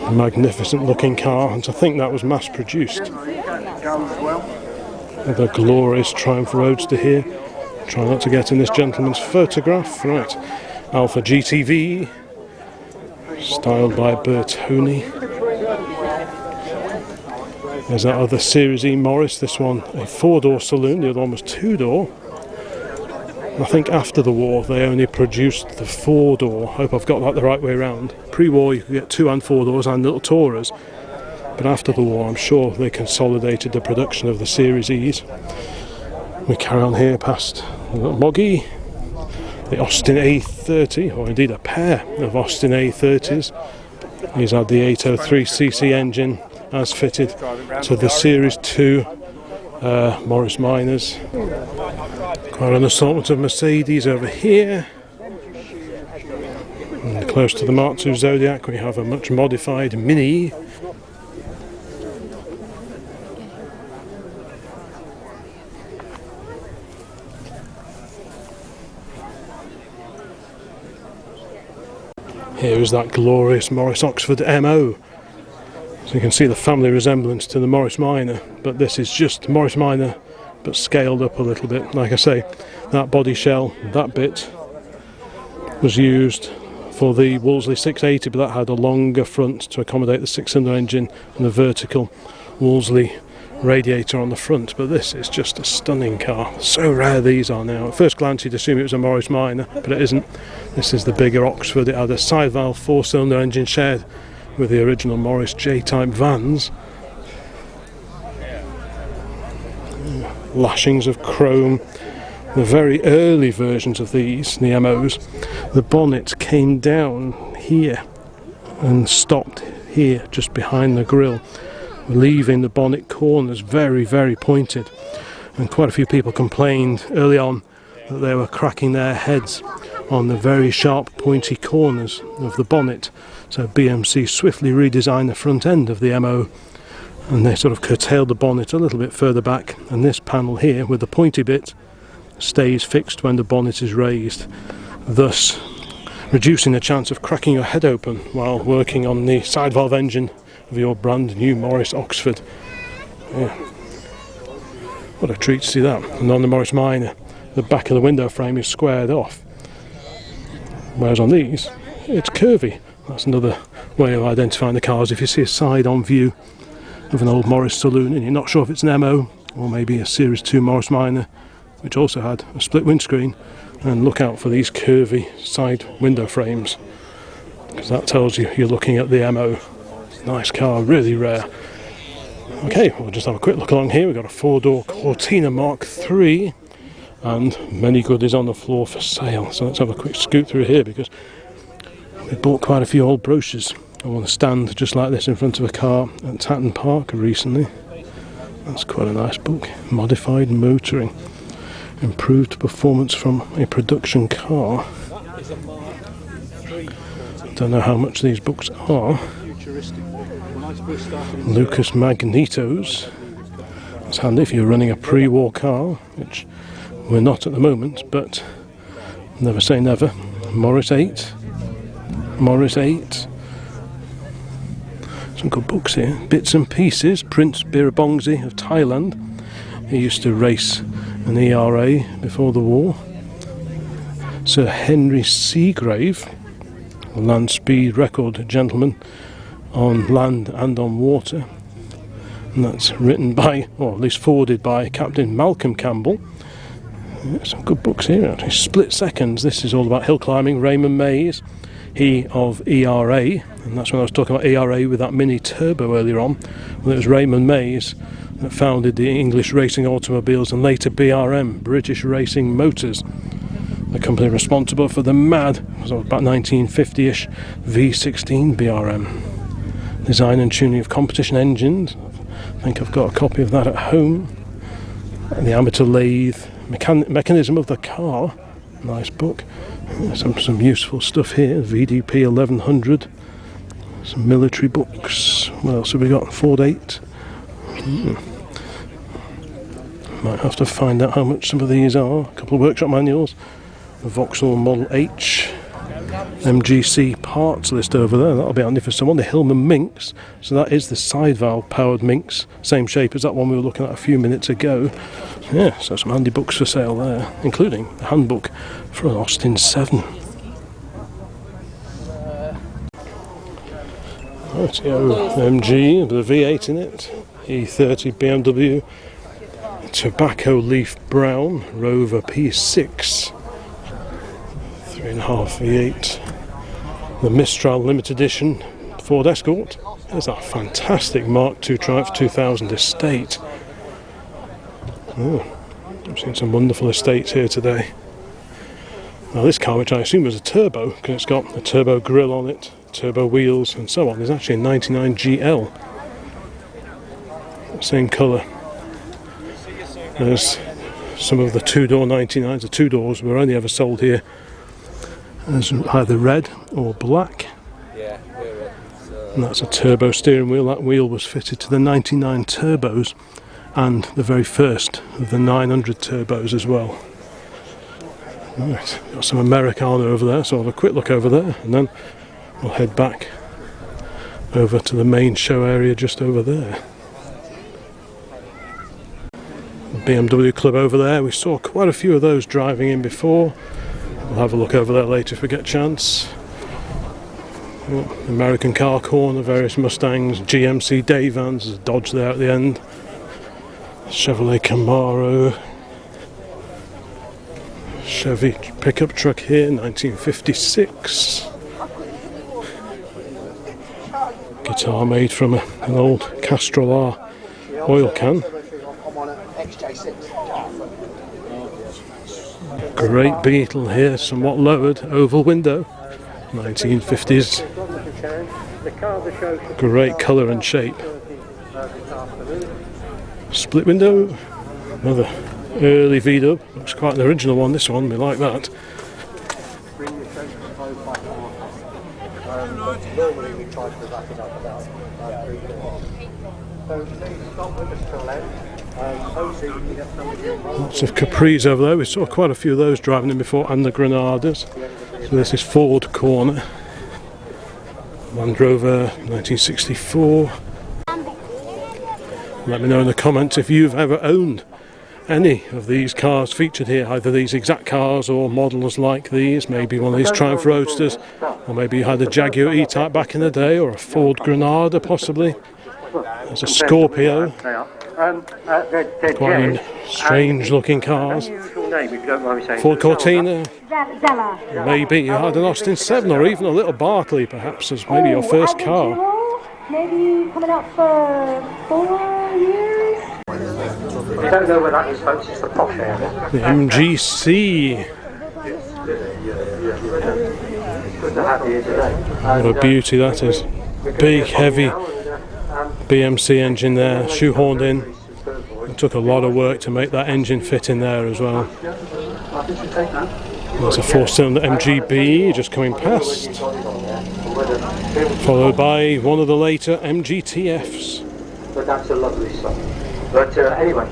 A magnificent looking car, and to think that was mass produced. The glorious Triumph Roadster here. Try not to get in this gentleman's photograph. Right, Alpha GTV, styled by Bertoni. There's that other Series E Morris, this one a four-door saloon, the other one was two-door. I think after the war they only produced the four-door. Hope I've got that the right way around. Pre-war you could get two and four doors and little Tourers, but after the war I'm sure they consolidated the production of the Series E's. We carry on here past the little Moggy, the Austin A30, or indeed a pair of Austin A30s. These had the 803cc engine as fitted to the Series 2 Morris Minors. Quite an assortment of Mercedes over here. And close to the Mark II Zodiac we have a much modified Mini. Here is that glorious Morris Oxford MO. So you can see the family resemblance to the Morris Minor, but this is just Morris Minor but scaled up a little bit. Like I say, that body shell, that bit was used for the Wolseley 680, but that had a longer front to accommodate the six-cylinder engine and the vertical Wolseley radiator on the front. But this is just a stunning car. So rare these are now. At first glance you'd assume it was a Morris Minor, but it isn't. This is the bigger Oxford. It had a side valve four-cylinder engine shared with the original Morris J-type vans. Lashings of chrome. The very early versions of these, the MOs, the bonnet came down here and stopped here just behind the grille, leaving the bonnet corners very, very pointed. And quite a few people complained early on that they were cracking their heads on the very sharp pointy corners of the bonnet. So BMC swiftly redesigned the front end of the MO, and they sort of curtailed the bonnet a little bit further back, and this panel here with the pointy bit stays fixed when the bonnet is raised, thus reducing the chance of cracking your head open while working on the side valve engine of your brand new Morris Oxford. Yeah. What a treat to see that. And on the Morris Minor, the back of the window frame is squared off, whereas on these it's curvy. That's another way of identifying the cars. If you see a side-on view of an old Morris saloon and you're not sure if it's an MO or maybe a Series 2 Morris Minor, which also had a split windscreen, and look out for these curvy side window frames, because that tells you you're looking at the MO. Nice car, really rare. Okay, we'll just have a quick look along here. We've got a four-door Cortina Mk1, and many goodies on the floor for sale. So let's have a quick scoot through here, because we bought quite a few old brochures. I want to stand just like this in front of a car at Tatton Park recently. That's quite a nice book. Modified Motoring. Improved performance from a production car. Don't know how much these books are. Lucas Magnetos. It's handy if you're running a pre-war car, which we're not at the moment, but never say never. Morris 8. Morris 8. Some good books here. Bits and Pieces, Prince Birabongsi of Thailand. He used to race an ERA before the war. Sir Henry Seagrave, a land speed record gentleman on land and on water. And that's written by, or at least forwarded by, Captain Malcolm Campbell. Yeah, some good books here actually. Split Seconds, this is all about hill climbing. Raymond Mays, he of ERA, and that's when I was talking about ERA with that mini turbo earlier on. Well, it was Raymond Mays that founded the English Racing Automobiles and later BRM, British Racing Motors, the company responsible for the mad, so about 1950-ish, V16 BRM. Design and tuning of competition engines. I think I've got a copy of that at home. And the amateur lathe mechanism of the car. Nice book. Some useful stuff here. VDP 1100. Some military books. What else have we got? Ford 8. Might have to find out how much some of these are. A couple of workshop manuals. The Vauxhall Model H. MGC parts list over there. That'll be handy for someone. The Hillman Minx. So that is the side valve powered Minx. Same shape as that one we were looking at a few minutes ago. Yeah, so some handy books for sale there, including the handbook for an Austin 7. Rightio, MG with a V8 in it. E30 BMW. Tobacco Leaf Brown Rover P6. 3.5 V8. The Mistral Limited Edition Ford Escort. There's that fantastic Mark II Triumph 2000 estate. Oh, I've seen some wonderful estates here today. Now this car, which I assume is a turbo, because it's got a turbo grille on it, turbo wheels and so on, is actually a 99 GL. Same colour as some of the two-door 99s. The two doors were only ever sold here as either red or black. And that's a turbo steering wheel. That wheel was fitted to the 99 turbos and the very first of the 900 turbos as well. Right, got some Americana over there, so I'll have a quick look over there and then we'll head back over to the main show area just over there. The BMW club over there, we saw quite a few of those driving in before. We'll have a look over there later if we get a chance. American car corner, various Mustangs, GMC day vans, there's a Dodge there at the end. Chevrolet Camaro. Chevy pickup truck here, 1956. Guitar made from an old Castrol R oil can. Great Beetle here, somewhat lowered, oval window, 1950s. Great colour and shape. Split window, another early V-dub, looks quite an original one, this one, we like that. Lots of Capris over there, we saw quite a few of those driving in before, and the Granadas. So this is Ford Corner. Land Rover 1964. Let me know in the comments if you've ever owned any of these cars featured here, either these exact cars or models like these, maybe one of these Triumph Roadsters, or maybe you had a Jaguar E-Type back in the day, or a Ford Granada possibly. There's a Scorpio. Quite strange looking cars. Ford Cortina. Maybe you had an Austin 7 or even a little Barclay perhaps as maybe your first car. Maybe coming up for 4 years. If you don't know where that is, folks, it's the posh area. The MGC. Good to have you today. What a beauty that is. Big, heavy BMC engine there, shoehorned in. It took a lot of work to make that engine fit in there as well. There's a 4-cylinder MGB just coming past, followed by one of the later MGTFs. But that's a lovely song. But anyway,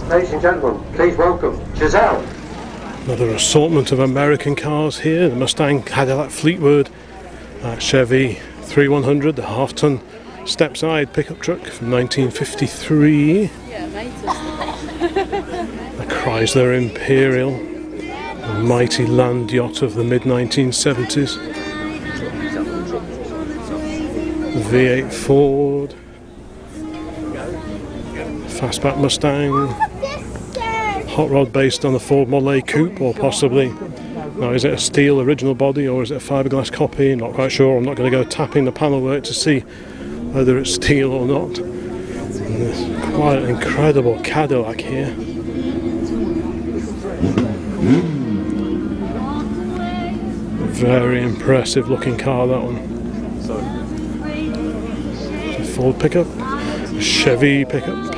ladies and gentlemen, please welcome Giselle. Another assortment of American cars here. The Mustang, Cadillac, Fleetwood, Chevy 3100, the half-ton step-side pickup truck from 1953. A Chrysler Imperial, a mighty land yacht of the mid-1970s. V8 Ford, fastback Mustang, hot rod based on the Ford Model A coupe, or possibly, now is it a steel original body or is it a fiberglass copy? Not quite sure. I'm not going to go tapping the panel work to see whether it's steel or not. And there's quite an incredible Cadillac here. Very impressive looking car, that one. Ford pickup, Chevy pickup,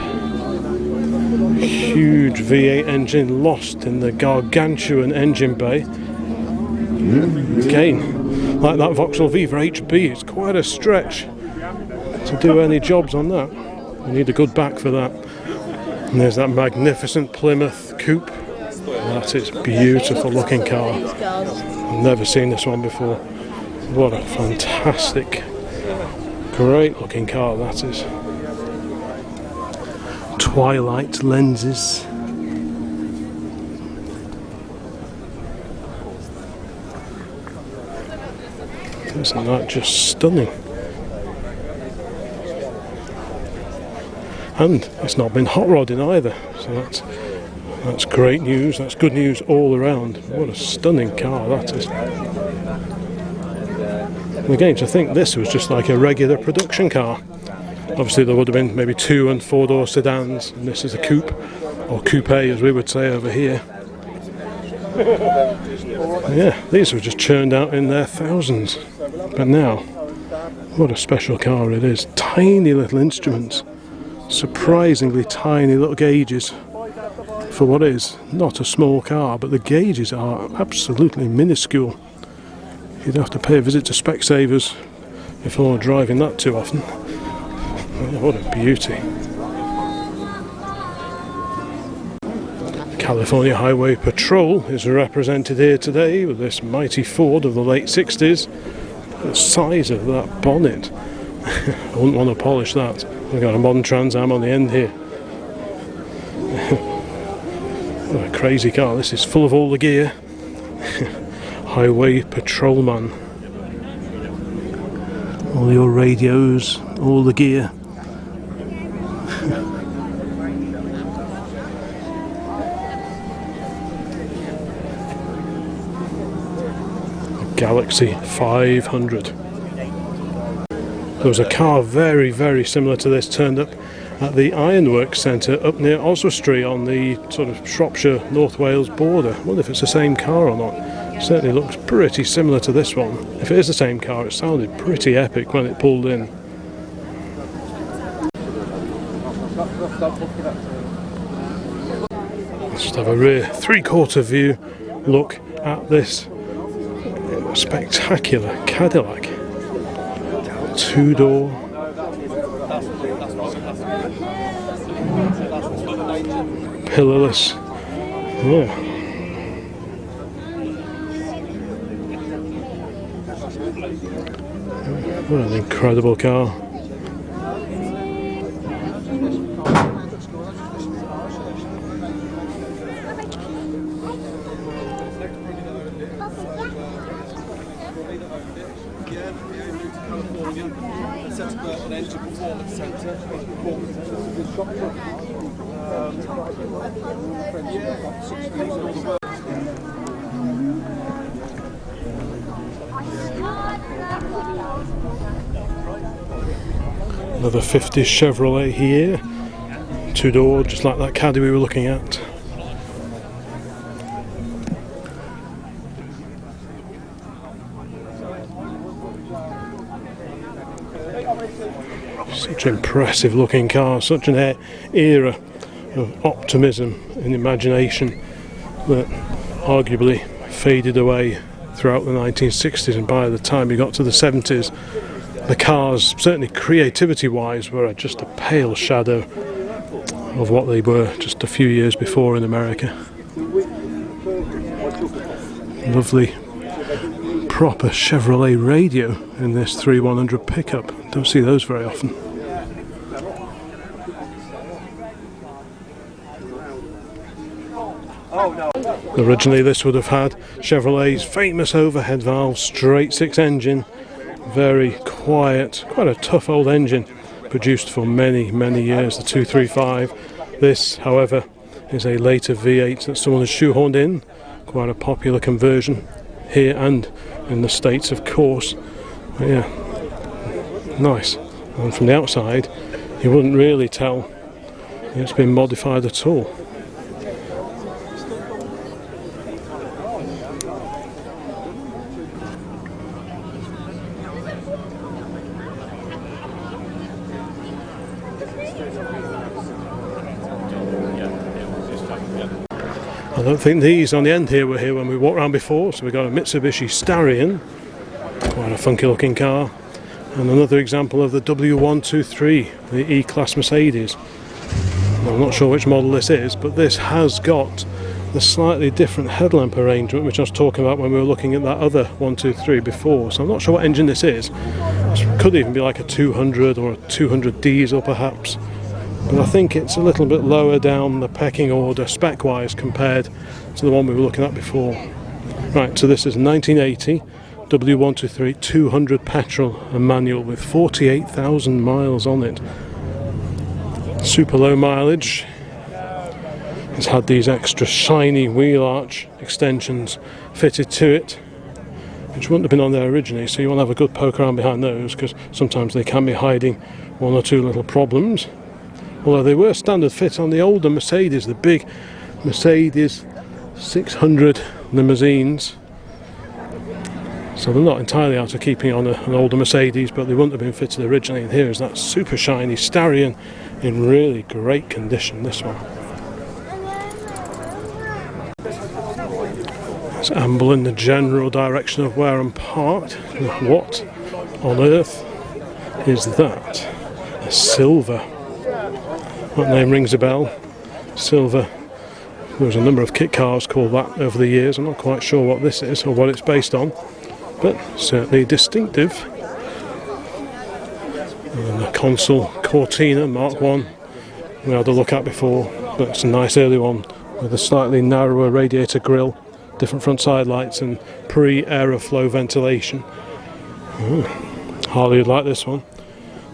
huge V8 engine lost in the gargantuan engine bay. Again, like that Vauxhall Viva HB, it's quite a stretch to do any jobs on that. You need a good back for that. And there's that magnificent Plymouth coupe. That is a beautiful looking car. I've never seen this one before. What a fantastic, great looking car that is. Twilight lenses. Isn't that just stunning? And it's not been hot rodding either, so that's great news. That's good news all around. What a stunning car that is. And again, to think this was just like a regular production car. Obviously there would have been maybe 2- and 4-door sedans, and this is a coupe, or coupe as we would say over here. Yeah, these were just churned out in their thousands. But now, what a special car it is. Tiny little instruments, surprisingly tiny little gauges for what is not a small car, but the gauges are absolutely minuscule. You'd have to pay a visit to Specsavers before driving that too often. What a beauty. California Highway Patrol is represented here today with this mighty Ford of the late 60s. The size of that bonnet. I wouldn't want to polish that. We've got a modern Trans Am on the end here. What a crazy car. This is full of all the gear. Highway Patrolman. All your radios, all the gear. Galaxy 500. There was a car very, very similar to this turned up at the Ironworks Centre up near Oswestry on the sort of Shropshire, North Wales border. I wonder if it's the same car or not. It certainly looks pretty similar to this one. If it is the same car, it sounded pretty epic when it pulled in. Let's just have a rear 3/4 view look at this spectacular Cadillac. 2-door. Pillarless. Yeah. What an incredible car. Another 50s Chevrolet here, 2-door, just like that Caddy we were looking at. Such impressive looking cars, such an era of optimism and imagination that arguably faded away throughout the 1960s, and by the time we got to the 70s the cars, certainly creativity wise, were just a pale shadow of what they were just a few years before in America. Lovely proper Chevrolet radio in this 3100 pickup. Don't see those very often. Originally this would have had Chevrolet's famous overhead valve straight six engine, very quiet, quite a tough old engine, produced for many years, the 235. This, however, is a later V8 that someone has shoehorned in, quite a popular conversion here and in the States, of course. But yeah, nice. And from the outside you wouldn't really tell it's been modified at all. I don't think these on the end here were here when we walked around before. So we've got a Mitsubishi Starion, quite a funky looking car, and another example of the W123, the E-Class Mercedes. Well, I'm not sure which model this is, but this has got the slightly different headlamp arrangement which I was talking about when we were looking at that other 123 before. So I'm not sure what engine this is. This could even be like a 200 or a 200 diesel perhaps. But I think it's a little bit lower down the pecking order spec-wise compared to the one we were looking at before. Right, so this is 1980 W123 200 petrol and manual with 48,000 miles on it. Super low mileage. It's had these extra shiny wheel arch extensions fitted to it, which wouldn't have been on there originally, so you want to have a good poke around behind those because sometimes they can be hiding one or two little problems. Although they were standard fit on the older Mercedes, the big Mercedes 600 limousines. So they're not entirely out of keeping on an older Mercedes, but they wouldn't have been fitted originally. And here is that super shiny Starion in really great condition, this one. Let's amble in the general direction of where I'm parked. What on earth is that? A Silver. That name rings a bell. Silver. There was a number of kit cars called that over the years. I'm not quite sure what this is or what it's based on, but certainly distinctive. And the console Cortina Mk1 we had a look at before, but it's a nice early one with a slightly narrower radiator grille, different front side lights and pre-aeroflow ventilation. Harley would like this one.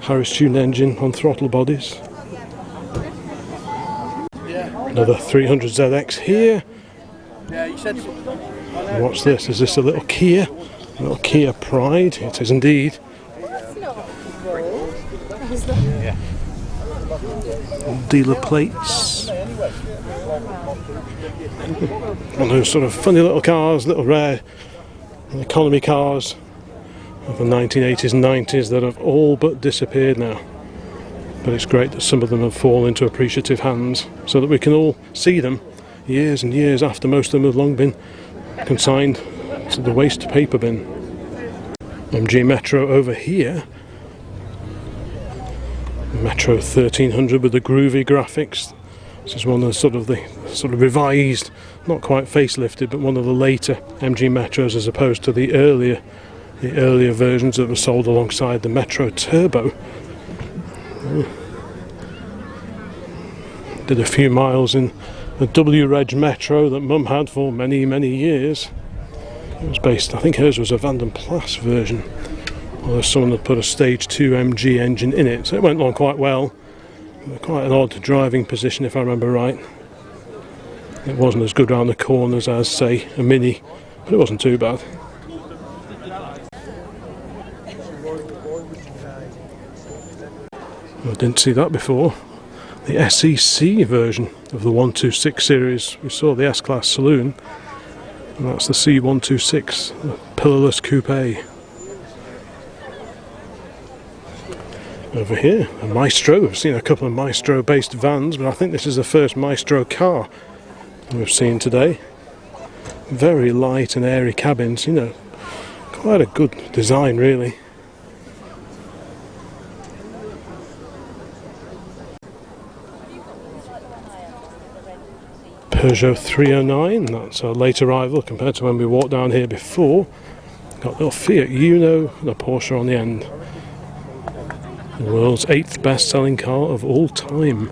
Harris tuned engine on throttle bodies. Another 300ZX here. What's this? Is this a little Kia? A little Kia Pride? It is indeed. Dealer plates. One of those sort of funny little cars, little rare economy cars of the 1980s and 90s that have all but disappeared now. But it's great that some of them have fallen into appreciative hands so that we can all see them years and years after most of them have long been consigned to the waste paper bin. MG Metro over here. Metro 1300 with the groovy graphics. This is one of the sort of revised, not quite facelifted, but one of the later MG Metros as opposed to the earlier versions that were sold alongside the Metro Turbo. Did a few miles in the W-Reg Metro that Mum had for many years. It was based, I think hers was a Vanden Plas version, although someone had put a stage 2 MG engine in it, so it went along quite well. Quite an odd driving position if I remember right. It wasn't as good round the corners as, say, a Mini, but it wasn't too bad. I didn't see that before. The SEC version of the 126 series. We saw the S-Class Saloon, and that's the C126, the pillarless coupe. Over here, a Maestro. I've seen a couple of Maestro-based vans, but I think this is the first Maestro car we've seen today. Very light and airy cabins, you know, quite a good design really. Peugeot 309, that's a late arrival compared to when we walked down here before. Got a little Fiat Uno and a Porsche on the end. The world's 8th best-selling car of all time.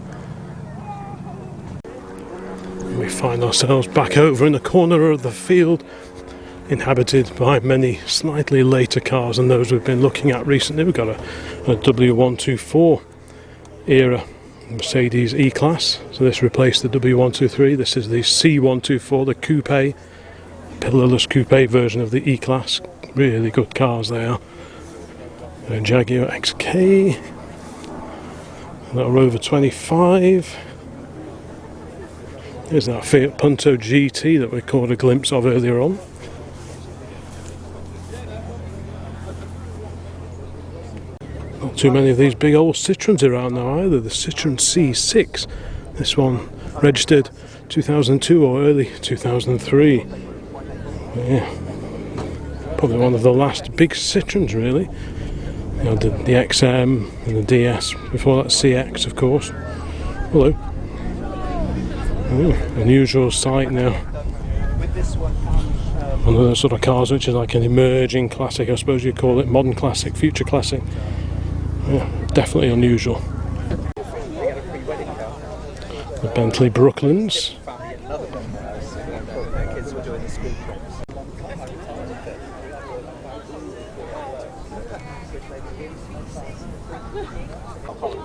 We find ourselves back over in the corner of the field, inhabited by many slightly later cars than those we've been looking at recently. We've got a W124 era Mercedes E-Class, so this replaced the W123. This is the C124, the coupe, pillarless coupe version of the E-Class. Really good cars they are. A Jaguar XK, that Rover 25. Here's that Fiat Punto GT that we caught a glimpse of earlier on. Not too many of these big old Citroens around now either. The Citroen C6, this one registered 2002 or early 2003. Yeah, probably one of the last big Citroens really. You know, the XM and the DS, before that CX of course. Hello. Oh, unusual sight now. One of those sort of cars which is like an emerging classic, I suppose you'd call it, modern classic, future classic. Yeah, definitely unusual. The Bentley Brooklands.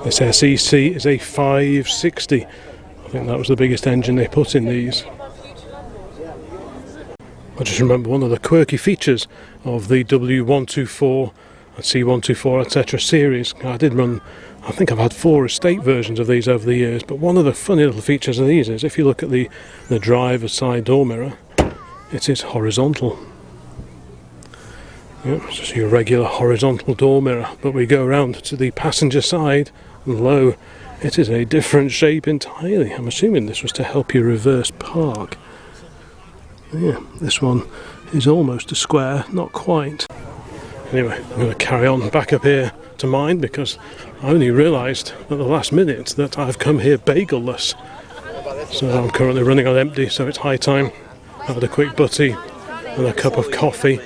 This SEC is a 560. I think that was the biggest engine they put in these. I just remember one of the quirky features of the W124 and C124 etc. series. I think I've had 4 estate versions of these over the years, but one of the funny little features of these is if you look at the driver's side door mirror, it is horizontal. Yep, it's just your regular horizontal door mirror, but we go around to the passenger side and lo, it is a different shape entirely. I'm assuming this was to help you reverse park. Yeah, this one is almost a square, not quite. Anyway, I'm going to carry on back up here to mine because I only realised at the last minute that I've come here bagel-less. So I'm currently running on empty, so it's high time. I had a quick butty and a cup of coffee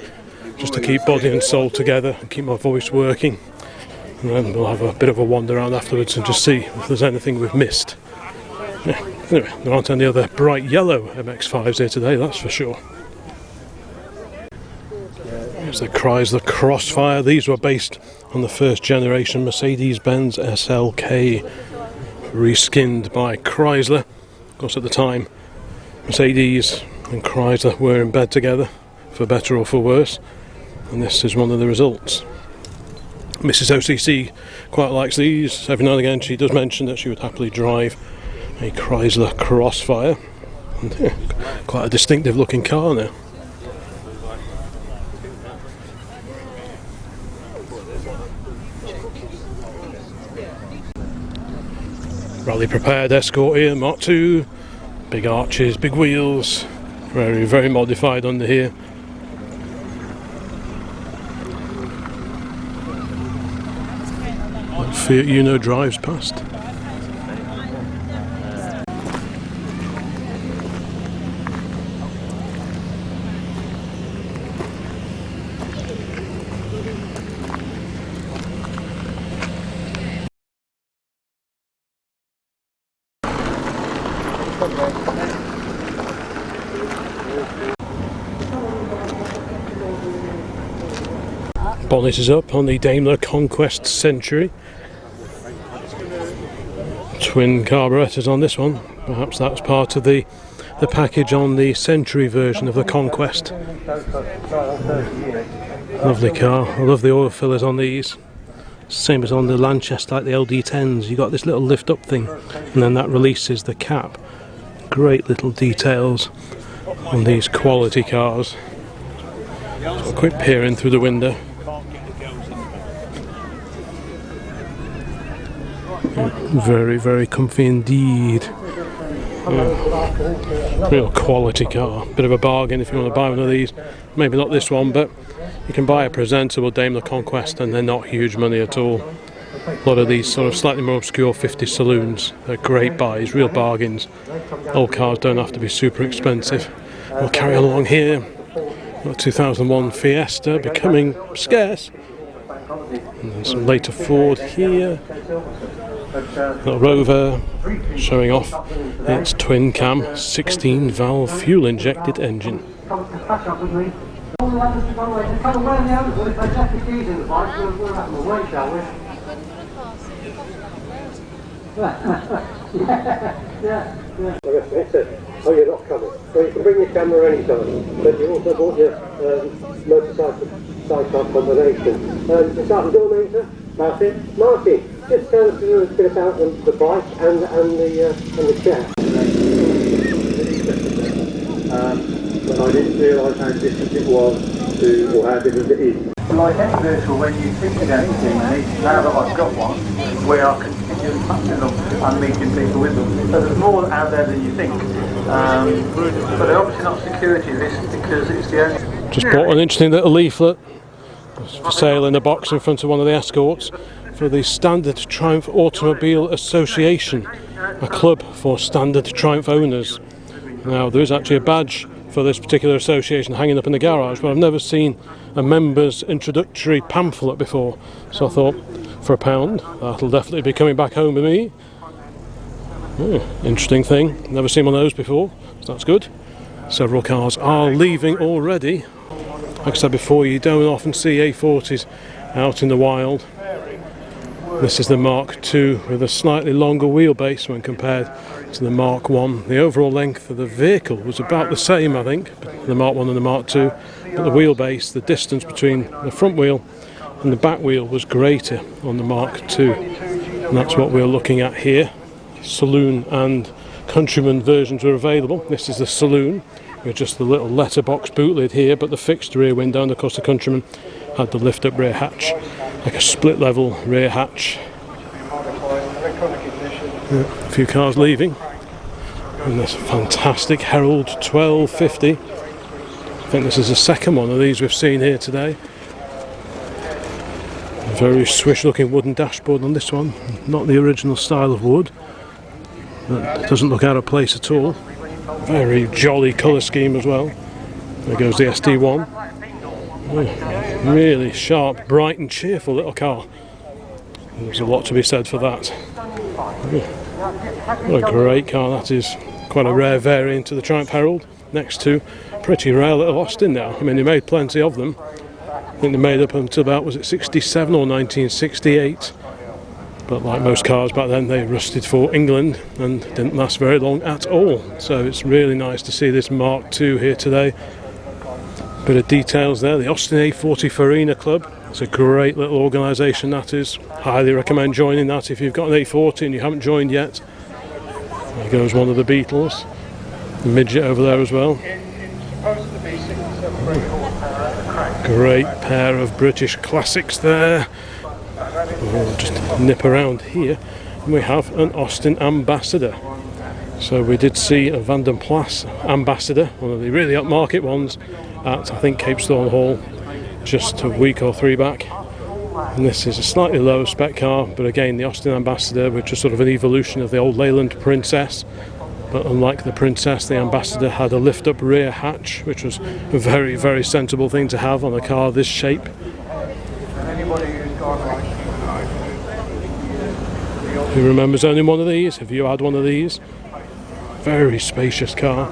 just to keep body and soul together and keep my voice working. And then we'll have a bit of a wander around afterwards and just see if there's anything we've missed. Yeah. Anyway, there aren't any other bright yellow MX-5s here today, that's for sure. Here's the Chrysler Crossfire. These were based on the first generation Mercedes-Benz SLK, reskinned by Chrysler. Of course, at the time, Mercedes and Chrysler were in bed together, for better or for worse, and this is one of the results. Mrs. OCC quite likes these. Every now and again she does mention that she would happily drive a Chrysler Crossfire. And, yeah, quite a distinctive looking car now. Rally prepared Escort here, Mark II. Big arches, big wheels. Very, very modified under here. Fiat Uno drives past. Bonnet is up on the Daimler Conquest Century. Twin carburetors on this one. Perhaps that was part of the package on the Century version of the Conquest. Lovely car. I love the oil fillers on these. Same as on the Lanchester, like the LD10s. You got this little lift up thing and then that releases the cap. Great little details on these quality cars. So a quick peer in through the window. Very, very comfy indeed. Real quality car. Bit of a bargain if you want to buy one of these. Maybe not this one, but you can buy a presentable Daimler Conquest and they're not huge money at all. A lot of these sort of slightly more obscure 50 saloons, they're great buys, real bargains. Old cars don't have to be super expensive. We'll carry on along here. Got 2001 Fiesta becoming scarce. And then some later Ford here. Little Rover showing off its twin cam 16 valve fuel injected engine. Come catch up with me. All the others have gone away. Just come around the others. Well, if they left the keys in the bike, we'll have them away, shall we? Yeah. Oh, you're not coming. Well, you can bring your camera anytime, but you also bought your motorcycle sidecar combination. The start door name, sir? That's it. Martin, just tell us a little bit about the bike and the chair. But I didn't realise how different it was to, or how different it is. Like any vehicle, when you think of anything, now that I've got one, we are continually touching them and meeting people with them. So there's more out there than you think. But they're obviously not security risks because it's the only... Just bought an interesting little leaflet for sale in a box in front of one of the escorts for the Standard Triumph Automobile Association, a club for Standard Triumph owners. Now there is actually a badge for this particular association hanging up in the garage, but I've never seen a members introductory pamphlet before, so I thought for £1 that'll definitely be coming back home with me. Interesting thing, never seen one of those before, so that's good. Several cars are leaving already. Like I said before, you don't often see A40s out in the wild. This is the Mark II with a slightly longer wheelbase when compared to the Mark I. The overall length of the vehicle was about the same, I think, the Mark I and the Mark II, but the wheelbase, the distance between the front wheel and the back wheel was greater on the Mark II. And that's what we're looking at here. Saloon and Countryman versions were available. This is the Saloon with just the little letterbox boot lid here, but the fixed rear window, and of course the Countryman had the lift up rear hatch, like a split level rear hatch. A few cars leaving, and this fantastic Herald 1250. I think this is the second one of these we've seen here today. A very swish looking wooden dashboard on this one, not the original style of wood. That doesn't look out of place at all. Very jolly colour scheme as well. There goes the SD1. Really sharp, bright and cheerful little car. There's a lot to be said for that. What a great car that is. Quite a rare variant of the Triumph Herald. Next to pretty rare little Austin now. I mean, they made plenty of them. I think they made up until about, was it 67 or 1968? But like most cars back then, they rusted for England and didn't last very long at all. So it's really nice to see this Mark II here today. Bit of details there, the Austin A40 Farina Club. It's a great little organisation that is. Highly recommend joining that if you've got an A40 and you haven't joined yet. There goes one of the Beatles. The midget over there as well. Great pair of British classics there. We'll just nip around here and we have an Austin Ambassador. So we did see a Van den Plas Ambassador, one of the really upmarket ones, at I think Cape Storm Hall just a week or three back. And this is a slightly lower spec car, but again the Austin Ambassador, which is sort of an evolution of the old Leyland Princess. But unlike the Princess, the Ambassador had a lift-up rear hatch, which was a very, very sensible thing to have on a car this shape. Who remembers owning one of these? Have you had one of these? Very spacious car.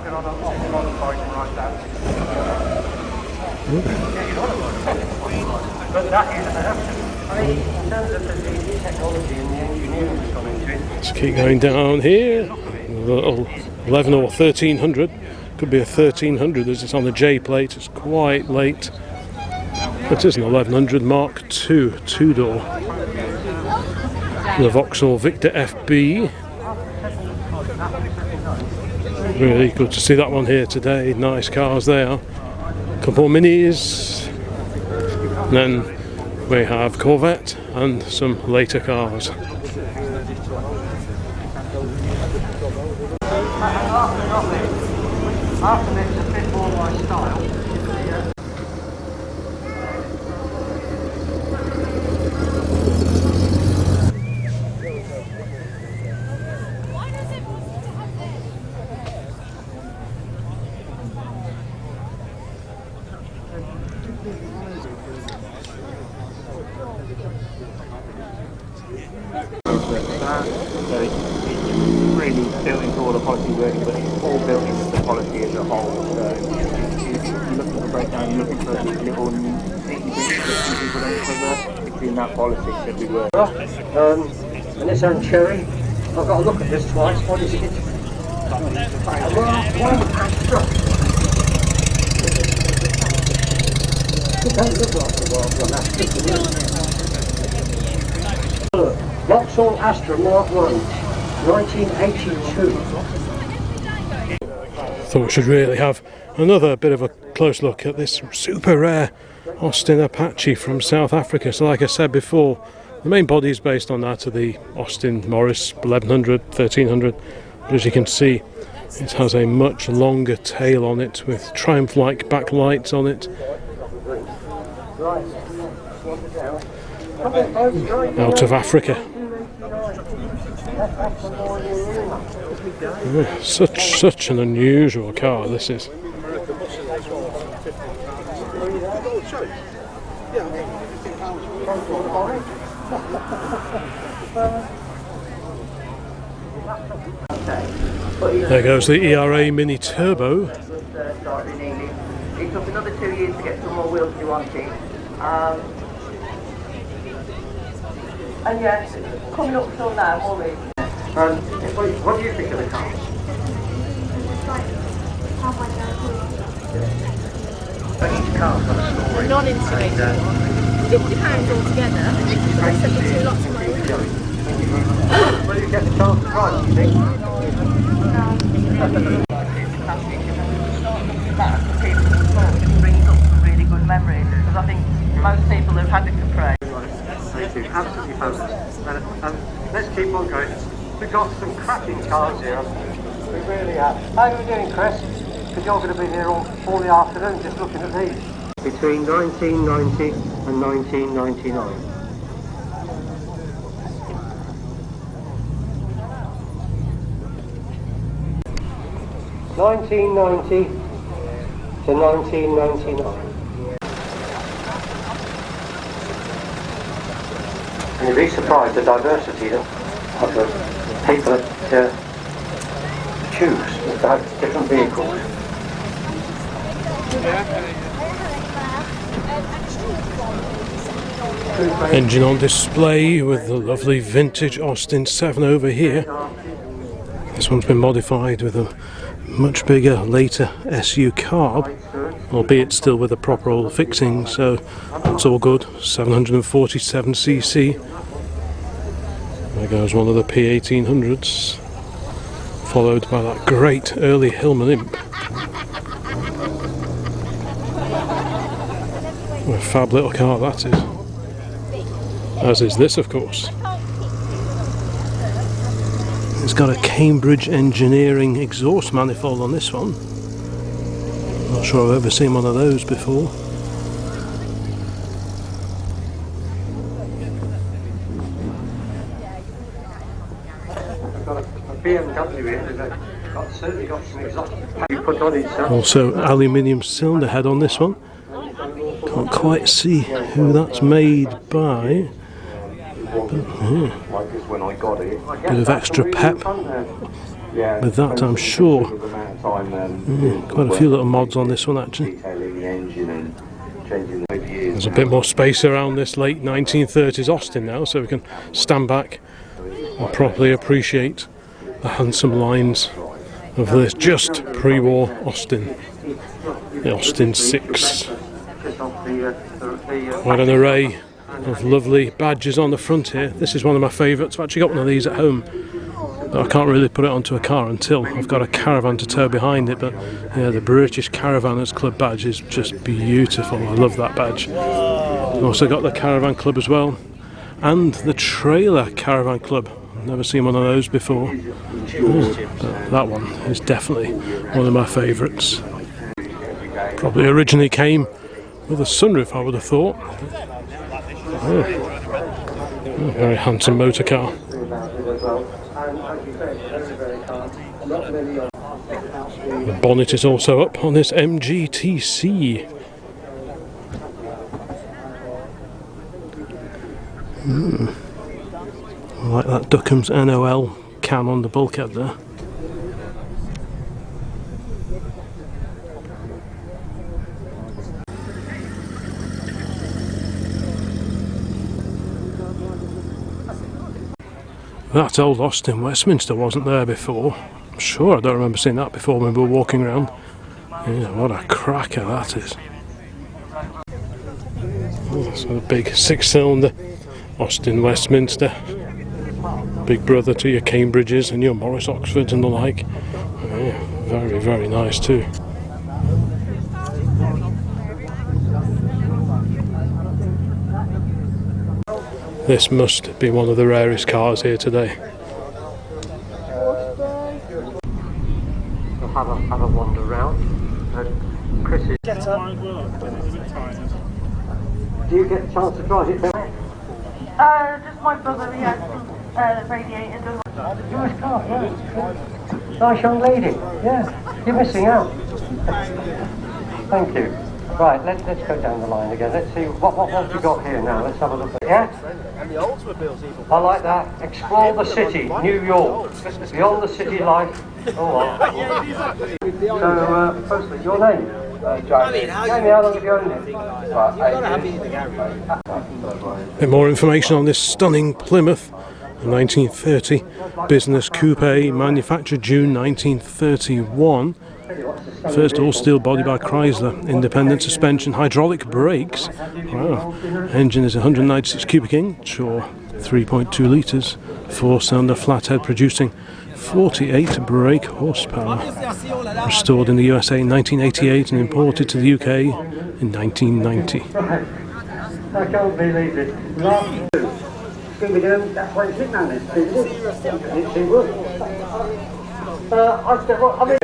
Let's keep going down here. A little 11 or 1300. Could be a 1300 as it's on the J plate. It's quite late. It is an 1100 Mark II two-door. The Vauxhall Victor FB. Really good to see that one here today. Nice cars there. Couple more minis. And then we have Corvette and some later cars. After this, a bit more my style. So it's really built into all the policy wording, but it's all built into the policy as a whole. So if you're looking for breakdown, you're looking for these little nitty bits that people don't cover, particularly in that policy, should be worth. And this own cherry, I've got to look at this twice. What is it? One Astra. It don't look like the World Astra to me. Look, Vauxhall Astra Mark 1, 1982. Thought we should really have another bit of a close look at this super rare Austin Apache from South Africa. So like I said before, the main body is based on that of the Austin Morris 1100, 1300. But as you can see, it has a much longer tail on it with Triumph-like backlights on it. Out of Africa. Yeah, such an unusual car this is. There goes the ERA Mini Turbo. It took another 2 years to get some more wheels if you wanted. And yes, coming up till now, more really. What do you think of the car? Each car's got a story. Non-insulated one. £50 altogether. I sent you 2 lots of my own. Will you get the chance to drive, do you think? It brings up some really good memories, because I think most people have had it to pray. Thank you, absolutely fabulous. Let's keep on going. We've got some cracking cars here. We really have. How are you doing, Chris? Because you're going to be here all the afternoon just looking at these. Between 1990 and 1999. (1990 to 1999). And you'd be surprised the diversity of the people that choose about different vehicles. Engine on display with the lovely vintage Austin 7 over here. This one's been modified with a much bigger, later SU carb, albeit still with a proper old fixing, so that's all good. 747cc. There goes one of the P1800s, followed by that great early Hillman Imp. What a fab little car that is. As is this, of course. It's got a Cambridge Engineering exhaust manifold on this one. Not sure I've ever seen one of those before. I've got a BMW here that's certainly got some exhaust you put on it. Also aluminium cylinder head on this one. Can't quite see who that's made by. Bit of extra pep with that, I'm sure. Quite a few little mods on this one actually. There's a bit more space around this late 1930s Austin now, so we can stand back and properly appreciate the handsome lines of this just pre-war Austin. The Austin 6. Quite an array of lovely badges on the front here. This is one of my favourites. I've actually got one of these at home, but I can't really put it onto a car until I've got a caravan to tow behind it. But yeah, the British Caravanners Club badge is just beautiful. I love that badge. I've also got the Caravan Club as well, and the Trailer Caravan Club. I've never seen one of those before. But that one is definitely one of my favourites. Probably originally came with a sunroof, I would have thought. Oh, very handsome motor car. The bonnet is also up on this MGTC. like that Duckham's NOL can on the bulkhead there. That old Austin Westminster wasn't there before. I'm sure I don't remember seeing that before when we were walking around. Yeah, what a cracker that is. Oh, so a big 6-cylinder Austin Westminster. Big brother to your Cambridges and your Morris Oxfords and the like. Yeah, very, very nice too. This must be one of the rarest cars here today. We'll have a wander round. Chris is... Do you get a chance to drive it there? Just my brother, he had radiators. Nice car, yeah. Nice young lady, yeah. You're missing out. Thank you. Right, let's go down the line again. Let's see what have you got here now. Let's have a look at it. Yeah? And the Oldsmobiles even. I like that. Explore the city, New York. Beyond the city life. Oh, well. So, firstly, your name? Jamie, how long have you owned it? A bit more information on this stunning Plymouth, a 1930 business coupe, manufactured June 1931. First all-steel body by Chrysler, independent suspension, hydraulic brakes. Wow. Engine is 196 cubic inch or 3.2 litres, 4-cylinder flathead producing 48 brake horsepower. Restored in the USA in 1988 and imported to the UK in 1990. I can't believe it. Going to go that way, Hitman is. He would. I mean...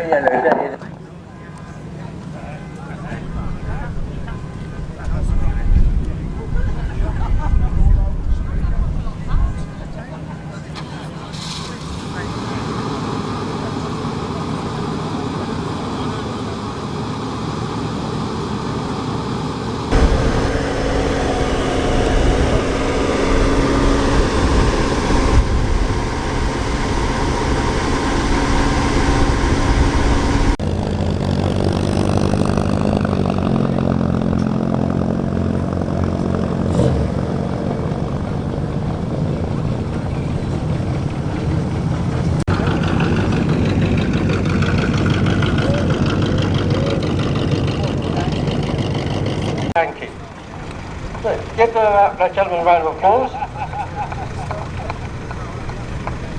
Thank you. Give that gentleman a round of applause.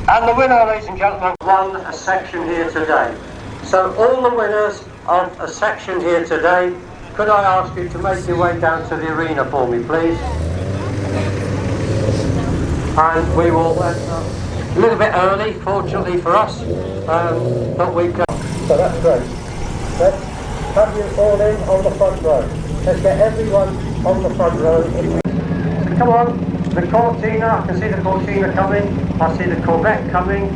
And the winner, ladies and gentlemen, won a section here today. So all the winners of a section here today, could I ask you to make your way down to the arena for me, please? And we will, a little bit early, fortunately for us, but we can. So that's great. Let's have you all in on the front row. Let's get everyone on the front row. Come on, the Cortina, I can see the Cortina coming. I see the Corvette coming.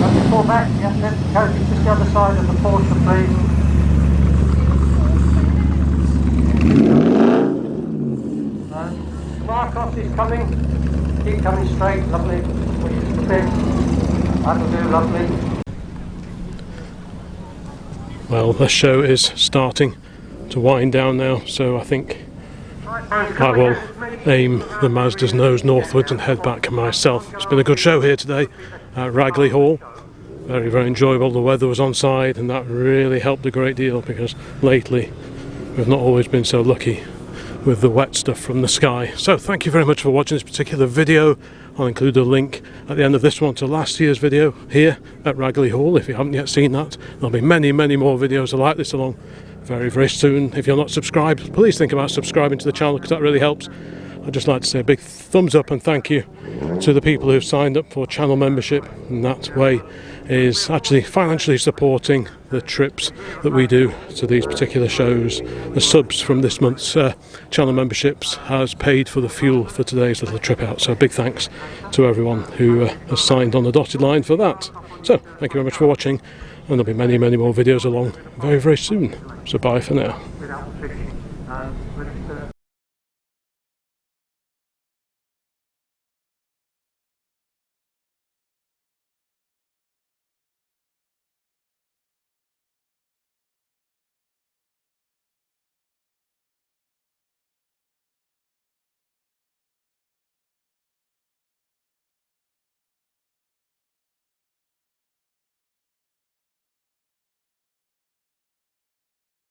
That's the Corvette, yes, let's go just the other side of the Porsche, please. Marcos is coming. Keep coming straight, lovely. That'll do, lovely. Well, the show is starting to wind down now, so I think I will aim the Mazda's nose northwards and head back myself. It's been a good show here today at Ragley Hall. Very, very enjoyable. The weather was on side and that really helped a great deal because lately we've not always been so lucky with the wet stuff from the sky. So thank you very much for watching this particular video. I'll include a link at the end of this one to last year's video here at Ragley Hall if you haven't yet seen that. There'll be many, many more videos like this along very, very soon. If you're not subscribed, please think about subscribing to the channel because that really helps. I'd just like to say a big thumbs up and thank you to the people who've signed up for channel membership, and that way is actually financially supporting the trips that we do to these particular shows. The subs from this month's channel memberships has paid for the fuel for today's little trip out, so big thanks to everyone who has signed on the dotted line for that. So thank you very much for watching, there'll be many more videos along very soon. So bye for now. without fishing.